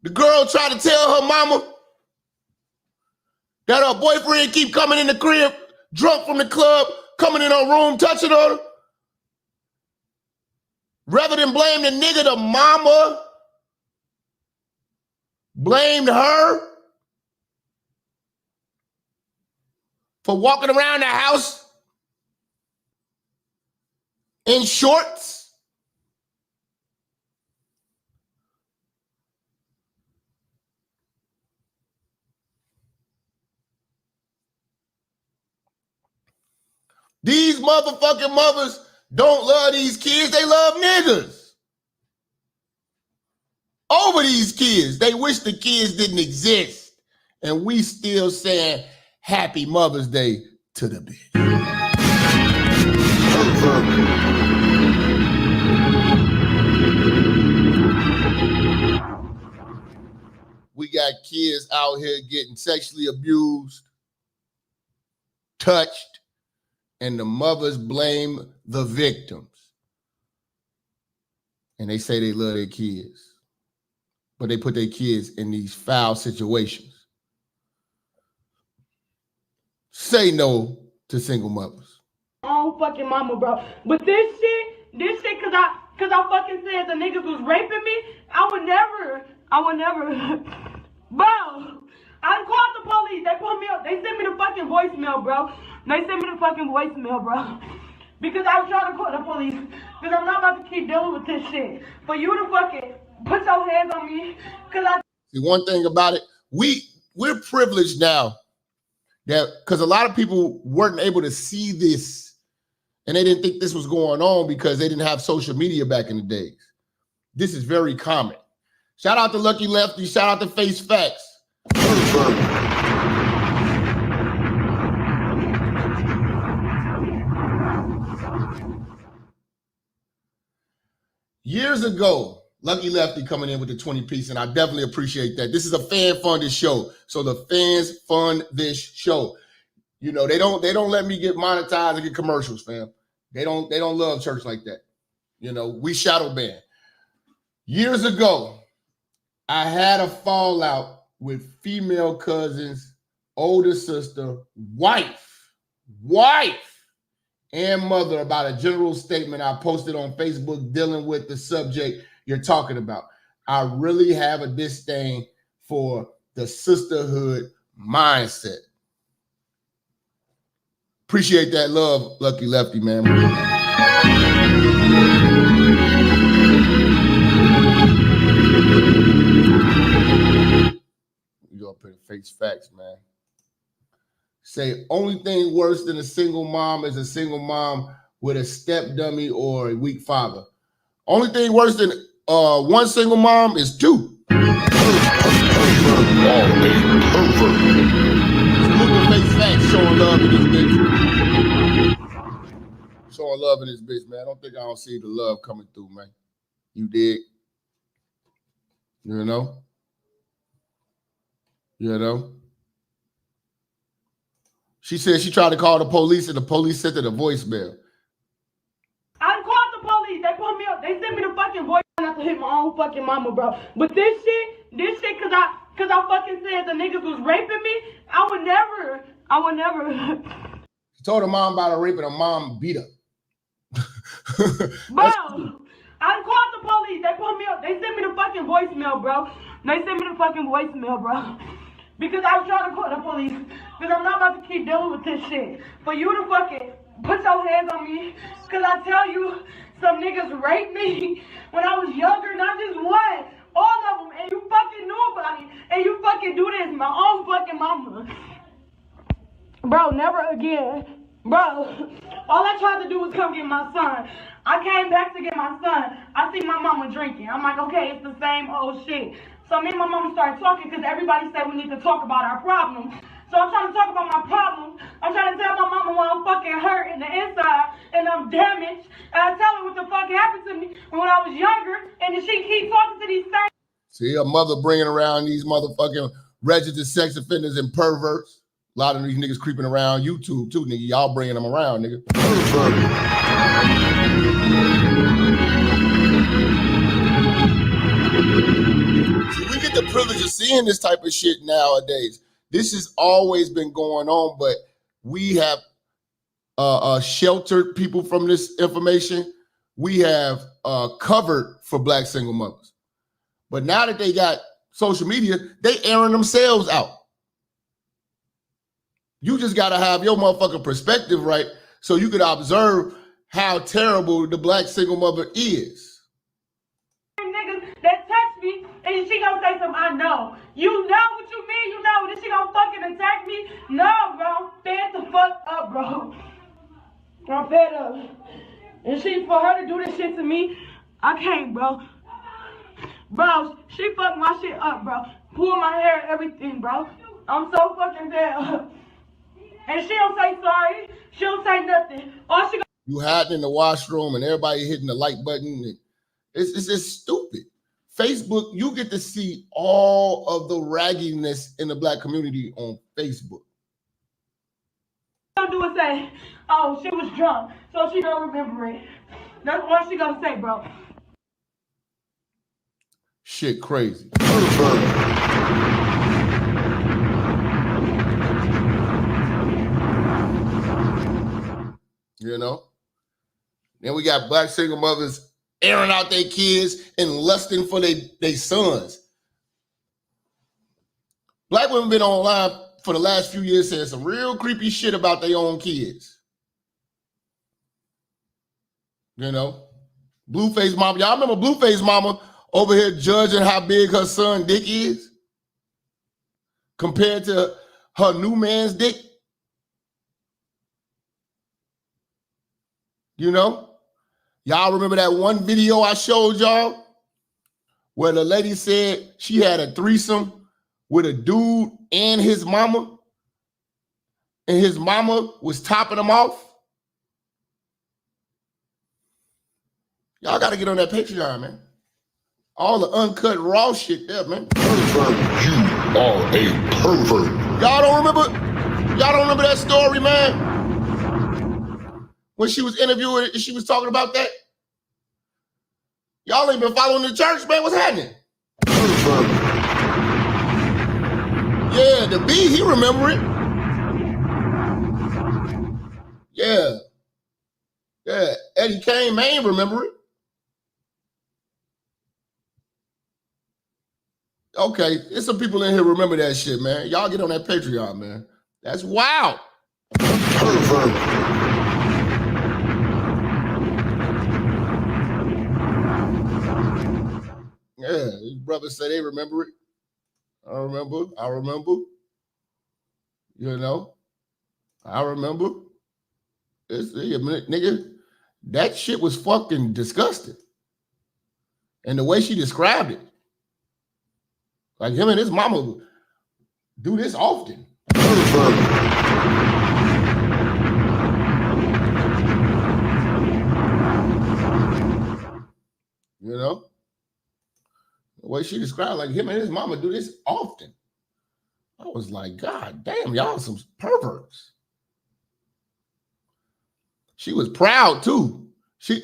The girl tried to tell her mama that her boyfriend keep coming in the crib, drunk from the club, coming in her room, touching her. Rather than blame the nigga, the mama blamed her for walking around the house in shorts. These motherfucking mothers don't love these kids, they love niggas. Over these kids, they wish the kids didn't exist. And we still saying happy Mother's Day to the bitch. We got kids out here getting sexually abused, touched, and the mothers blame the victims. And they say they love their kids, but they put their kids in these foul situations. Say no to single mothers. Oh, fucking mama, bro. But this shit, cause I fucking said the niggas was raping me, I would never, bro. I called the police, they put me up, they sent me the fucking voicemail, bro. Because I was trying to call the police, because I'm not about to keep dealing with this shit. For you to fucking put your hands on me, because I... See, one thing about it, we're privileged now, that because a lot of people weren't able to see this, and they didn't think this was going on because they didn't have social media back in the days. This is very common. Shout out to Lucky Lefty, shout out to Face Facts. Years ago, Lucky Lefty coming in with the 20-piece, and I definitely appreciate that. This is a fan-funded show, so the fans fund this show. You know, they don't let me get monetized and get commercials, fam. They don't love church like that. You know, we shadow ban. Years ago, I had a fallout with female cousins, older sister, wife, and mother about a general statement I posted on Facebook dealing with the subject you're talking about. I really have a disdain for the sisterhood mindset. Appreciate that love, Lucky Lefty, man. You gonna put Face Facts, man. Say only thing worse than a single mom is a single mom with a step dummy or a weak father. Only thing worse than one single mom is two. Salute to Face Facts, showing love in this bitch. Showing love in this bitch, man. I don't think I don't see the love coming through, man. You dig? You know? You know? She said she tried to call the police and the police sent her the voicemail. I called the police, they put me up, they sent me the fucking voicemail not to hit my own fucking mama, bro. But this shit, cause I fucking said the niggas was raping me, I would never. She told her mom about her rape and her mom beat her. Bro, I called the police, they put me up, they sent me the fucking voicemail, bro. Because I was trying to call the police, because I'm not about to keep dealing with this shit. For you to fucking put your hands on me, because I tell you, some niggas raped me when I was younger, not just one, all of them, and you fucking knew about it, and you fucking do this, my own fucking mama. Bro, never again. Bro, All I tried to do was come get my son. I came back to get my son. I see my mama drinking. I'm like, okay, it's the same old shit. So me and my mama started talking because everybody said we need to talk about our problems. So I'm trying to talk about my problems. I'm trying to tell my mama why I'm fucking hurt in the inside and I'm damaged. And I tell her what the fuck happened to me when I was younger. And then she keeps talking to these same. See, a mother bringing around these motherfucking registered sex offenders and perverts. A lot of these niggas creeping around YouTube too, nigga. Y'all bringing them around, nigga. See, we get the privilege of seeing this type of shit nowadays. This has always been going on, but we have sheltered people from this information. We have covered for black single mothers. But now that they got social media, they airing themselves out. You just got to have your motherfucking perspective right so you could observe how terrible the black single mother is. Niggas that touch me and she gonna say something, I know. You know what you mean? You know that she gonna fucking attack me? No, bro. Fed the fuck up, bro. I'm fed up. And for her to do this shit to me, I can't, bro. Bro, she fucked my shit up, bro. Pull my hair and everything, bro. I'm so fucking fed up. And she don't say sorry. She don't say nothing. All she You hiding in the washroom and everybody hitting the like button. It's just stupid. Facebook, you get to see all of the ragginess in the black community on Facebook. gonna do is say, oh, she was drunk, so she don't remember it. That's what she gonna say, bro. Shit crazy. You know? Then we got black single mothers airing out their kids and lusting for their sons. Black women been online for the last few years saying some real creepy shit about their own kids. You know? Blueface mama. Y'all remember Blueface mama over here judging how big her son dick is compared to her new man's dick? You know? Y'all remember that one video I showed y'all where the lady said she had a threesome with a dude and his mama, and his mama was topping him off? Y'all got to get on that Patreon, man. All the uncut raw shit there, man. Pervert, you are a pervert. Y'all don't remember that story, man? When she was interviewing, she was talking about that. Y'all ain't been following the church, man. What's happening? Yeah, the B, he remember it. Yeah. Yeah, Eddie Kane, man, remember it. Okay, there's some people in here remember that shit, man. Y'all get on that Patreon, man. That's wild. Pervert. Yeah, his brother said they remember it. I remember. You know, I remember. Nigga, that shit was fucking disgusting. And the way she described it, like him and his mama do this often. You know? The way she described, like him and his mama do this often. I was like, God damn, y'all some perverts. She was proud too.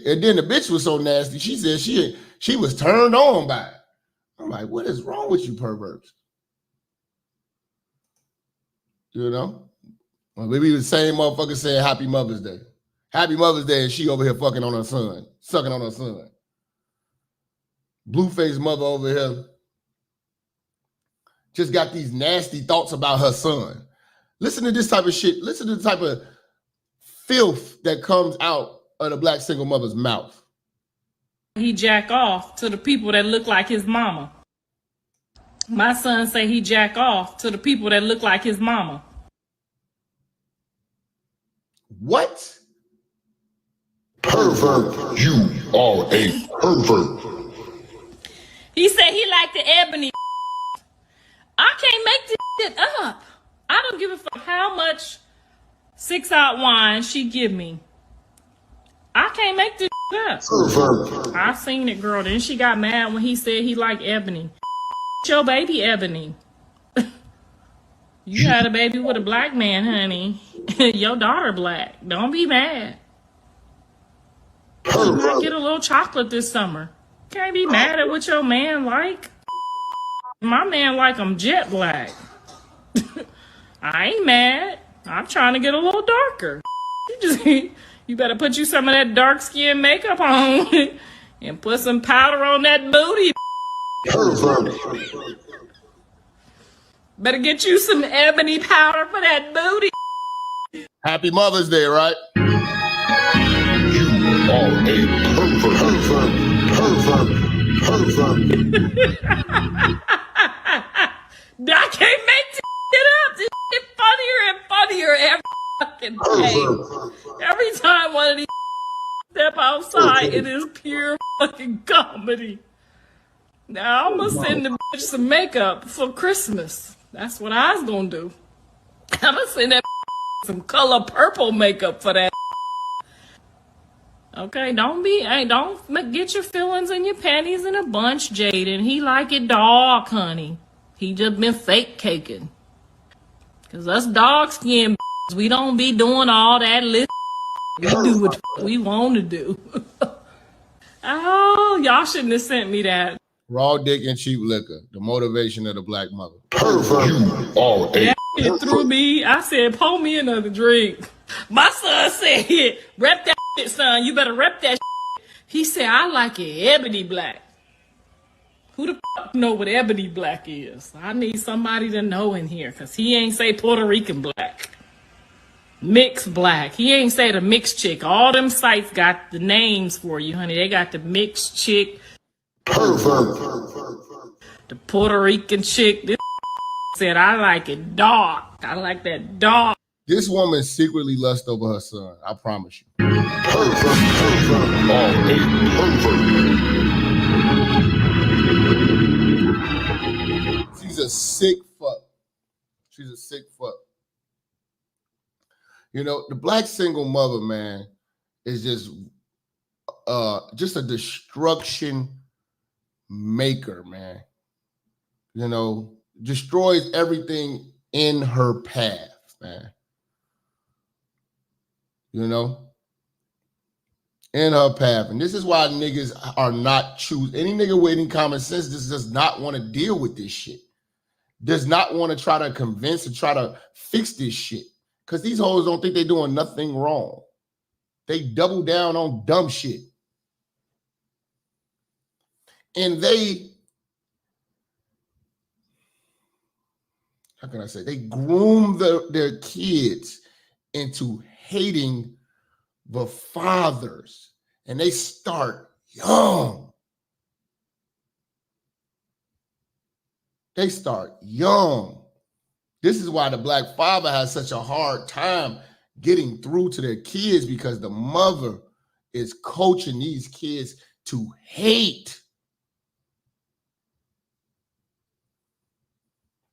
And then the bitch was so nasty. She said she was turned on by it. I'm like, what is wrong with you perverts? You know? Well, maybe the same motherfucker saying Happy Mother's Day. Happy Mother's Day, and she over here fucking on her son, sucking on her son. Blueface mother over here just got these nasty thoughts about her son. Listen to this type of shit. Listen to the type of filth that comes out of the black single mother's mouth. He jack off to the people that look like his mama. My son say he jack off to the people that look like his mama. What? Pervert. You are a pervert. He said he liked the ebony. I can't make this shit up. I don't give a fuck how much 6-out wine she give me. I can't make this shit up. Pervert. I seen it, girl. Then she got mad when he said he liked ebony. Your baby ebony. You had a baby with a black man, honey. Your daughter black. Don't be mad. You might get a little chocolate this summer. Can't be mad at what your man like. My man like him jet black. I ain't mad. I'm trying to get a little darker. You better put you some of that dark skin makeup on and put some powder on that booty. Better get you some ebony powder for that booty. Happy Mother's Day, right? You are a pervert. I can't make this shit up. This shit funnier and funnier every fucking day. Every time one of these step outside, it is pure fucking comedy. Now I'm gonna send the bitch some makeup for Christmas. That's what I was gonna do. I'm gonna send that some color purple makeup for that. Okay, don't get your feelings and your panties in a bunch, Jaden. He like it dark, honey. He just been fake caking. Cause us dark skin, we don't be doing all that lit. We do what we want to do. Oh, y'all shouldn't have sent me that. Raw dick and cheap liquor. The motivation of the black mother. Pervert. You are a It threw me. I said, pour me another drink. My son said, rep that shit, son. You better rep that shit. He said, I like it ebony black. Who the fuck know what ebony black is? I need somebody to know in here, because he ain't say Puerto Rican black. Mixed black. He ain't say the mixed chick. All them sites got the names for you, honey. They got the mixed chick. pervert. The Puerto Rican chick. This said, I like it dark. I like that dark. This woman secretly lusts over her son. I promise you. She's a sick fuck. She's a sick fuck. You know, the black single mother, man, is just a destruction maker, man. You know, destroys everything in her path, man. You know, in her path. And this is why niggas are not choosing. Any nigga with any common sense just does not want to deal with this shit. Does not want to try to convince and try to fix this shit. Because these hoes don't think they're doing nothing wrong. They double down on dumb shit. And they, how can I say, they groom their kids into hating the fathers. And they start young. They start young. This is why the black father has such a hard time getting through to their kids, because the mother is coaching these kids to hate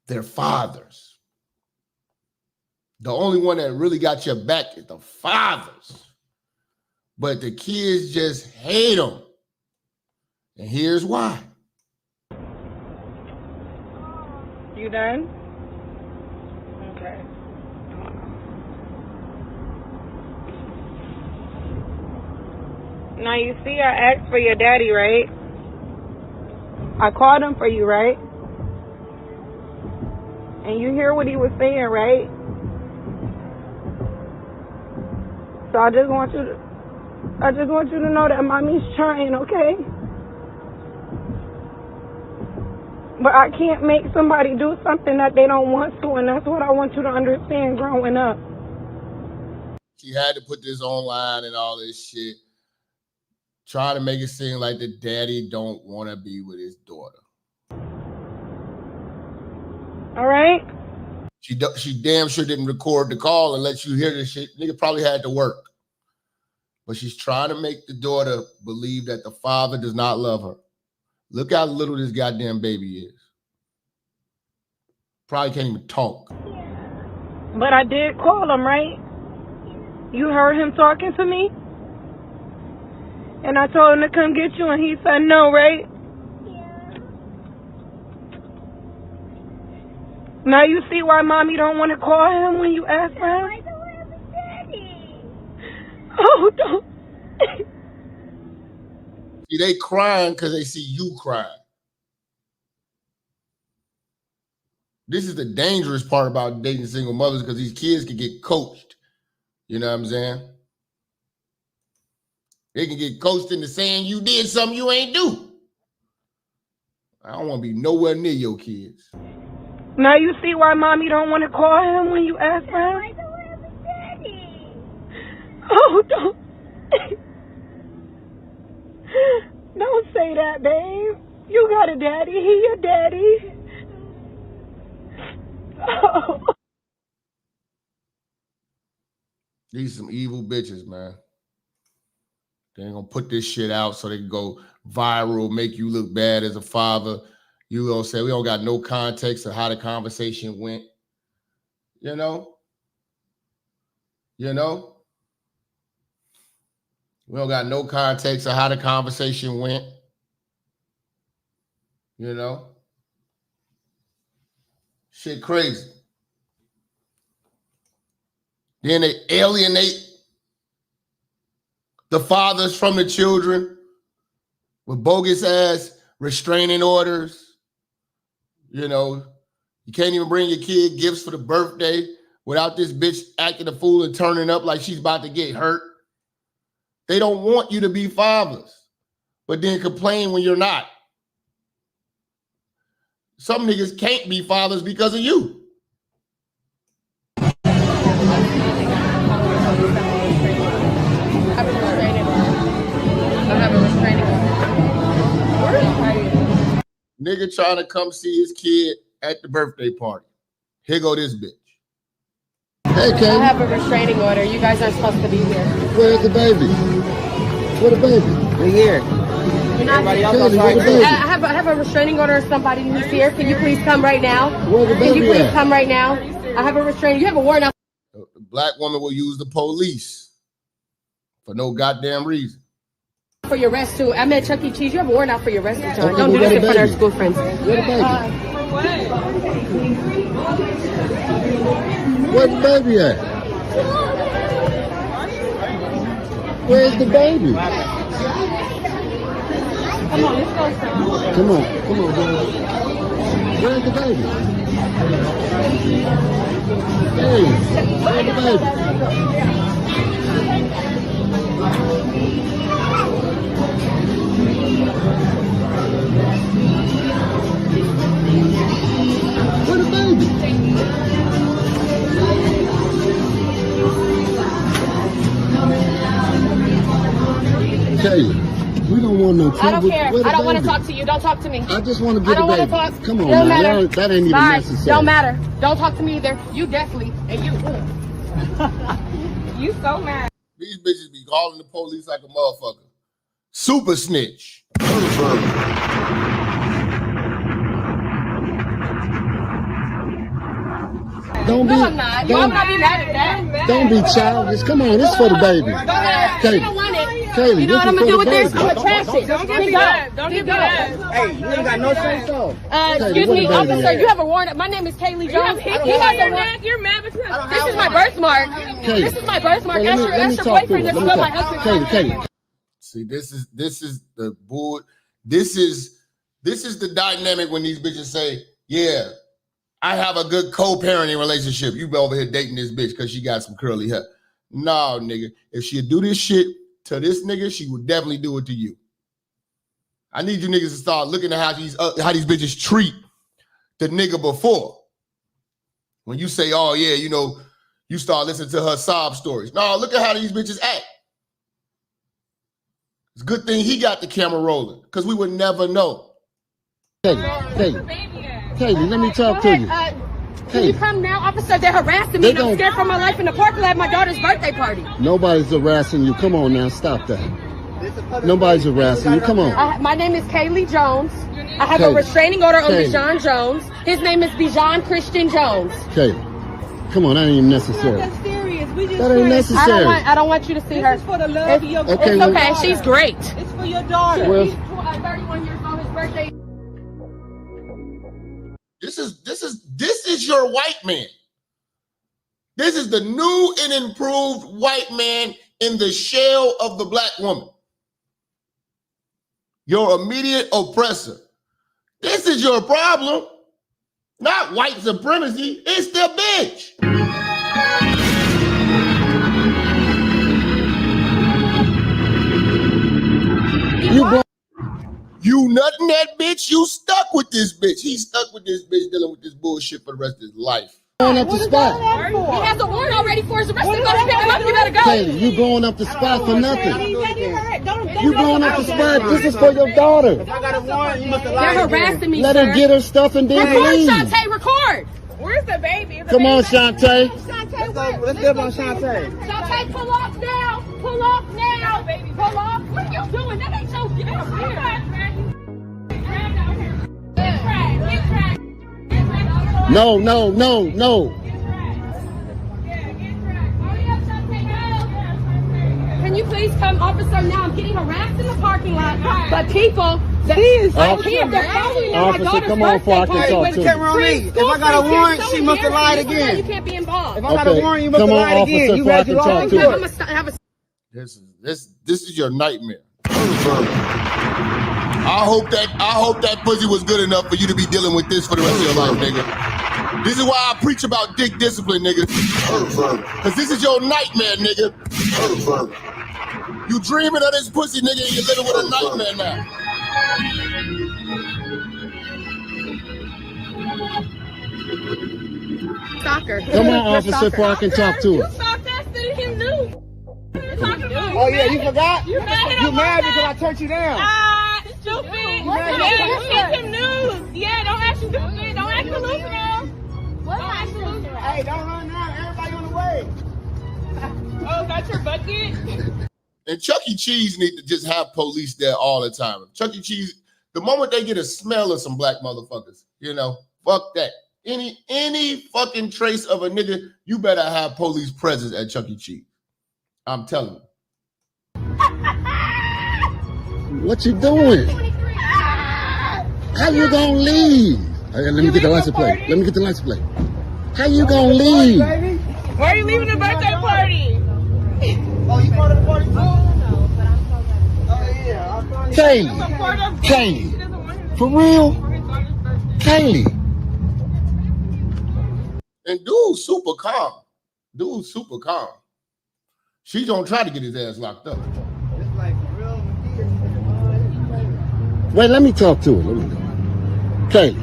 their fathers. The only one that really got your back is the fathers. But the kids just hate them. And here's why. You done? Okay. Now you see I asked for your daddy, right? I called him for you, right? And you hear what he was saying, right? So I just want you to know that mommy's trying, okay? But I can't make somebody do something that they don't want to, and that's what I want you to understand growing up. She had to put this online and all this shit, trying to make it seem like the daddy don't want to be with his daughter. All right? She damn sure didn't record the call and let you hear this shit. Nigga probably had to work. But she's trying to make the daughter believe that the father does not love her. Look how little this goddamn baby is. Probably can't even talk. But I did call him, right? You heard him talking to me? And I told him to come get you, and he said no, right? Yeah. Now you see why Mommy don't want to call him when you ask for him? I don't have a daddy. Oh, don't. See, they crying because they see you crying. This is the dangerous part about dating single mothers, because these kids can get coached. You know what I'm saying? They can get coached into saying you did something you ain't do. I don't want to be nowhere near your kids. Now you see why Mommy don't want to call him when you ask for him? I don't have a daddy. Oh, don't. Don't say that, babe. You got a daddy. He your daddy. Oh. These some evil bitches, man. They ain't gonna put this shit out so they can go viral, make you look bad as a father. You gonna say we don't got no context of how the conversation went. You know? You know? We don't got no context of how the conversation went. You know? Shit crazy. Then they alienate the fathers from the children with bogus ass restraining orders. You know, you can't even bring your kid gifts for the birthday without this bitch acting a fool and turning up like she's about to get hurt. They don't want you to be fathers, but then complain when you're not. Some niggas can't be fathers because of you. Nigga trying to come see his kid at the birthday party. Here go this bitch. Hey, Kay. I have a restraining order. You guys aren't supposed to be here. Where's the baby? Where the baby? We're here. Everybody else Kelly, where the baby? I have a restraining order of somebody who's here. Can you please come right now? Where the baby Can you please at? come right now? I have a restraining. You have a warrant out. The black woman will use the police for no goddamn reason. For your arrest too. I'm at Chuck E. Cheese. You have a warrant out for your arrest, John. Okay, Don't do where this in the front of our baby? school friends. Where the baby? For what? Where the baby at? Where's the baby? Come on, let's go, son. Come on, baby. Where's the baby? Hey, where's the baby? Where the baby? Kayla, we don't want no trouble. I don't care. Where the I don't want to baby? talk to you. Don't talk to me. I just want to I get don't the want to baby. talk. Come on, Don't man. matter. That ain't even Bye. necessary. Don't matter. Don't talk to me either. You definitely. And you. You so mad. These bitches be calling the police like a motherfucker. Super snitch. Don't No, I'm not. You might be mad at that. Don't be childish. Come on, this is for the baby. Go ahead. You don't want it. Kaylee, You know what I'm going to do with this? I'm going to trash it. Don't give me that. Don't give me that. Hey, you ain't got no say so. Excuse me, officer, you have a warrant. My name is Kaylee Jones. He has a warrant. You're mad, but you have. This is my birthmark. This is my birthmark. Ask your boyfriend. This is what my husband. Kaylee. See, this is the bull. This is the dynamic when these bitches say, yeah, I have a good co-parenting relationship. You be over here dating this bitch because she got some curly hair. No, nigga. If she'd do this shit to this nigga, she would definitely do it to you. I need you niggas to start looking at how these bitches treat the nigga before. When you say, oh yeah, you know, you start listening to her sob stories. No, look at how these bitches act. It's a good thing he got the camera rolling, because we would never know. Katie, let me talk to you. Can you come now, officer? They're harassing me and I'm scared for my life in the parking lot at my daughter's birthday party. Nobody's harassing you. Come on now, stop that. Nobody's harassing you. Come on. My name is Kaylee Jones. I have a restraining order on Bijan Jones. His name is Bijan Christian Jones. Kaylee, come on, that ain't necessary. That's serious. We just That ain't necessary. I don't want you to see her. This is for the love of your It's okay. She's great. It's for your daughter. Well, He's 31 years old. His birthday. This is your white man. This is the new and improved white man in the shell of the black woman. Your immediate oppressor. This is your problem, not white supremacy. It's the bitch. You nutting that bitch, you stuck with this bitch. He's stuck with this bitch dealing with this bullshit for the rest of his life. Going up the spot. He has a warrant already for his arrest. You better pick him up. You better go. Kaylee, you going up the spot for nothing. You going up the spot. This is for your daughter. If I got a warrant, you must have They're harassing me, Let sir. her get her stuff and then Record, leave. Shantae, record. Where's the baby? Come on, Shantae. Let's get on Shantae. Shantae, pull off now. Pull off now. Pull off. What are you doing? That ain't your girl. No. Can you please come, officer, now? I'm getting harassed in the parking lot by people that They're following my Officer, daughter's come on before I can birthday talk party. to If I got a warrant, she must have lied again. You can't be involved. If I got a warrant, you must have Come on, lied again. officer, You before I had can your talk own to her. This is your nightmare. I hope that pussy was good enough for you to be dealing with this for the rest of your life, nigga. This is why I preach about dick discipline, nigga. Cause this is your nightmare, nigga. You dreaming of this pussy, nigga, and you're living with a nightmare now. Stalker. Come on, officer, before I can talk to her. Oh yeah, you forgot? You mad because I turned you down. Stupid. Yeah, him news. Yeah, don't act stupid. Don't act delusional. Hey, don't run now. Everybody on the way. Oh, got your bucket? And Chuck E. Cheese need to just have police there all the time. Chuck E. Cheese, the moment they get a smell of some black motherfuckers, fuck that. Any fucking trace of a nigga, you better have police presence at Chuck E. Cheese. I'm telling you. What you doing? How you gonna leave? Let me get the license plate. How you gonna leave? Why are you leaving the birthday party? Oh, you part of the party too? Kaylee. For real? Kaylee. And dude's super calm. She don't try to get his ass locked up. Wait, let me talk to her. Kaylee,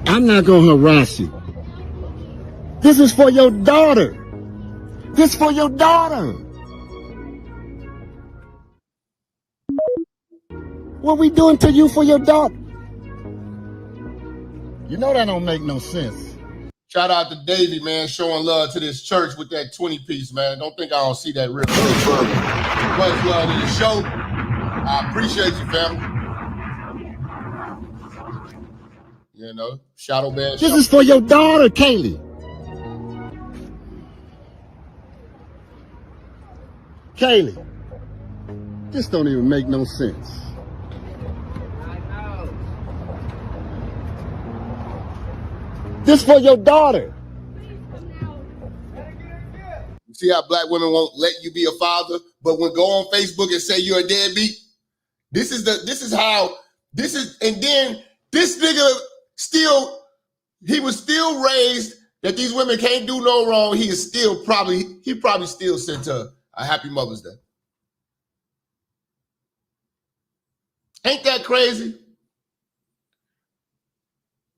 I'm not gonna harass you. This is for your daughter. What we doing to you for your daughter? You know that don't make no sense. Shout out to Davey, man, showing love to this church with that 20-piece, man. Don't think I don't see that real much love to the show. I appreciate you, family. Shadow Band. This is for your daughter, Kaylee. This don't even make no sense. This for your daughter. You see how black women won't let you be a father, but when go on Facebook and say you're a deadbeat? And then this nigga he was still raised that these women can't do no wrong. He probably still sent her a happy Mother's Day. Ain't that crazy?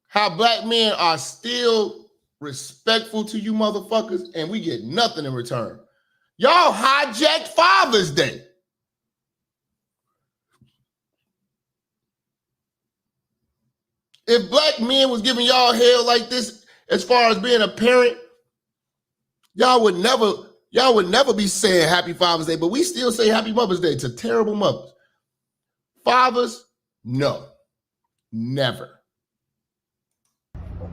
How black men are still respectful to you motherfuckers and we get nothing in return. Y'all hijacked Father's Day. If black men was giving y'all hell like this, as far as being a parent, y'all would never be saying Happy Father's Day, but we still say Happy Mother's Day to terrible mothers. Fathers, no, never.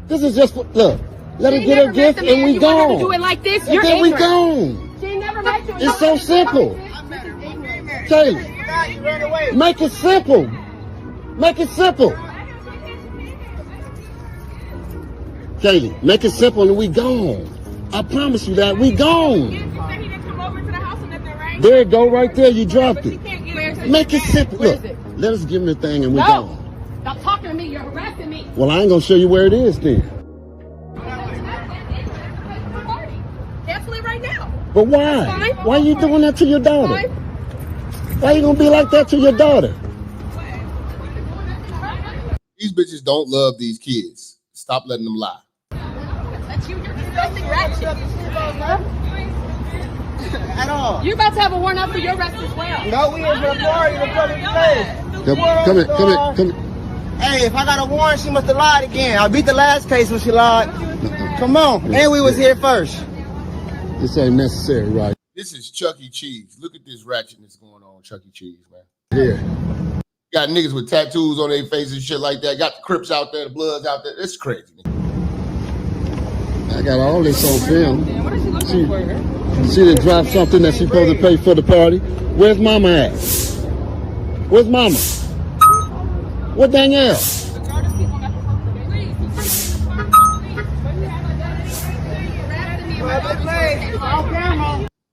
This is just look. Let her get her gift and we gone. To do it like this, And you're then we ignorant. gone. She never met you. It's so simple. Kaylee, make it simple. Make it simple. Kaylee, make it simple and we gone. I promise you that. We gone. There it go right there. You dropped it. Make it simple. Look, let us give him the thing and we gone. Stop talking to me. You're harassing me. Well, I ain't going to show you where it is then. Cancel it right now. But why? Why are you doing that to your daughter? Why you going to be like that to your daughter? These bitches don't love these kids. Stop letting them lie. That's you. You're disgusting ratchet. At all. You're about to have a warrant out for your arrest as well. No, we here for a party in the public place. Come here. Hey, if I got a warrant, she must have lied again. I beat the last case when she lied. Come on. And we was here first. This ain't necessary, right? This is Chuck E. Cheese. Look at this ratchetness going on, Chuck E. Cheese, man. Here. Got niggas with tattoos on their faces and shit like that. Got the Crips out there, the Bloods out there. It's crazy. I got all this on film. She done dropped something that she supposed to pay for the party. Where's Mama at? Where's Mama? What Danielle?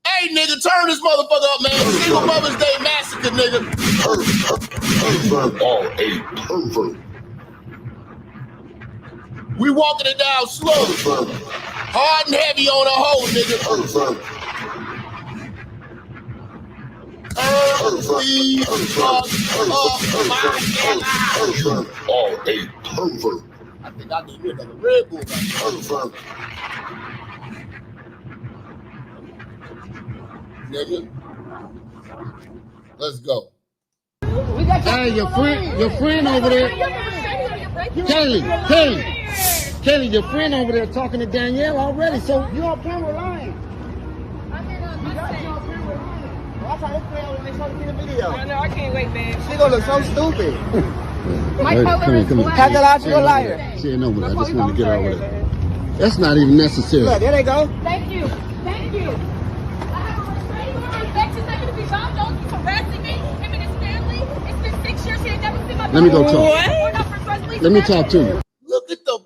Hey, nigga, turn this motherfucker up, man. Single Mother's Day Massacre, nigga. Pervert or a pervert. We walking it down slow. Hard and heavy on a hoe, nigga. Pervert. Pervert or a pervert. I think I need another Red Bull. Pervert. Nigga. Let's go. Hey, your friend over there. Kelly, your friend over there talking to Danielle already, so you're on camera lying. I tried to play when they showed me the video. I know, I can't wait, man. She gonna look so stupid. My color is black. Pathological liar. She ain't over there. I just wanted to get over there. That's not even necessary. Look, there they go. Thank you. Thank you. I have a restraining order. Next is going to be John Jones. He's harassing me. Him and his family. It's been 6 years. He ain't never seen my Let me go talk. What? Let me talk to you. Look at the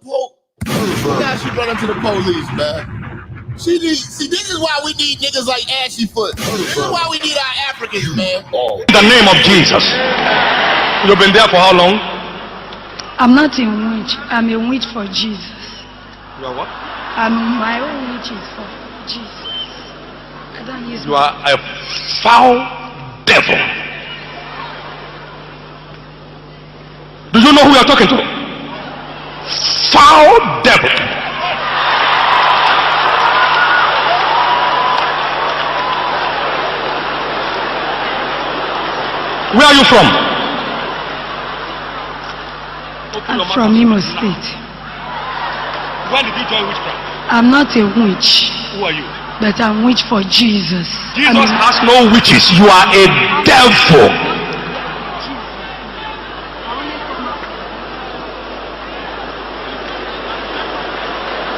now she run up to the police, man. See, this is why we need niggas like Ashy Foot. This is why we need our Africans, man. In the name of Jesus. You've been there for how long? I'm not a witch. I'm a witch for Jesus. You are what? My own witch is for Jesus. I don't use You are a foul devil. Do you know who you are talking to? Foul devil. Where are you from? I'm from Imo State. When did you join witchcraft? I'm not a witch, Who are you? but I'm witch for Jesus. Jesus has no witches. You are a devil.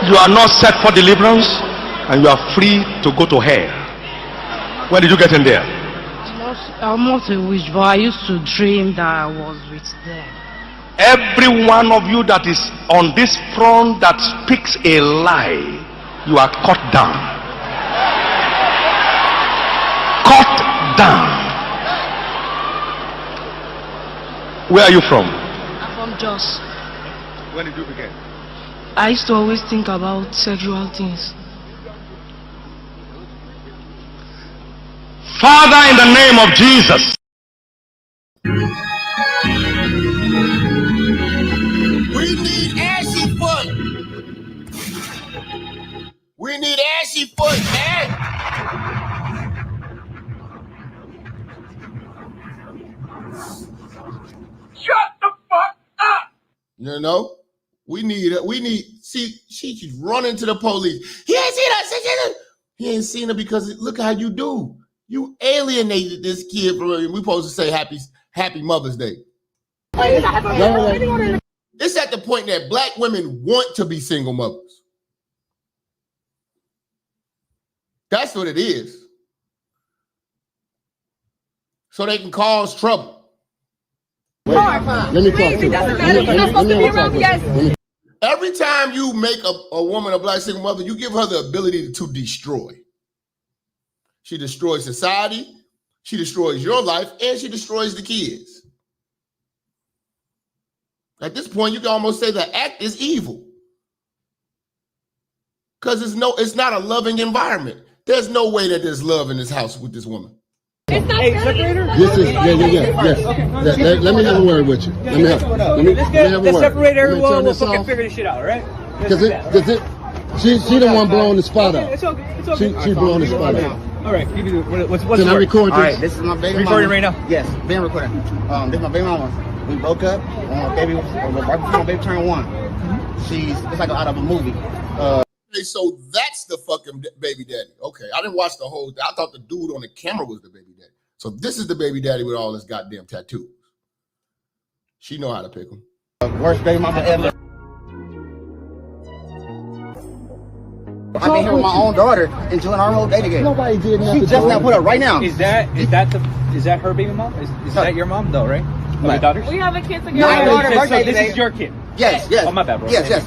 You are not set for deliverance and you are free to go to hell. When did you get in there? I'm not a witch, but I used to dream that I was with them. Every one of you that is on this front that speaks a lie, you are cut down. Cut down. Where are you from? I'm from Jos. When did you begin? I used to always think about sexual things. Father, in the name of Jesus. We need Ashy Foot. We need Ashy Foot, man. Shut the fuck up. You know? See, she's running to the police. He ain't seen her. He ain't seen her because look how you do. You alienated this kid from her. We supposed to say happy Mother's Day. It's at the point that black women want to be single mothers. That's what it is. So they can cause trouble. Let me talk to you. Every time you make a woman a black single mother, you give her the ability to destroy. She destroys society, she destroys your life, and she destroys the kids. At this point, you can almost say the act is evil. Because it's not a loving environment. There's no way that there's love in this house with this woman. This is yes. Let me have a word with you. Let me have a word. Separator. We'll fucking figure this shit out, all right? Because she the one blowing the spot out. It's okay. She blowing the spot out. All right. What's Can I record this? All right, this is my baby mama. Recording right now? Yes, being recorded. This is my baby mama. We broke up. Right before my baby turned 1. It's like out of a movie. Okay, so that's the fucking baby daddy. Okay, I didn't watch the whole thing. I thought the dude on the camera was the baby daddy. So this is the baby daddy with all his goddamn tattoos. She know how to pick him. Worst baby mama ever. I've been here with my own daughter enjoying our whole day together. Nobody did nothing. She just got put up right now. Is that her baby mom? Is that your mom though, right? My daughter's? We have a kid together. My daughter's birthday this today. is your kid. Yes. Oh my bad, bro. Yes. Yeah.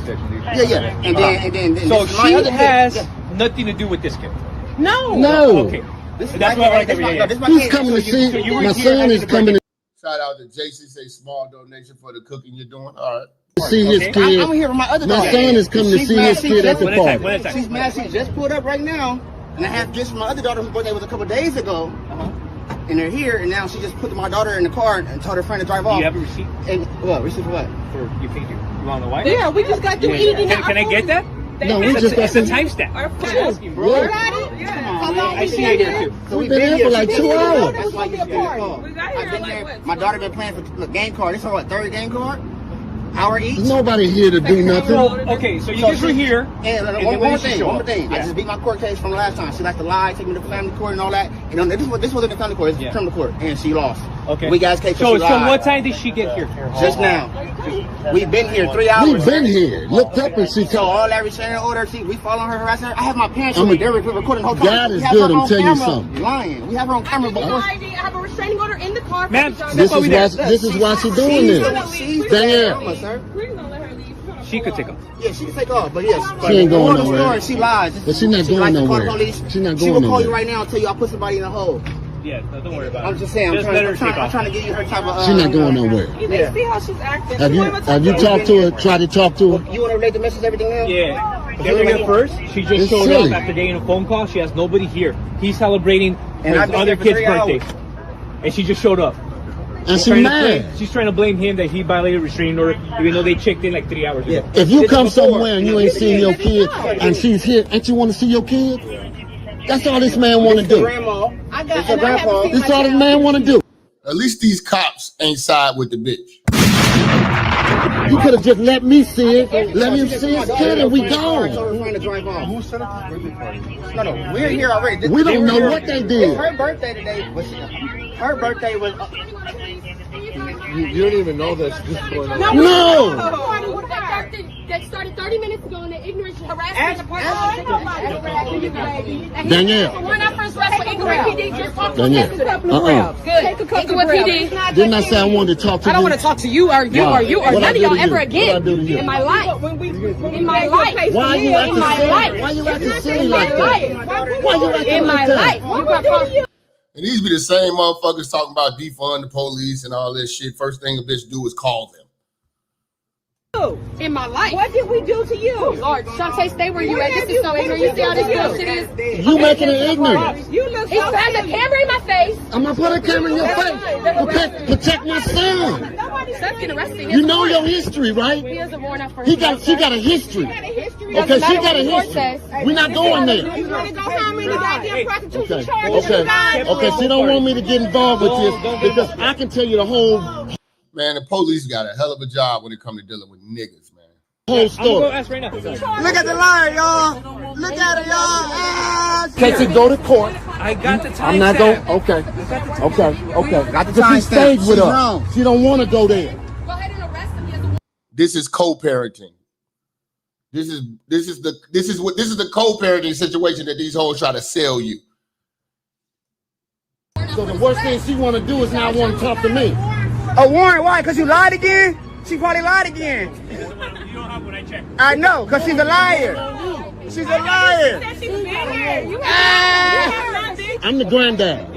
And then so this is my she other kid. has nothing to do with this kid. No. Okay. This is That's my what kid. This is my He's kid. coming to see. so you were My here son is coming to Shout out to JC, say small donation for the cooking you're doing. All right. see his kid. I'm here with my other daughter. My son is coming to see his kid at the party. She's mad. She just pulled up right now, and I have gifts from my other daughter whose birthday was a couple days ago. And they're here, and now she just put my daughter in the car and told her friend to drive off. Do you have a receipt? And what? Receipt for what? For you think you want to know why? Yeah, we just got through eating. Can I get that? No, we just got It's a timestamp. I'm asking, bro. I see it here too. So We've been here for like 2 hours. That's why you should I've been here. My daughter been playing for game card. This is what, third game card? Hour each? There's nobody here to do nothing. Okay, so you just were here. And one more thing. I just beat my court case from last time. She liked to lie, take me to family court and all that. And this wasn't the family court, it's criminal court. And she lost. Okay. We guys case So what time did she get here? Just now. We've been here 3 hours. We've been here. Looked up and she So told. all that restraining order, we following her, harassing her. I have my parents with me. They're recording the whole time. God is good, I'm telling you something. Lying. We have her on camera before. I have a restraining order in the car. Ma'am, This is why she's doing this. Danielle. She could take off. Yeah, she can take off, but yes. She ain't going nowhere. She lies. But she's not going nowhere. She's not She will going call you nowhere. right now and tell you I put somebody in a hole. Yeah, no, don't worry about it. I'm just saying. I'm trying to give you her type of. She's not going nowhere. You can see how she's acting. Have you talked to her? Tried to talk to her? You want to relate the message, everything else? Yeah. They were here first. She just It's showed silly. up after getting a phone call. She has nobody here. He's celebrating And I've his been other here for kid's 3 hours. birthday. And she just showed up. And she's Trying to mad. blame- She's trying to blame him that he violated restraining order, even though they checked in like 3 hours ago. If you come somewhere and you ain't seen your kid and she's here, ain't you want to see your kid? That's all this man want to do. Grandma. It's your grandpa. That's all this man want to do. At least these cops ain't side with the bitch. You could have just let me see it. Let me see his kid and we gone. Who set up this birthday party? No, we're here already. We don't know what they did. It's her birthday today. Her birthday was. You don't even know this is going on. No. That started 30 minutes ago, and the ignorance harassment. Danielle. We're not first arrest for ignorance. Danielle. Good. Take a cup to PD. Didn't I say I wanted to talk to you? I don't want to talk to you or you or you or none of y'all ever again in my life. In my life. Why you acting silly? Why you acting silly like that? Why you acting like that? And these be the same motherfuckers talking about defund the police and all this shit. First thing a bitch do is call them. In my life. What did we do to you? Oh, Lord, Shantae, stay where you at. This is so ignorant. You see how this bullshit is? You making it ignorant. You look He's got the camera in my face. I'm gonna put a camera in your face. Protect my son. Stop getting arrested. You know your history, right? He has a warrant out for She got a history. Okay, she got a history. We're not going there. You want to go how many goddamn prostitution charges Okay. you got? Okay, she don't want me to get involved with this because I can tell you the whole. Man, the police got a hell of a job when it comes to dealing with niggas, man. Whole I'm story. gonna go ask right now. Look at the liar, y'all. Look at her, y'all. Casey, go to court. I got the time. I'm not going. Okay. Got the Because time she stayed with She's us. wrong. She don't want to go there. This is co-parenting. This is the co-parenting situation that these hoes try to sell you. So the worst thing she want to do is not want to talk to me. Oh, Warren, why? Because you lied again? She probably lied again. I know, because she's a liar. She's a liar. I'm the granddad.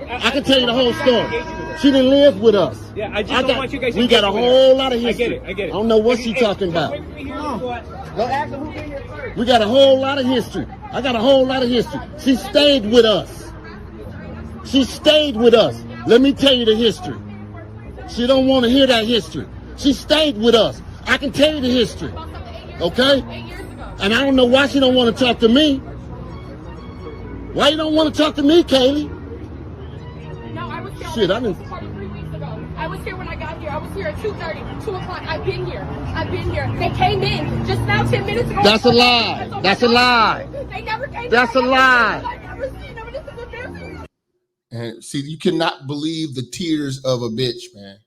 I can tell you the whole story. She didn't live with us. Yeah, I just don't want you guys to We got a whole lot of history. I get it. I don't know what she's talking about. Go ask her who been here first. We got a whole lot of history. I got a whole lot of history. She stayed with us. She stayed with us. Let me tell you the history. She don't want to hear that history. She stayed with us. I can tell you the history. Okay? And I don't know why she don't want to talk to me. Why you don't want to talk to me, Kaylee? No, I was here. Shit, I didn't. 3 weeks ago. I was here when I got here. I was here at 2:30, 2 o'clock. I've been here. They came in just now 10 minutes ago. That's a lie. That's a lie. They never came That's a lie. I never seen them. This is embarrassing. And see, you cannot believe the tears of a bitch, man.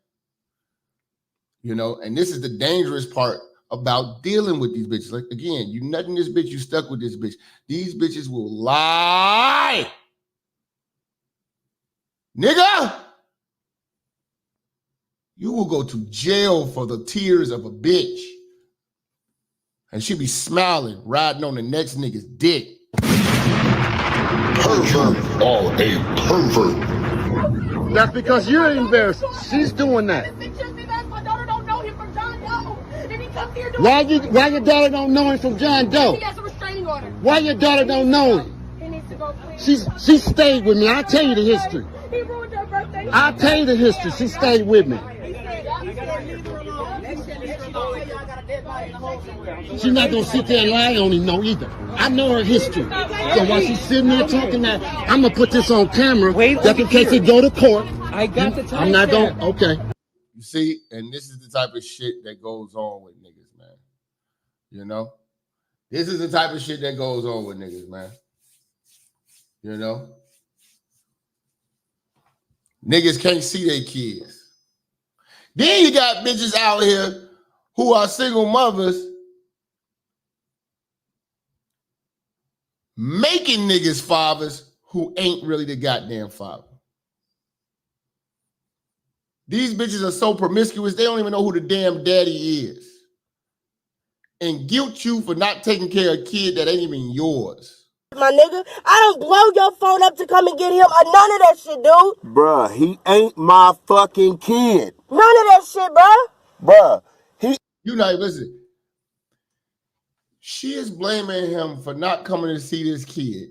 You know, and this is the dangerous part about dealing with these bitches. Like, again, you nutting this bitch, you stuck with this bitch. These bitches will lie. Nigga, you will go to jail for the tears of a bitch. And she be smiling, riding on the next nigga's dick. Pervert or a pervert. That's because you're embarrassed. She's doing that. My daughter don't know him from John Doe. And he comes here doing Why your daughter don't know him from John Doe? He has a restraining order. Why your daughter don't know him? He needs to go, please. She stayed with me. I'll tell you the history. He ruined her birthday. I'll tell you the history. She stayed with me. She's not gonna sit there and lie on him, no, either. I know her history. So while she's sitting there talking that, I'm gonna put this on camera. Just in case it go to court. I got the time. I'm not gonna. Okay. You see, and this is the type of shit that goes on with niggas, man. You know? This is the type of shit that goes on with niggas, man. You know? Niggas can't see their kids. Then you got bitches out here who are single mothers making niggas fathers who ain't really the goddamn father. These bitches are so promiscuous, they don't even know who the damn daddy is. And guilt you for not taking care of a kid that ain't even yours. My nigga, I don't blow your phone up to come and get him or none of that shit, dude. Bruh, he ain't my fucking kid. None of that shit, bruh. Bruh, You know, listen. She is blaming him for not coming to see this kid.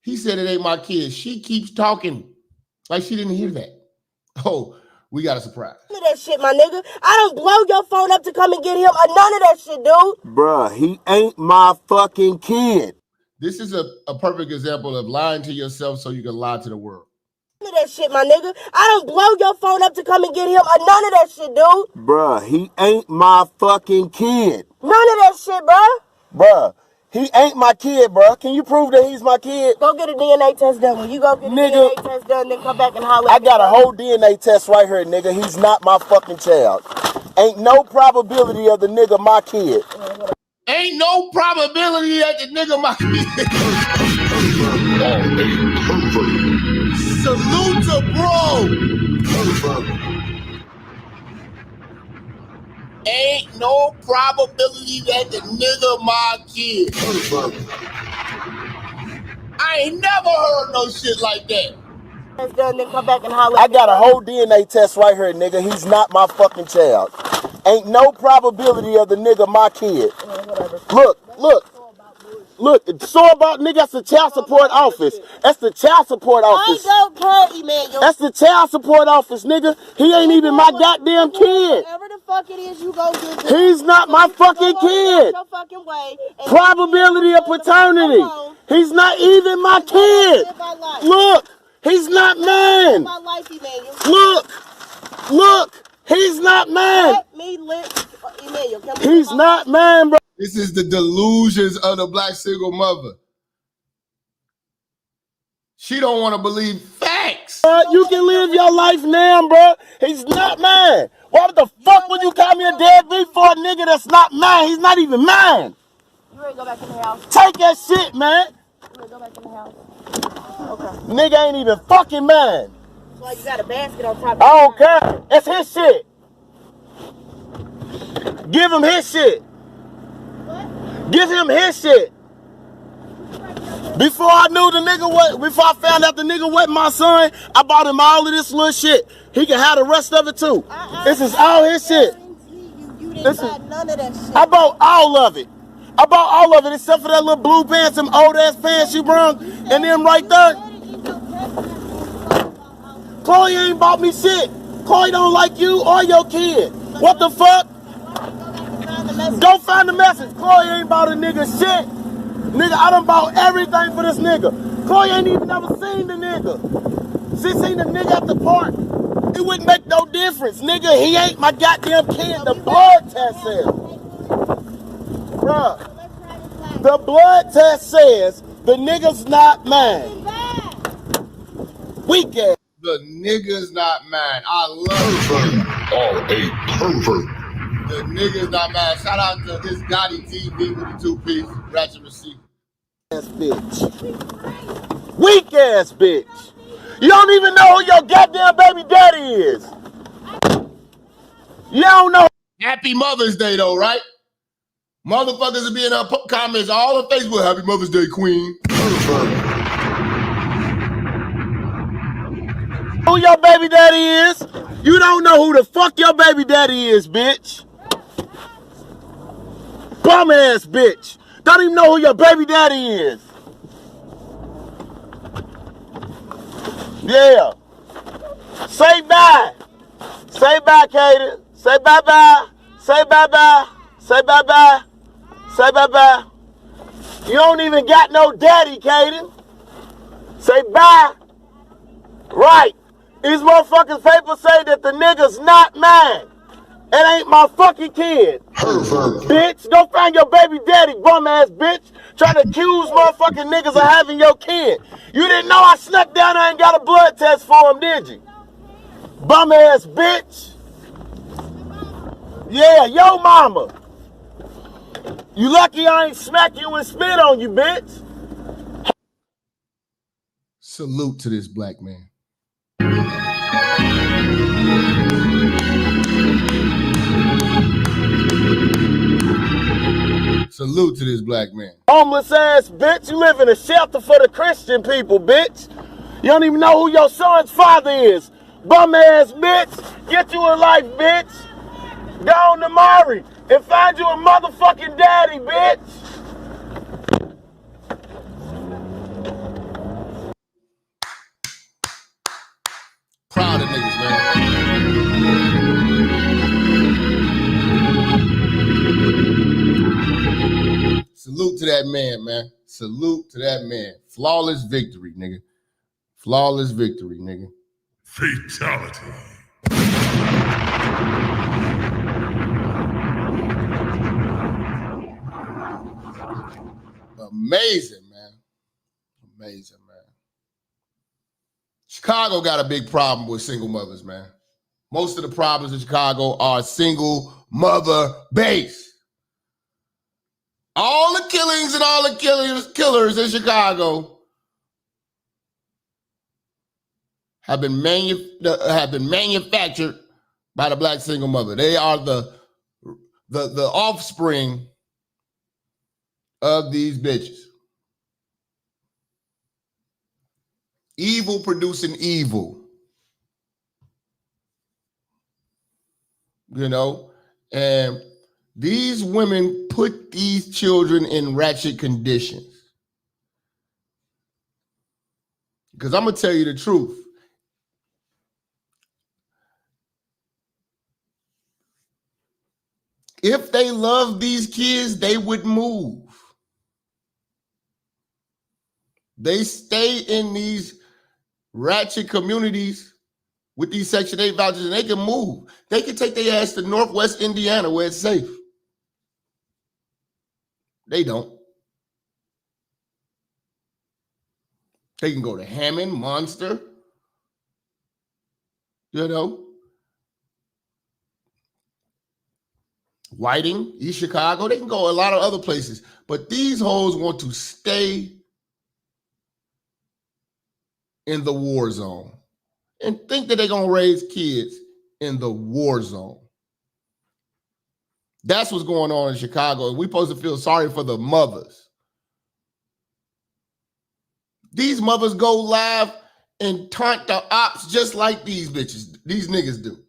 He said it ain't my kid. She keeps talking like she didn't hear that. Oh, we got a surprise. None of that shit, my nigga. I don't blow your phone up to come and get him or none of that shit, dude. Bruh, he ain't my fucking kid. This is a perfect example of lying to yourself so you can lie to the world. None of that shit, my nigga. I don't blow your phone up to come and get him or none of that shit, dude. Bruh, he ain't my fucking kid. None of that shit, bruh. Bruh, he ain't my kid, bruh. Can you prove that he's my kid? Go get a DNA test done. When you go get a Nigga, DNA test done, then come back and holler I at me, got a bruh. whole DNA test right here, nigga. He's not my fucking child. Ain't no probability of the nigga my kid. Ain't no probability that the nigga my kid. Salute to bro. Ain't no probability that the nigga my kid. I ain't never heard no shit like that. Done, then come back and holler I at me, got a bruh. whole DNA test right here, nigga. He's not my fucking child. Ain't no probability of the nigga my kid. Look, it's so about nigga, that's the child support office. That's the child support office. I don't care, Emmanuel. That's the child support office, nigga. He ain't even my goddamn kid. Whatever the fuck it is, you go get. He's not my fucking kid. Your fucking way. And Probability of paternity. He's not even my kid. Look, he's not man. my life, Emmanuel. Look, he's not man. Let me live. Emmanuel, can we He's not mine, bro. This is the delusions of the black single mother. She don't want to believe facts. You can live your life now, bro. He's not mine. Why the fuck would you call me a deadbeat for a nigga that's not mine? He's not even mine. You ready to go back in the house? Take that shit, man. You ready to go back in the house? Okay. Nigga ain't even fucking mine. That's why you got a basket on top of I don't care. It's his shit. Give him his shit. What? Give him his shit. Before I knew the nigga before I found out the nigga wasn't my son, I bought him all of this little shit. He can have the rest of it too. This is all his shit. You didn't buy none of that shit. I bought all of it. I bought all of it except for that little blue pants, them old ass pants you brung, and them right there. Chloe ain't bought me shit. Chloe don't like you or your kid. What the fuck? Go find the message. Chloe ain't bought a nigga shit. Nigga, I done bought everything for this nigga. Chloe ain't even never seen the nigga. She seen the nigga at the park. It wouldn't make no difference. Nigga, he ain't my goddamn kid. The blood test says. Bruh. The blood test says the nigga's not mine. Weak ass. The nigga's not mine. I love her. Oh, a pervert. The nigga's not mine. Shout out to this Gotti TV with the two-piece ratchet receiver. Ass bitch. Weak ass bitch. You don't even know who your goddamn baby daddy is. You don't know. Happy Mother's Day though, right? Motherfuckers will be in her comments all on Facebook. Happy Mother's Day, Queen. Who your baby daddy is? You don't know who the fuck your baby daddy is, bitch. Bum ass bitch. Don't even know who your baby daddy is. Yeah. Say bye. Say bye, Katie. Say bye-bye. Say bye-bye. Say bye-bye. Say bye-bye. You don't even got no daddy, Katie. Say bye. Right. These motherfuckers papers say that the nigga's not mine. It ain't my fucking kid. Bitch, go find your baby daddy, bum ass bitch. Trying to accuse motherfucking niggas of having your kid. You didn't know I snuck down there and got a blood test for him, did you? Bum ass bitch. Yeah, yo mama. You lucky I ain't smack you and spit on you, bitch. Salute to this black man. Salute to this black man. Homeless ass bitch, you live in a shelter for the Christian people, bitch. You don't even know who your son's father is. Bum ass bitch, get you a life, bitch. Go on to Mari and find you a motherfucking daddy, bitch. Proud of niggas, man. Salute to that man, man. Salute to that man. Flawless victory, nigga. Flawless victory, nigga. Fatality. Amazing, man. Amazing, man. Chicago got a big problem with single mothers, man. Most of the problems in Chicago are single mother based. All the killings and all the killers in Chicago have been manufactured by the black single mother. They are the offspring of these bitches. Evil producing evil. You know, and these women put these children in ratchet conditions. Because I'm going to tell you the truth. If they love these kids, they would move. They stay in these ratchet communities with these Section 8 vouchers, and they can move. They can take their ass to Northwest Indiana where it's safe. They don't. They can go to Hammond, Monster, you know, Whiting, East Chicago. They can go a lot of other places. But these hoes want to stay in the war zone and think that they're going to raise kids in the war zone. That's what's going on in Chicago. And we're supposed to feel sorry for the mothers. These mothers go live and taunt the ops just like these bitches, these niggas do.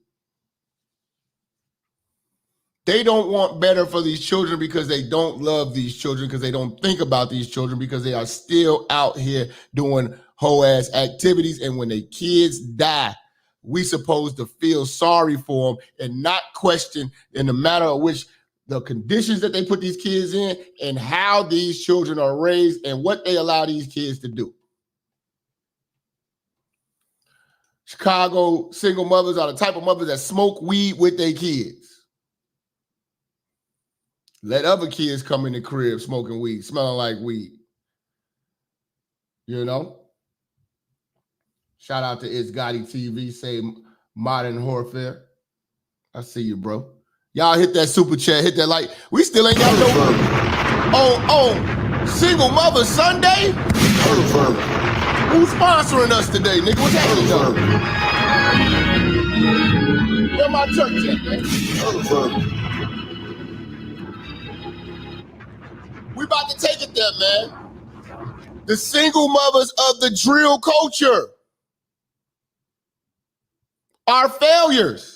They don't want better for these children because they don't love these children, because they don't think about these children, because they are still out here doing whole ass activities. And when their kids die, we supposed to feel sorry for them and not question in the matter of which the conditions that they put these kids in and how these children are raised and what they allow these kids to do. Chicago single mothers are the type of mothers that smoke weed with their kids. Let other kids come in the crib smoking weed, smelling like weed. You know? Shout out to It's Gotti TV, say Modern Warfare. I see you, bro. Y'all hit that super chat, hit that like. We still ain't got no Single Mother Sunday. Who's sponsoring us today, nigga? What's happening, though? Where my church at, man? We about to take it there, man. The single mothers of the drill culture are failures.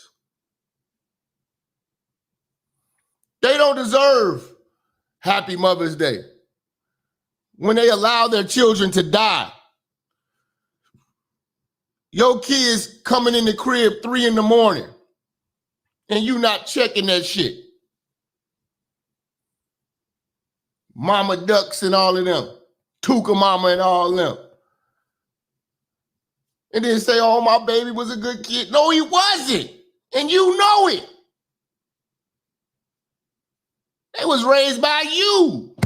They don't deserve Happy Mother's Day when they allow their children to die. Your kids coming in the crib 3 a.m. and you not checking that shit. Mama Ducks and all of them. Tuka Mama and all of them. And then say, oh, my baby was a good kid. No, he wasn't. And you know it. They was raised by you.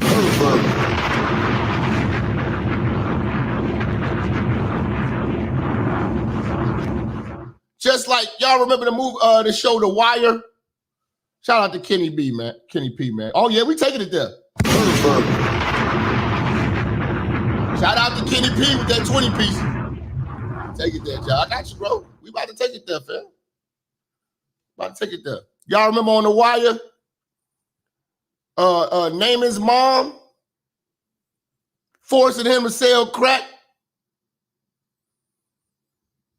Just like y'all remember the show The Wire? Shout out to Kenny P, man. Oh yeah, we taking it there. Shout out to Kenny P with that 20 piece. Take it there, y'all. I got you, bro. We about to take it there, fam. About to take it there. Y'all remember on The Wire? Naaman's mom forcing him to sell crack,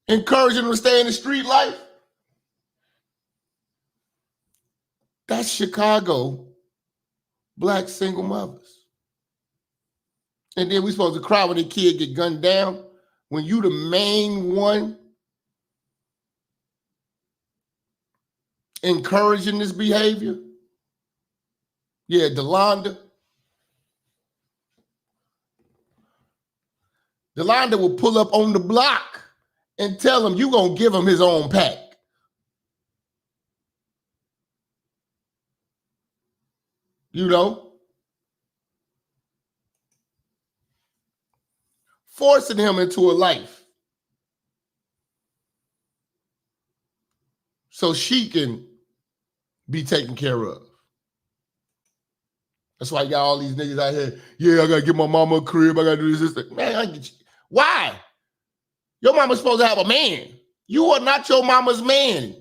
encouraging him to stay in the street life. That's Chicago black single mothers. And then we supposed to cry when the kid get gunned down when you the main one encouraging this behavior. Yeah, Delonda. Delonda will pull up on the block and tell him you gonna give him his own pack. You know? Forcing him into a life so she can be taken care of. That's why you got all these niggas out here. Yeah, I gotta get my mama a crib. I gotta do this. Man, I get you. Why? Your mama's supposed to have a man. You are not your mama's man.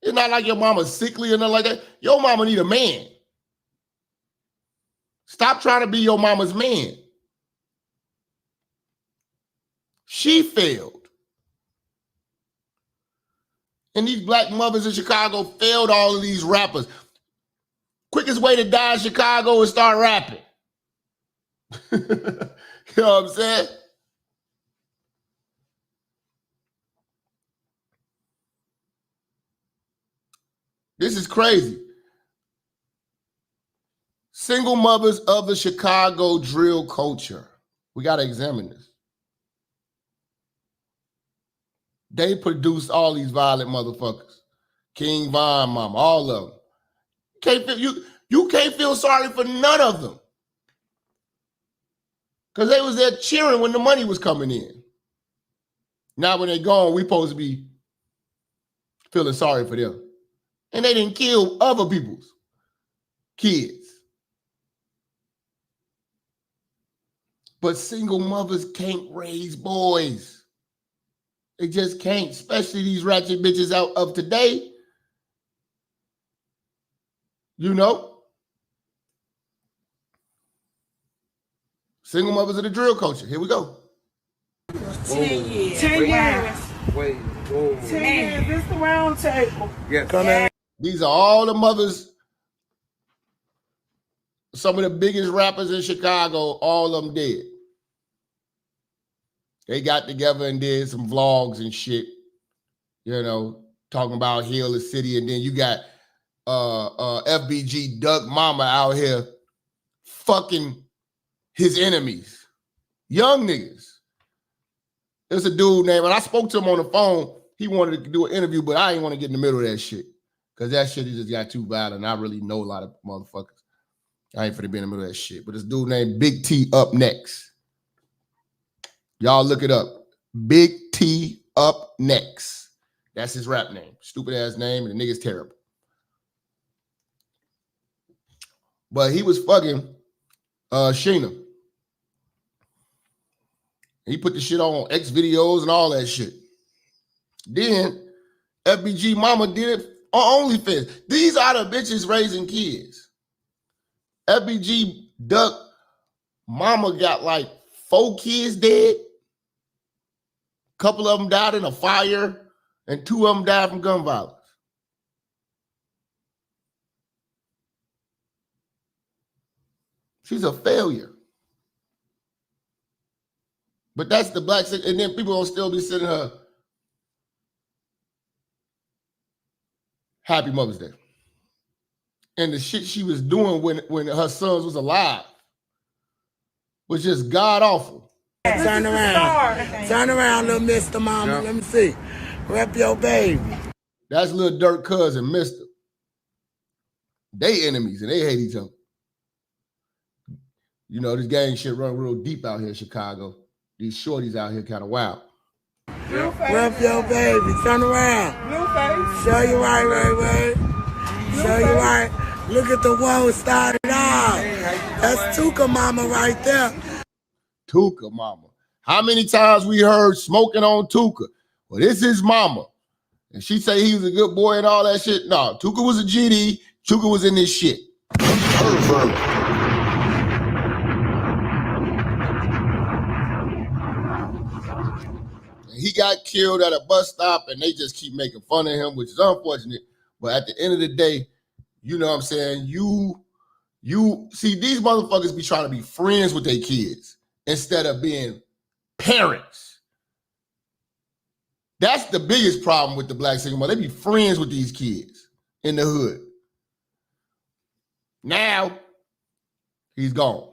It's not like your mama's sickly or nothing like that. Your mama need a man. Stop trying to be your mama's man. She failed. And these black mothers in Chicago failed all of these rappers. Quickest way to die in Chicago is start rapping. You know what I'm saying? This is crazy. Single mothers of the Chicago drill culture. We got to examine this. They produced all these violent motherfuckers. King Von Mama, all of them. You can't feel sorry for none of them. Because they was there cheering when the money was coming in. Now when they gone, we supposed to be feeling sorry for them. And they didn't kill other people's kids. But single mothers can't raise boys. They just can't, especially these ratchet bitches out of today. You know? Single mothers of the drill culture. Here we go. 10 years. 10 years. Wait, whoa. 10 years. This the round table. Yeah. These are all the mothers, some of the biggest rappers in Chicago, all of them dead. They got together and did some vlogs and shit, you know, talking about heal the city. And then you got FBG Duck Mama out here fucking his enemies, young niggas. There's a dude named, and I spoke to him on the phone. He wanted to do an interview, but I didn't want to get in the middle of that shit. Because that shit just got too violent. I really know a lot of motherfuckers. I ain't finna be in the middle of that shit. But this dude named Big T Up Next. Y'all look it up. Big T Up Next. That's his rap name. Stupid ass name, and the nigga's terrible. But he was fucking Sheena. He put the shit on X videos and all that shit. Then FBG Mama did it on OnlyFans. These are the bitches raising kids. FBG Duck Mama got like 4 kids dead. A couple of them died in a fire, and 2 of them died from gun violence. She's a failure. But that's the black, and then people will still be sending her Happy Mother's Day. And the shit she was doing when her sons was alive was just god awful. Turn around. Turn around, little Mr. Mama. Yeah. Let me see. Rep your baby. That's little Dirt cousin, Mr. They enemies and they hate each other. You know, this gang shit run real deep out here in Chicago. These shorties out here kind of wild. Rep your baby. Turn around. Blueface. Show you right. Show you right. Look at the one who started off. That's Tuka Mama right there. Tuka Mama. How many times we heard smoking on Tuka? Well, this is Mama. And she say he was a good boy and all that shit. No, Tuka was a GD. Tuka was in this shit. He got killed at a bus stop and they just keep making fun of him, which is unfortunate. But at the end of the day, you know what I'm saying? You see, these motherfuckers be trying to be friends with their kids instead of being parents. That's the biggest problem with the black single mother. They be friends with these kids in the hood. Now, he's gone.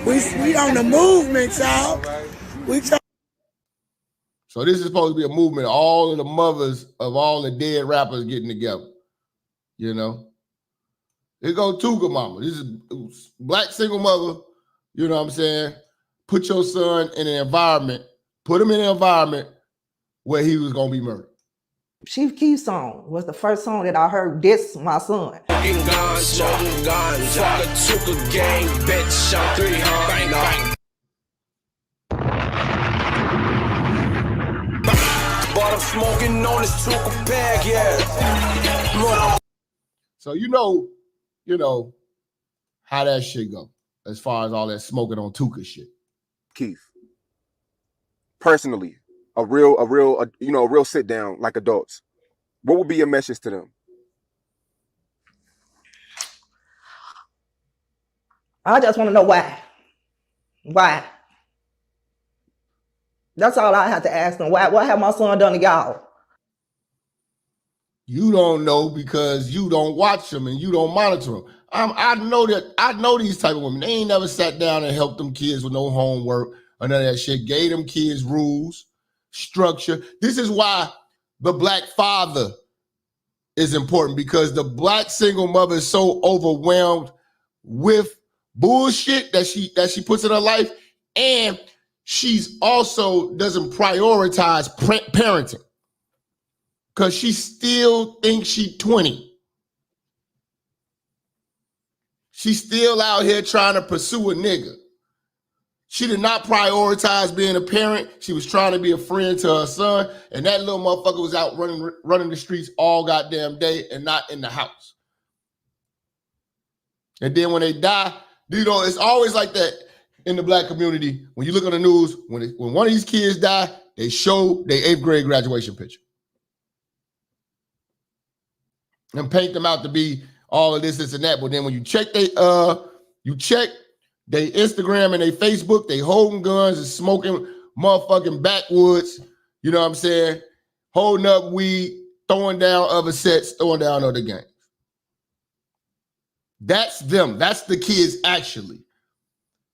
We on the movement, y'all. So this is supposed to be a movement of all of the mothers of all the dead rappers getting together. You know? Here go Tuka Mama. This is black single mother. You know what I'm saying? Put your son in an environment, put him in an environment where he was going to be murdered. Chief Keef's song was the first song that I heard diss my son. Smoking on this Tuka bag, yeah. So you know how that shit go as far as all that smoking on Tuka shit. Keith, personally, a real sit down like adults. What would be your message to them? I just want to know why. Why? That's all I have to ask them. Why? What have my son done to y'all? You don't know because you don't watch them and you don't monitor them. I know these type of women. They ain't never sat down and helped them kids with no homework or none of that shit. Gave them kids rules, structure. This is why the black father is important, because the black single mother is so overwhelmed with bullshit that she puts in her life, and she's also doesn't prioritize parenting because she still thinks she's 20. She's still out here trying to pursue a nigga. She did not prioritize being a parent. She was trying to be a friend to her son, and that little motherfucker was out running the streets all goddamn day and not in the house. And then when they die, you know, it's always like that in the black community. When you look on the news, when one of these kids die, they show their 8th grade graduation picture and paint them out to be all of this and that. But then when you check they Instagram and they Facebook, they holding guns and smoking motherfucking backwoods, you know what I'm saying? Holding up weed, throwing down other sets, throwing down other games. That's them. That's the kids actually.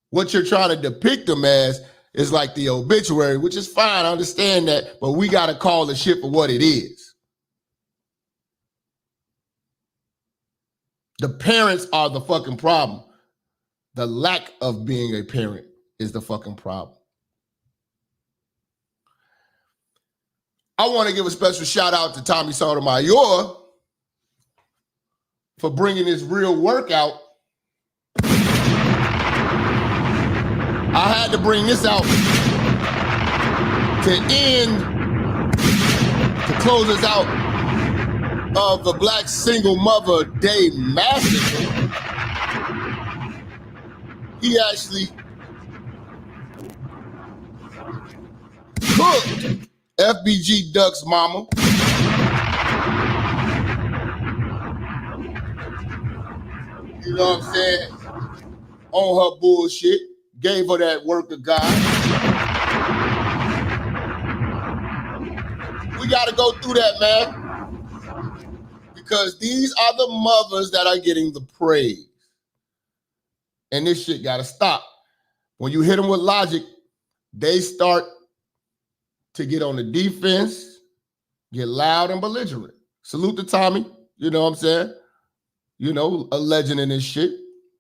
What you're trying to depict them as is like the obituary, which is fine. I understand that, but we got to call the shit for what it is. The parents are the fucking problem. The lack of being a parent is the fucking problem. I want to give a special shout out to Tommy Sotomayor for bringing this real workout. I had to bring this out to close us out of the Black Single Mother Day Massacre. He actually cooked FBG Duck's mama. You know what I'm saying? On her bullshit. Gave her that work of God. We got to go through that, man. Because these are the mothers that are getting the praise. And this shit got to stop. When you hit them with logic, they start to get on the defense, get loud and belligerent. Salute to Tommy. You know what I'm saying? You know, a legend in this shit.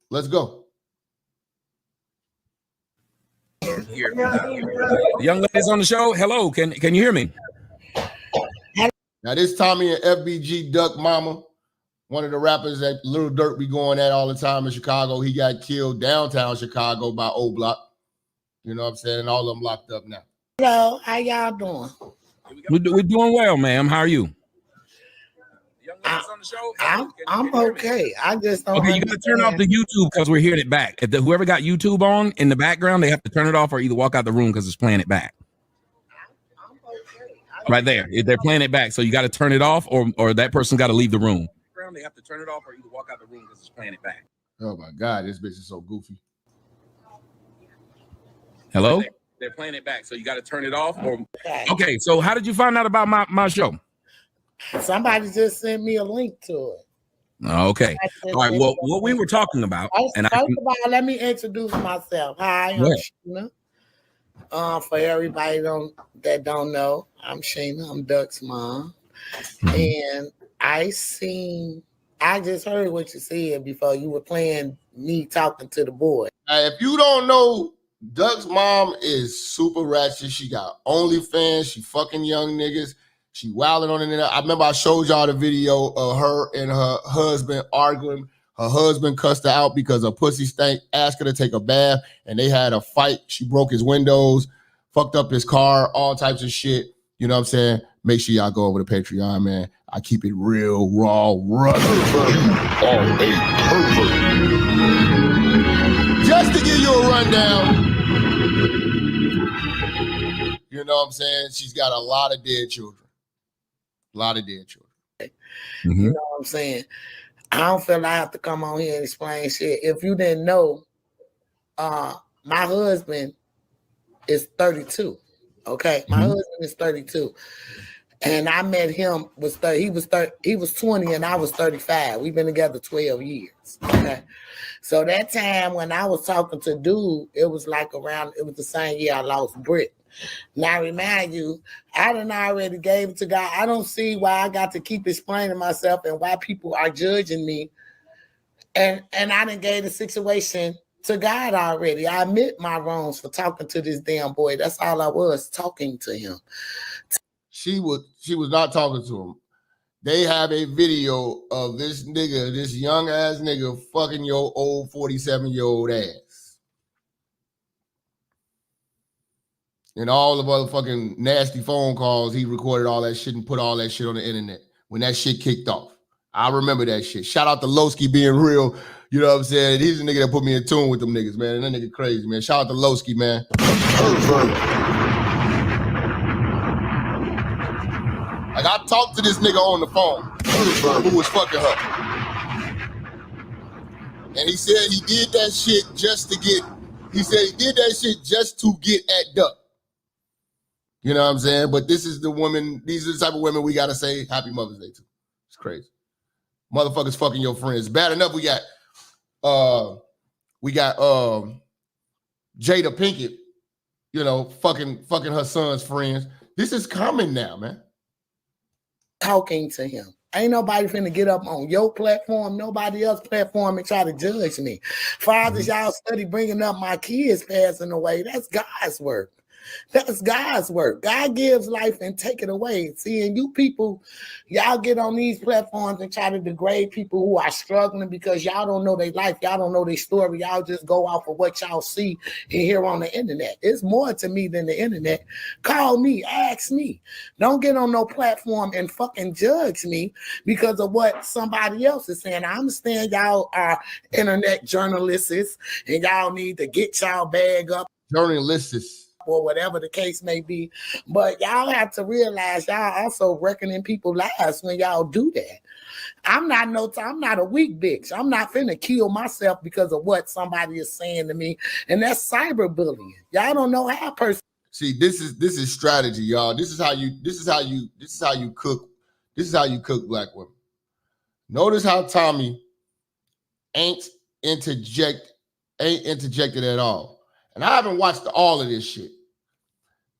Let's go. Here. The young ladies on the show, hello, can you hear me? Now this Tommy and FBG Duck Mama, one of the rappers that Little Dirt be going at all the time in Chicago. He got killed downtown Chicago by O Block. You know what I'm saying? And all of them locked up now. Hello, how y'all doing? We're doing well, ma'am. How are you? I'm okay. I just don't. Okay, you gotta turn off the YouTube because we're hearing it back. If whoever got YouTube on in the background, they have to turn it off or either walk out the room because it's playing it back. Right there, they're playing it back, so you got to turn it off, or that person got to leave the room. They have to turn it off or either walk out the room because it's playing it back. Oh my God, this bitch is so goofy. Hello? They're playing it back, so you got to turn it off. Okay, so how did you find out about my show? Somebody just sent me a link to it. Okay. All right. Well, what we were talking about, First of all, let me introduce myself. Hi, I'm Sheena. For everybody that don't know, I'm Sheena. I'm Duck's mom. And I just heard what you said before. You were playing me talking to the boy. If you don't know, Duck's mom is super ratchet. She got OnlyFans. She fucking young niggas. She wilding on it. I remember I showed y'all the video of her and her husband arguing. Her husband cussed her out because her pussy stank, asked her to take a bath, and they had a fight. She broke his windows, fucked up his car, all types of shit. You know what I'm saying? Make sure y'all go over to Patreon, man. I keep it real, raw, rough. Just to give you a rundown. You know what I'm saying? She's got a lot of dead children. A lot of dead children. You know what I'm saying? I don't feel I have to come on here and explain shit. If you didn't know, my husband is 32. Okay, my husband is 32, and I met him he was 20 and I was 35. We've been together 12 years. Okay, so that time when I was talking to dude, it was the same year I lost Britt. Now, remind you, I done already gave it to God. I don't see why I got to keep explaining myself and why people are judging me. And I done gave the situation to God already. I admit my wrongs for talking to this damn boy. That's all I was, talking to him. She was not talking to him. They have a video of this nigga, this young ass nigga, fucking your old 47-year-old ass. And all the motherfucking nasty phone calls, he recorded all that shit and put all that shit on the internet when that shit kicked off. I remember that shit. Shout out to Lowski being real. You know what I'm saying? He's the nigga that put me in tune with them niggas, man. And that nigga crazy, man. Shout out to Lowski, man. Like, I talked to this nigga on the phone who was fucking her. And he said he did that shit just to get, at Duck. You know what I'm saying? But this is the woman, these are the type of women we gotta say Happy Mother's Day to. It's crazy. Motherfuckers fucking your friends. Bad enough we got Jada Pinkett, you know, fucking her son's friends. This is common now, man. Talking to him. Ain't nobody finna get up on your platform, nobody else's platform and try to judge me. Fathers, y'all study bringing up my kids passing away. That's God's work. That's God's work. God gives life and take it away. See, and you people, y'all get on these platforms and try to degrade people who are struggling because y'all don't know their life. Y'all don't know their story. Y'all just go off of what y'all see and hear on the internet. It's more to me than the internet. Call me, ask me. Don't get on no platform and fucking judge me because of what somebody else is saying. I understand y'all are internet journalists and y'all need to get y'all bag up. Journalists. Or whatever the case may be. But y'all have to realize y'all also reckoning people's lives when y'all do that. I'm not a weak bitch. I'm not finna kill myself because of what somebody is saying to me. And that's cyberbullying. Y'all don't know how a person. See, this is strategy, y'all. This is how you cook black women. Notice how Tommy ain't interjected at all. And I haven't watched all of this shit.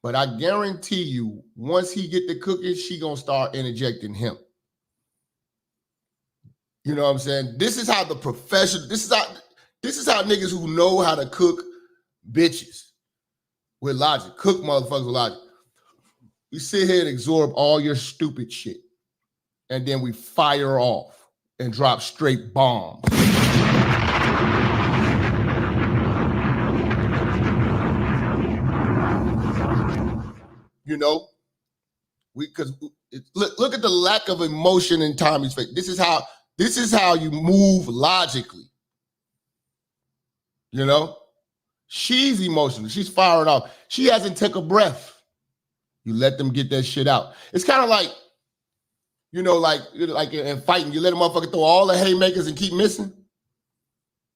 But I guarantee you, once he get the cooking, she gonna start interjecting him. You know what I'm saying? This is how this is how niggas who know how to cook bitches with logic, cook motherfuckers with logic. We sit here and absorb all your stupid shit. And then we fire off and drop straight bombs. You know, look at the lack of emotion in Tommy's face. This is how you move logically. You know, she's emotional. She's firing off. She hasn't took a breath. You let them get that shit out. It's kind of like, you know, like in fighting, you let a motherfucker throw all the haymakers and keep missing.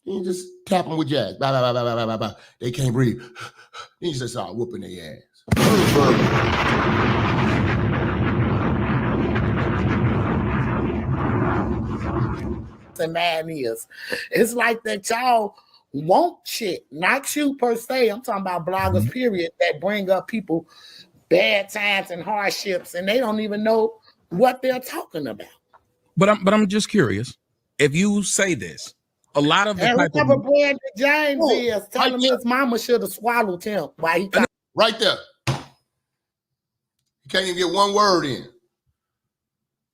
You just tap them with jazz. Blah, blah, blah, blah, blah, blah, blah. They can't breathe. Then you just start whooping their ass. And man is. It's like that y'all want shit, not you per se. I'm talking about bloggers, period, that bring up people bad times and hardships, and they don't even know what they're talking about. But I'm just curious. If you say this, a lot of the and type whoever of Brandon James is, tell him his mama should have swallowed him. Why he got right there. You can't even get one word in.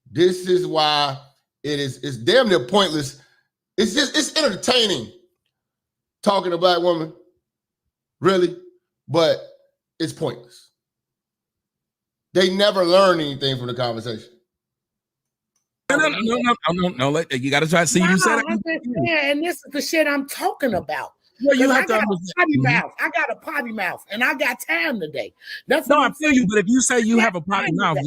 This is why it's damn near pointless. It's entertaining talking to a black woman, really, but it's pointless. They never learn anything from the conversation. No. You got to try to see you said it. And this is the shit I'm talking about. Well, you have I got to a potty mouth. I got a potty mouth, and I got time today. That's no, what I I'm feel saying. you. But if you say you have a potty mouth,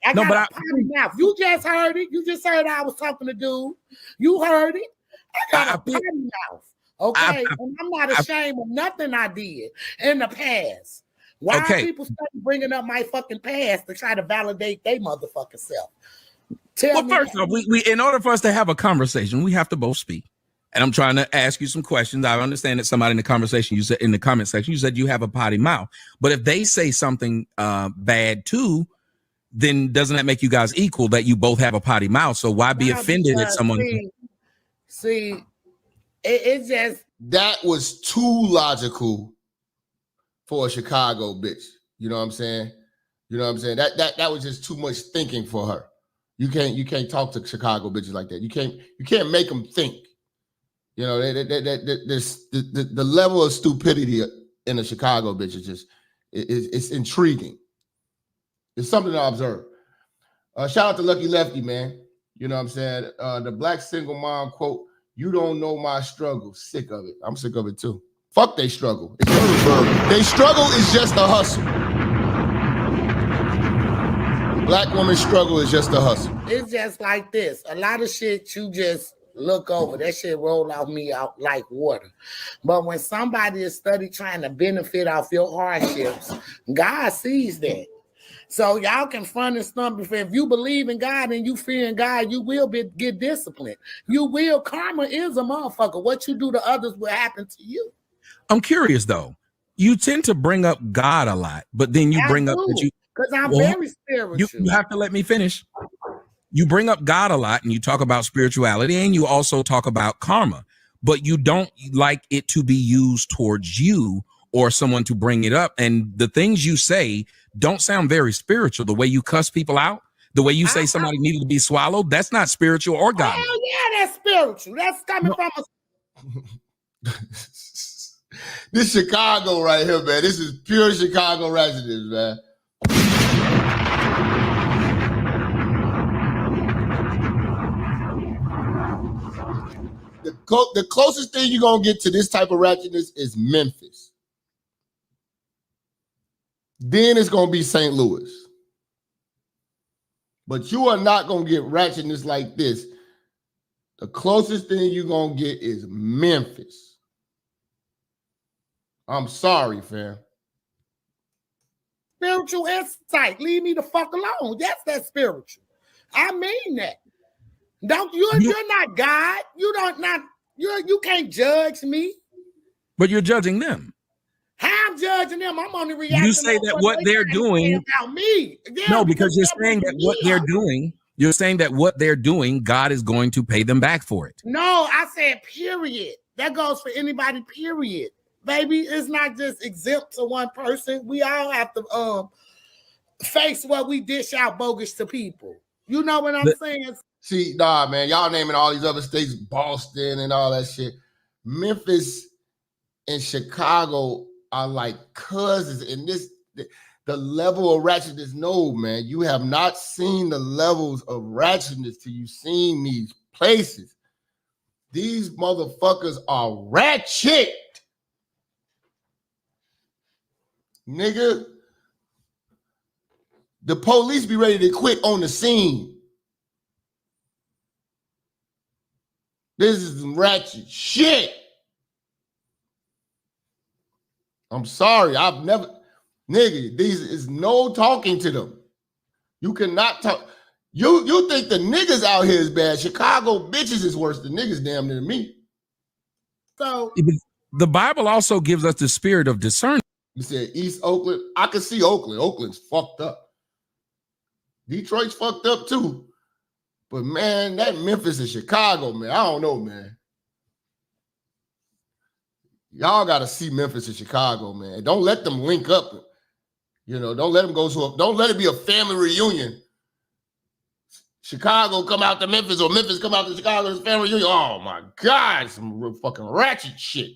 I got a potty mouth. You just heard it. You just heard I was talking to dude. You heard it. I got a potty mouth. Okay, and I'm not ashamed of nothing I did in the past. Why are people start bringing up my fucking past to try to validate their motherfucking self? Well, first off, we in order for us to have a conversation, we have to both speak. And I'm trying to ask you some questions. I understand that somebody in the conversation, you said in the comment section, you said you have a potty mouth. But if they say something bad too, then doesn't that make you guys equal that you both have a potty mouth? So why be offended at someone? See, it's just that was too logical for a Chicago bitch. You know what I'm saying? You know what I'm saying? That was just too much thinking for her. You can't talk to Chicago bitches like that. You can't make them think. You know, the level of stupidity in a Chicago bitch is just it's intriguing. It's something to observe. Shout out to Lucky Lefty, man. You know what I'm saying? The black single mom quote, "You don't know my struggle." Sick of it. I'm sick of it too. Fuck they struggle. They struggle is just a hustle. Black woman's struggle is just a hustle. It's just like this. A lot of shit you just look over. That shit roll off me out like water. But when somebody is study trying to benefit off your hardships, God sees that. So y'all can front and stumble. If you believe in God and you fear in God, you will get disciplined. You will. Karma is a motherfucker. What you do to others will happen to you. I'm curious though. You tend to bring up God a lot, but then you bring up that you because I'm very spiritual. You have to let me finish. You bring up God a lot and you talk about spirituality and you also talk about karma, but you don't like it to be used towards you or someone to bring it up. And the things you say don't sound very spiritual. The way you cuss people out, the way you say somebody needed to be swallowed, that's not spiritual or God. Hell yeah, that's spiritual. That's coming from a This Chicago right here, man. This is pure Chicago residents, man. The closest thing you're going to get to this type of ratchetness is Memphis. Then it's going to be St. Louis. But you are not going to get ratchetness like this. The closest thing you're going to get is Memphis. I'm sorry, fam. Spiritual insight. Leave me the fuck alone. Yes, that's spiritual. I mean that. You're not God. You can't judge me. But you're judging them. How I'm judging them? I'm only reacting. You say that what they're doing about me. Yeah, no, because you're saying that what they're doing, you're saying that what they're doing, God is going to pay them back for it. No, I said period. That goes for anybody, period. Baby, it's not just exempt to one person. We all have to face what we dish out bogus to people. You know what I'm saying? See, nah, man, y'all naming all these other states, Boston and all that shit. Memphis and Chicago are like cousins. And the level of ratchetness, no, man. You have not seen the levels of ratchetness till you've seen these places. These motherfuckers are ratchet. Nigga, the police be ready to quit on the scene. This is some ratchet shit. I'm sorry, I've never, nigga, these is no talking to them. You cannot talk. You think the niggas out here is bad. Chicago bitches is worse than niggas damn near me. So the Bible also gives us the spirit of discernment. You said East Oakland. I can see Oakland. Oakland's fucked up. Detroit's fucked up too. But man, that Memphis and Chicago, man, I don't know, man. Y'all got to see Memphis and Chicago, man. Don't let them link up. You know, don't let them go don't let it be a family reunion. Chicago come out to Memphis or Memphis come out to Chicago as family reunion. Oh my God, some real fucking ratchet shit.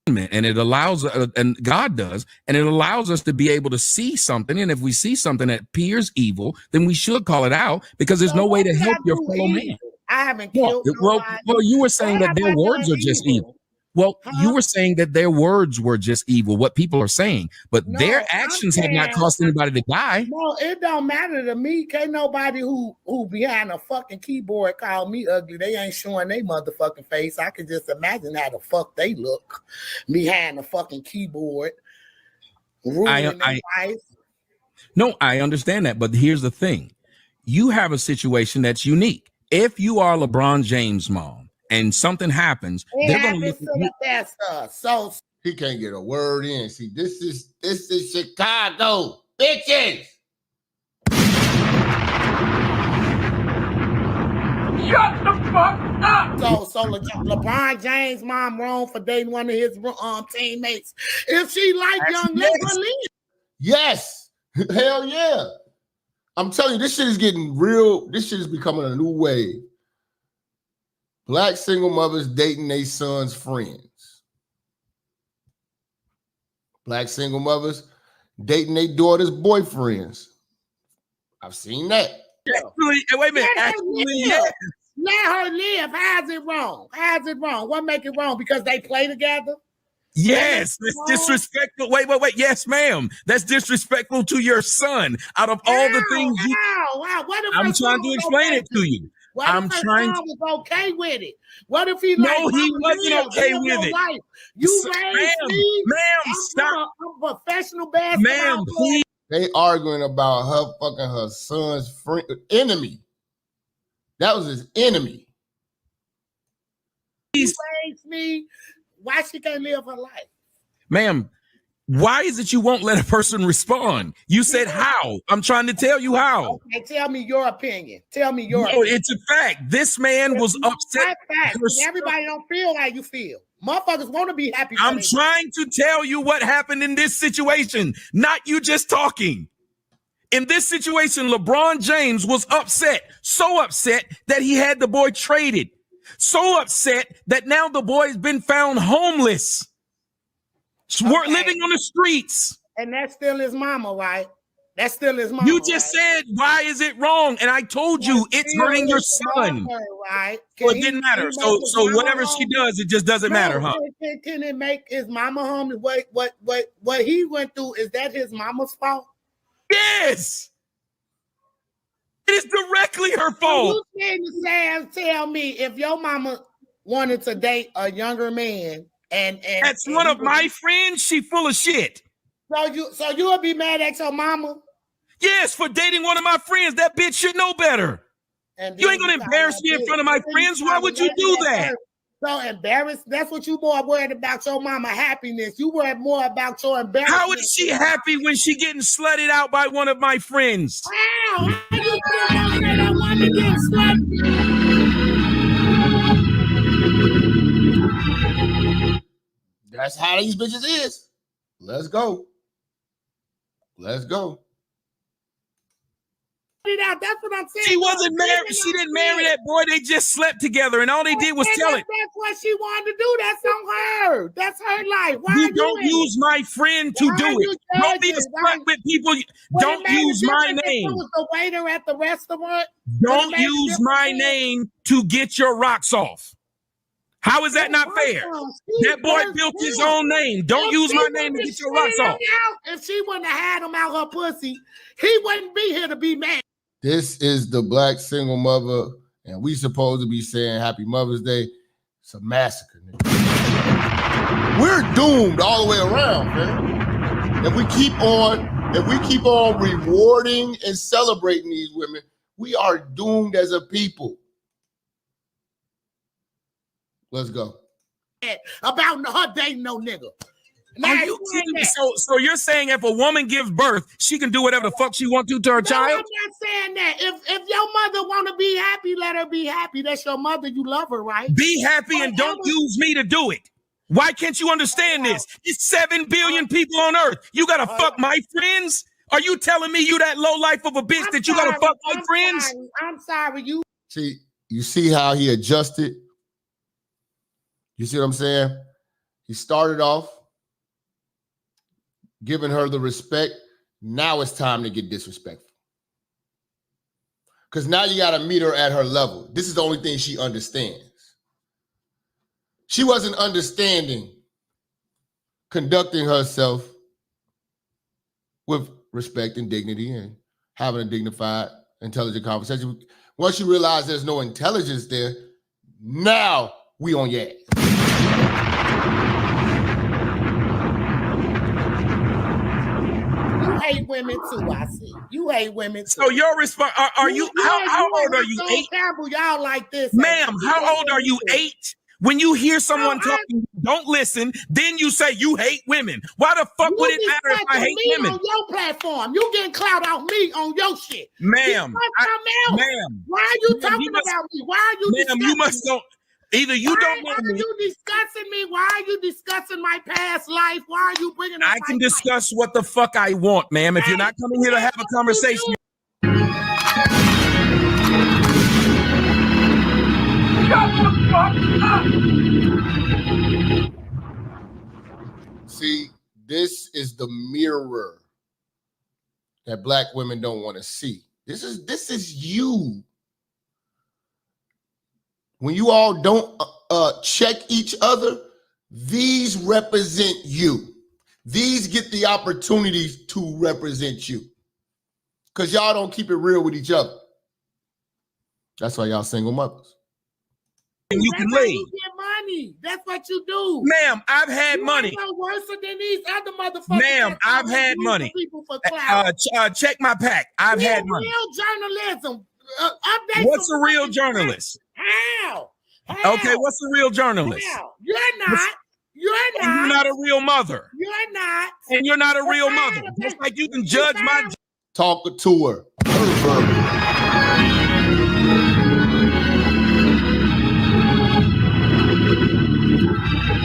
And it allows, and God does, and it allows us to be able to see something. And if we see something that appears evil, then we should call it out because there's no way to help your fellow man. I haven't killed well, you were saying that their words are just evil. Well, you were saying that their words were just evil, what people are saying, but their actions have not caused anybody to die. No, it don't matter to me. Can't nobody who behind a fucking keyboard call me ugly. They ain't showing their motherfucking face. I can just imagine how the fuck they look behind the fucking keyboard. No, I understand that, but here's the thing. You have a situation that's unique. If you are LeBron James' mom, and something happens, It they're going to happens look to at the best of us. So He can't get a word in. See, this is Chicago, bitches. shut the fuck up. So LeBron James' mom wrong for dating one of his teammates. If she like young, let her leave. Yes. Hell yeah. I'm telling you, this shit is getting real. This shit is becoming a new wave. Black single mothers dating their sons' friends. Black single mothers dating their daughters' boyfriends. I've seen that. Actually, wait a minute. Actually, yes. Let her live. How's it wrong? How's it wrong? What make it wrong? Because they play together? Yes, that's disrespectful. Wait. Yes, ma'am. That's disrespectful to your son. Out of all the things you, what if I'm trying to explain it to you. What I'm if her trying son was okay with it? What if he No, like, he "Mama, wasn't live, okay live with your it. life. You raised me. Ma'am, stop. I'm a professional basketball Ma'am, player. They arguing about her fucking her son's friend enemy. That was his enemy. He raised me. Why she can't live her life? Ma'am, why is it you won't let a person respond? You said how. I'm trying to tell you how. Okay, tell me your opinion. Tell me your No, opinion. it's a fact. This man was upset. Fact. Everybody don't feel how you feel. Motherfuckers want to be happy. I'm trying to tell you what happened in this situation, not you just talking. In this situation, LeBron James was upset, so upset that he had the boy traded, so upset that now the boy's been found homeless. We're living on the streets. And that's still his mama, right? That's still his mama. You just said, why is it wrong? And I told you it's hurting your son. Right? Well, it didn't matter. So whatever she does, it just doesn't matter, huh? Can it make his mama home? What he went through, is that his mama's fault? Yes. It is directly her fault. You saying to Sam, tell me if your mama wanted to date a younger man and that's one of my friends, she full of shit. So you would be mad at your mama? Yes, for dating one of my friends. That bitch should know better. You ain't gonna embarrass me in front of my friends. Why would you do that? So embarrassed. That's what you more worried about, your mama happiness. You worried more about your embarrassment. How is she happy when she getting slutted out by one of my friends? Wow, how you think that woman getting slutted? That's how these bitches is. Let's go. Let's go. That's what I'm saying. She wasn't married. She didn't marry that boy. They just slept together, and all they did was tell it. That's what she wanted to do. That's on her. That's her life. Why you don't use my friend to do it. Don't be a slut with people. Don't use my name. Was the waiter at the restaurant? Don't use my name to get your rocks off. How is that not fair? That boy built his own name. Don't use my name to get your rocks off. If she wouldn't have had him out her pussy, he wouldn't be here to be mad. This is the black single mother, and we supposed to be saying Happy Mother's Day. It's a massacre, nigga. We're doomed all the way around, man. If we keep on rewarding and celebrating these women, we are doomed as a people. Let's go. About her dating no nigga. Are you kidding me? So you're saying if a woman gives birth, she can do whatever the fuck she wants to her child? I'm not saying that. If your mother want to be happy, let her be happy. That's your mother. You love her, right? Be happy and don't use me to do it. Why can't you understand this? It's 7 billion people on earth. You gotta fuck my friends? Are you telling me you that low life of a bitch that you gotta fuck my friends? I'm sorry. You see how he adjusted? You see what I'm saying? He started off giving her the respect. Now it's time to get disrespectful. Because now you got to meet her at her level. This is the only thing she understands. She wasn't understanding conducting herself with respect and dignity and having a dignified, intelligent conversation. Once you realize there's no intelligence there, now we on your ass. hate women too. I see you hate women too. So your response? Are you? How old are you? 8? Campbell, y'all like this, ma'am. How old are you? 8. When you hear someone talking, don't listen. Then you say you hate women. Why the fuck would it matter if I hate women? On your platform, you getting clout on me on your shit, ma'am. Ma'am, why are you talking about me? Why are you? Ma'am, you must don't. Either you don't know me. Why are you discussing me? Why are you discussing my past life? Why are you bringing up I can discuss what the fuck I want, ma'am. If you're not coming here to have a conversation. Shut the fuck up! See, this is the mirror that black women don't want to see. This is you. When you all don't check each other, these represent you. These get the opportunities to represent you. Because y'all don't keep it real with each other. That's why y'all single mothers. And you can leave. You get money. That's what you do. Ma'am, I've had money. No worse than these other motherfuckers. Ma'am, I've had money. Check my pack. I've had money. Real journalism. What's a real journalist? How? Okay, what's a real journalist? How? You're not. You're not. You're not a real mother. You're not. And you're not a real mother. Just like you can judge my... Talk to her.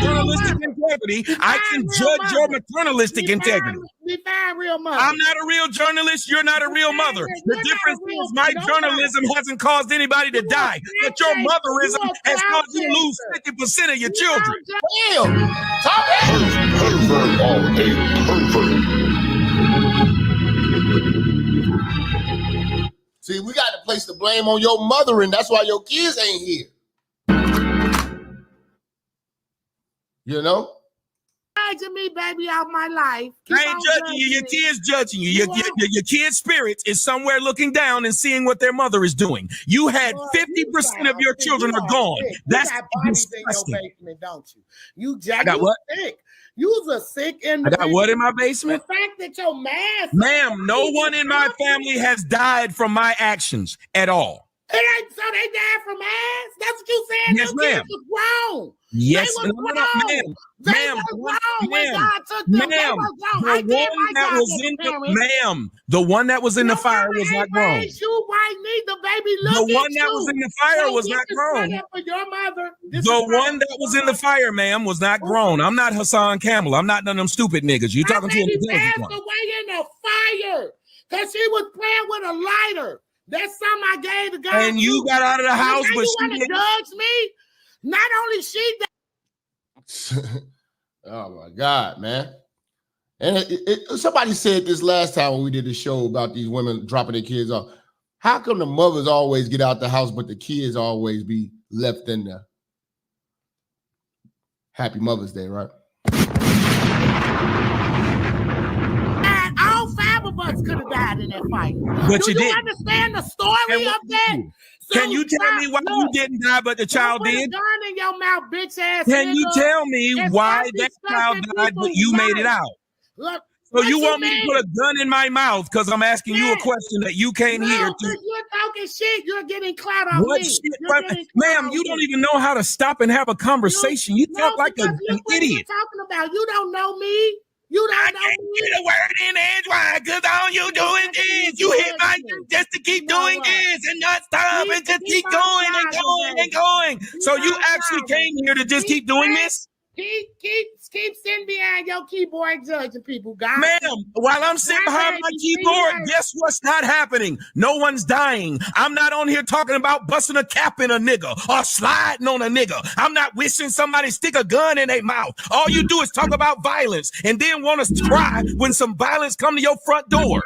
Journalistic integrity. I can judge your maternalistic integrity. Define real mother. I'm not a real journalist. You're not a real mother. The difference is my journalism hasn't caused anybody to die, but your motherism has caused you to lose 50% of your children. Pervert or a pervert. See, we got to place the blame on your mother, and that's why your kids ain't here. You know? Judging me, baby, out my life. I ain't judging you. Your kids judging you. Your kid's spirit is somewhere looking down and seeing what their mother is doing. You had 50% of your children are gone. That's disgusting. In your basement, don't you? I got what? Sick. You's a sick individual. I got what in my basement? The fact that your mask. Ma'am, no one in my family has died from my actions at all. It ain't so they died from ass. That's what you saying. Yes, ma'am. Was wrong. Yes, ma'am. The one that was in the fire was not grown. You white need the baby. The one that was in the fire was not grown. The one that was in the fire, ma'am, was not grown. I'm not Hassan Campbell. I'm not none of them stupid niggas. You talking to a passed away in the fire because she was playing with a lighter. That's something I gave the guy. And you got out of the house, but you want to judge me? Not only she. Oh my God, man! And somebody said this last time when we did the show about these women dropping their kids off. How come the mothers always get out the house, but the kids always be left in there? Happy Mother's Day, right? All 5 of us could have died in that fight. But Do you didn't. Understand the story of that? So can you tell me why you didn't die, but the child did? Gun in your mouth, bitch ass. Can you tell me why that child died, but you made it out? Look, so you want me to put a gun in my mouth because I'm asking you a question that you came here to? You're talking shit. You're getting clout on what me. Shit, ma'am, you don't even know how to stop and have a conversation. You talk like an idiot. Talking about you don't know me. You don't know me. Get a word in edgewise because all you doing is you hit my just to keep doing this and not stop and just keep going and going and going. So you actually came here to just keep doing this? Keep sitting behind your keyboard judging people, guys. Ma'am, while I'm sitting behind my keyboard, guess what's not happening? No one's dying. I'm not on here talking about busting a cap in a nigga or sliding on a nigga. I'm not wishing somebody stick a gun in their mouth. All you do is talk about violence and then want us to cry when some violence come to your front door.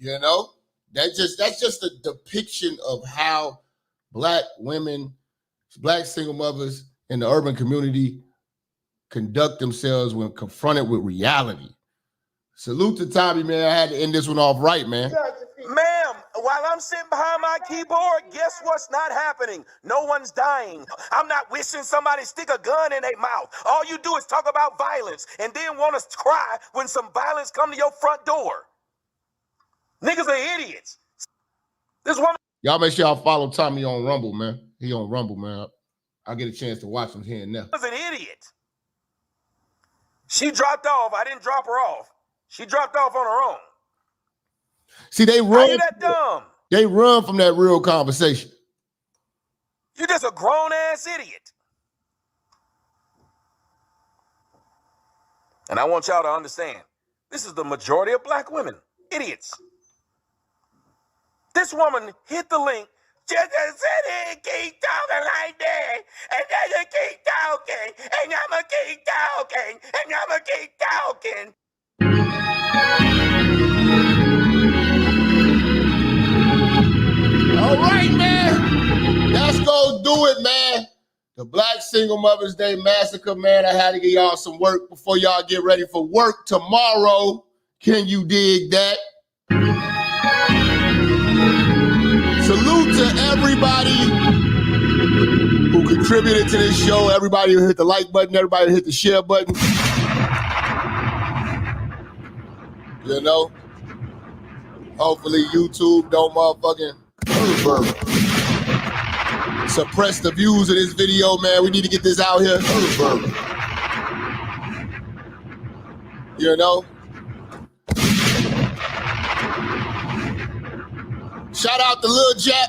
You know, that's just a depiction of how black women, black single mothers in the urban community conduct themselves when confronted with reality. Salute to Tommy, man. I had to end this one off right, man. Ma'am, while I'm sitting behind my keyboard, guess what's not happening? No one's dying. I'm not wishing somebody stick a gun in their mouth. All you do is talk about violence and then want us to cry when some violence come to your front door. Niggas are idiots. This woman. Y'all make sure y'all follow Tommy on Rumble, man. He on Rumble, man. I'll get a chance to watch him here and there. Was an idiot. She dropped off. I didn't drop her off. She dropped off on her own. See, they How run. you that dumb? They run from that real conversation. You're just a grown-ass idiot. And I want y'all to understand, this is the majority of black women. Idiots. This woman hit the link. Just sit and keep talking like that. And then you keep talking. And I'ma keep talking. And I'ma keep talking. All right, man. Let's go do it, man. The Black Single Mother's Day Massacre, man. I had to get y'all some work before y'all get ready for work tomorrow. Can you dig that? Salute to everybody who contributed to this show. Everybody who hit the like button. Everybody who hit the share button. You know? Hopefully YouTube don't motherfucking suppress the views of this video, man. We need to get this out here. You know? Shout out to Lil Jap.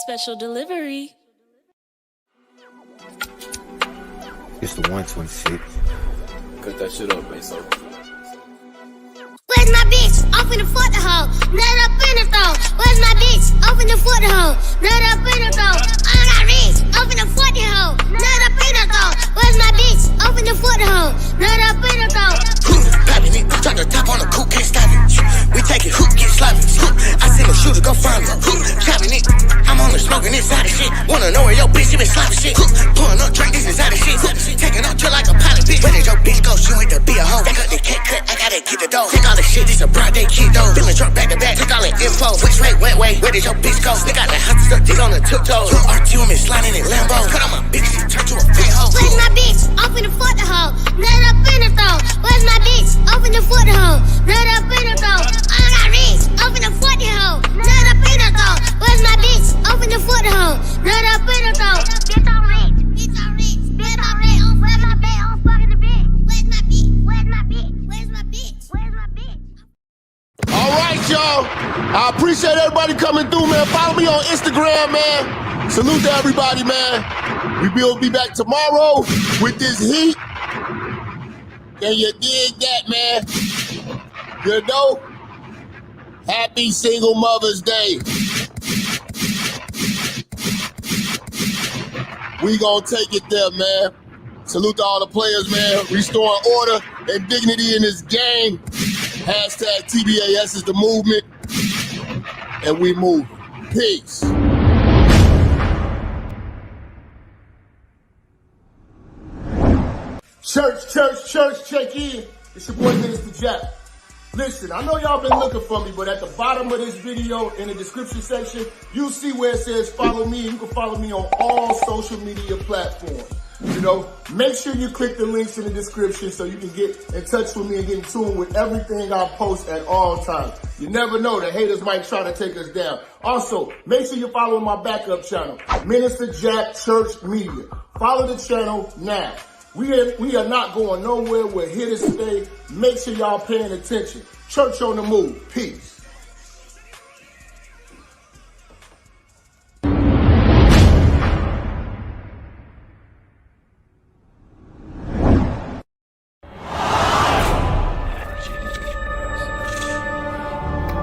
Special delivery. It's the 126. Cut that shit up, man. So. Where's my bitch? Off in the foot the hoe. Nut up in the throat. Where's my bitch? Off in the foot the hoe. Nut up in the throat. I got rich. Off in the foot the hoe. Nut up in the throat. Where's my bitch? Off in the foot the hoe. Nut up in the throat. Popping it, drop the top on the coupe, can't stop it. We take it, get sloppy. I send a shooter, go find me. Chopping it, I'm only smoking inside of shit. Wanna know where your bitch, you been sloppy shit. Pulling up, drink this inside of shit. Taking out drill like a pilot, bitch. Where did your bitch go? She went to be a hoe. Back up the cake cut, I gotta get the dough. Take all the shit, this a broad day kid though. Feeling drunk back to back, took all the info. Which way, wet way, where did your bitch go? They got the hot stuff, dig on the tiptoes. RTM is sliding in Lambo. Cut on my bitch, she turned to a fat hoe. Where's my bitch? Off in the foot the hoe. Nut up in the throat. Where's my bitch? Off in the foot the hoe. Nut up in the throat. I got rich. Off in the foot the hoe. Nut up in the throat. Where's my bitch? Off in the foot the hoe. Nut up in the throat. Bitch on rich. Bitch on rich. Bitch on rich. Where's my bitch? I'm fucking the bitch. Where's my bitch? Where's my bitch? Where's my bitch? Where's my bitch? All right, y'all. I appreciate everybody coming through, man. Follow me on Instagram, man. Salute to everybody, man. We will be back tomorrow with this heat. Can you dig that, man? You know? Happy Single Mother's Day. We gonna take it there, man. Salute to all the players, man. Restoring order and dignity in this game. Hashtag TBAS is the movement. And we move. Peace. Church, check in. It's your boy, Minister Jap. Listen, I know y'all been looking for me, but at the bottom of this video, in the description section, you'll see where it says follow me. You can follow me on all social media platforms. You know, make sure you click the links in the description so you can get in touch with me and get in tune with everything I post at all times. You never know, the haters might try to take us down. Also, make sure you follow my backup channel, Minister Jap Church Media. Follow the channel now. We are not going nowhere. We're here to stay. Make sure y'all paying attention. Church on the move. Peace.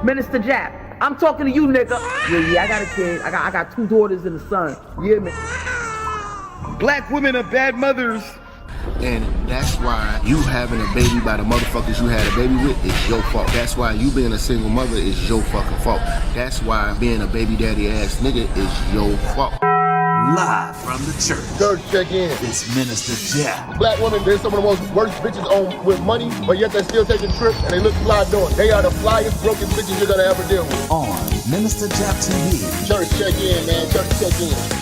Minister Jap, I'm talking to you, nigga. Yeah, I got a kid. I got 2 daughters and a son. You hear me? Black women are bad mothers. And that's why you having a baby by the motherfuckers you had a baby with is your fault. That's why you being a single mother is your fucking fault. That's why being a baby daddy ass nigga is your fault. Live from the church. Church check in. It's Minister Jap. Black women, they're some of the most worst bitches on with money, but yet they're still taking trips and they look fly doing. They are the flyest, broken bitches you're gonna ever deal with. On Minister Jap TV. Church check in, man. Church check in.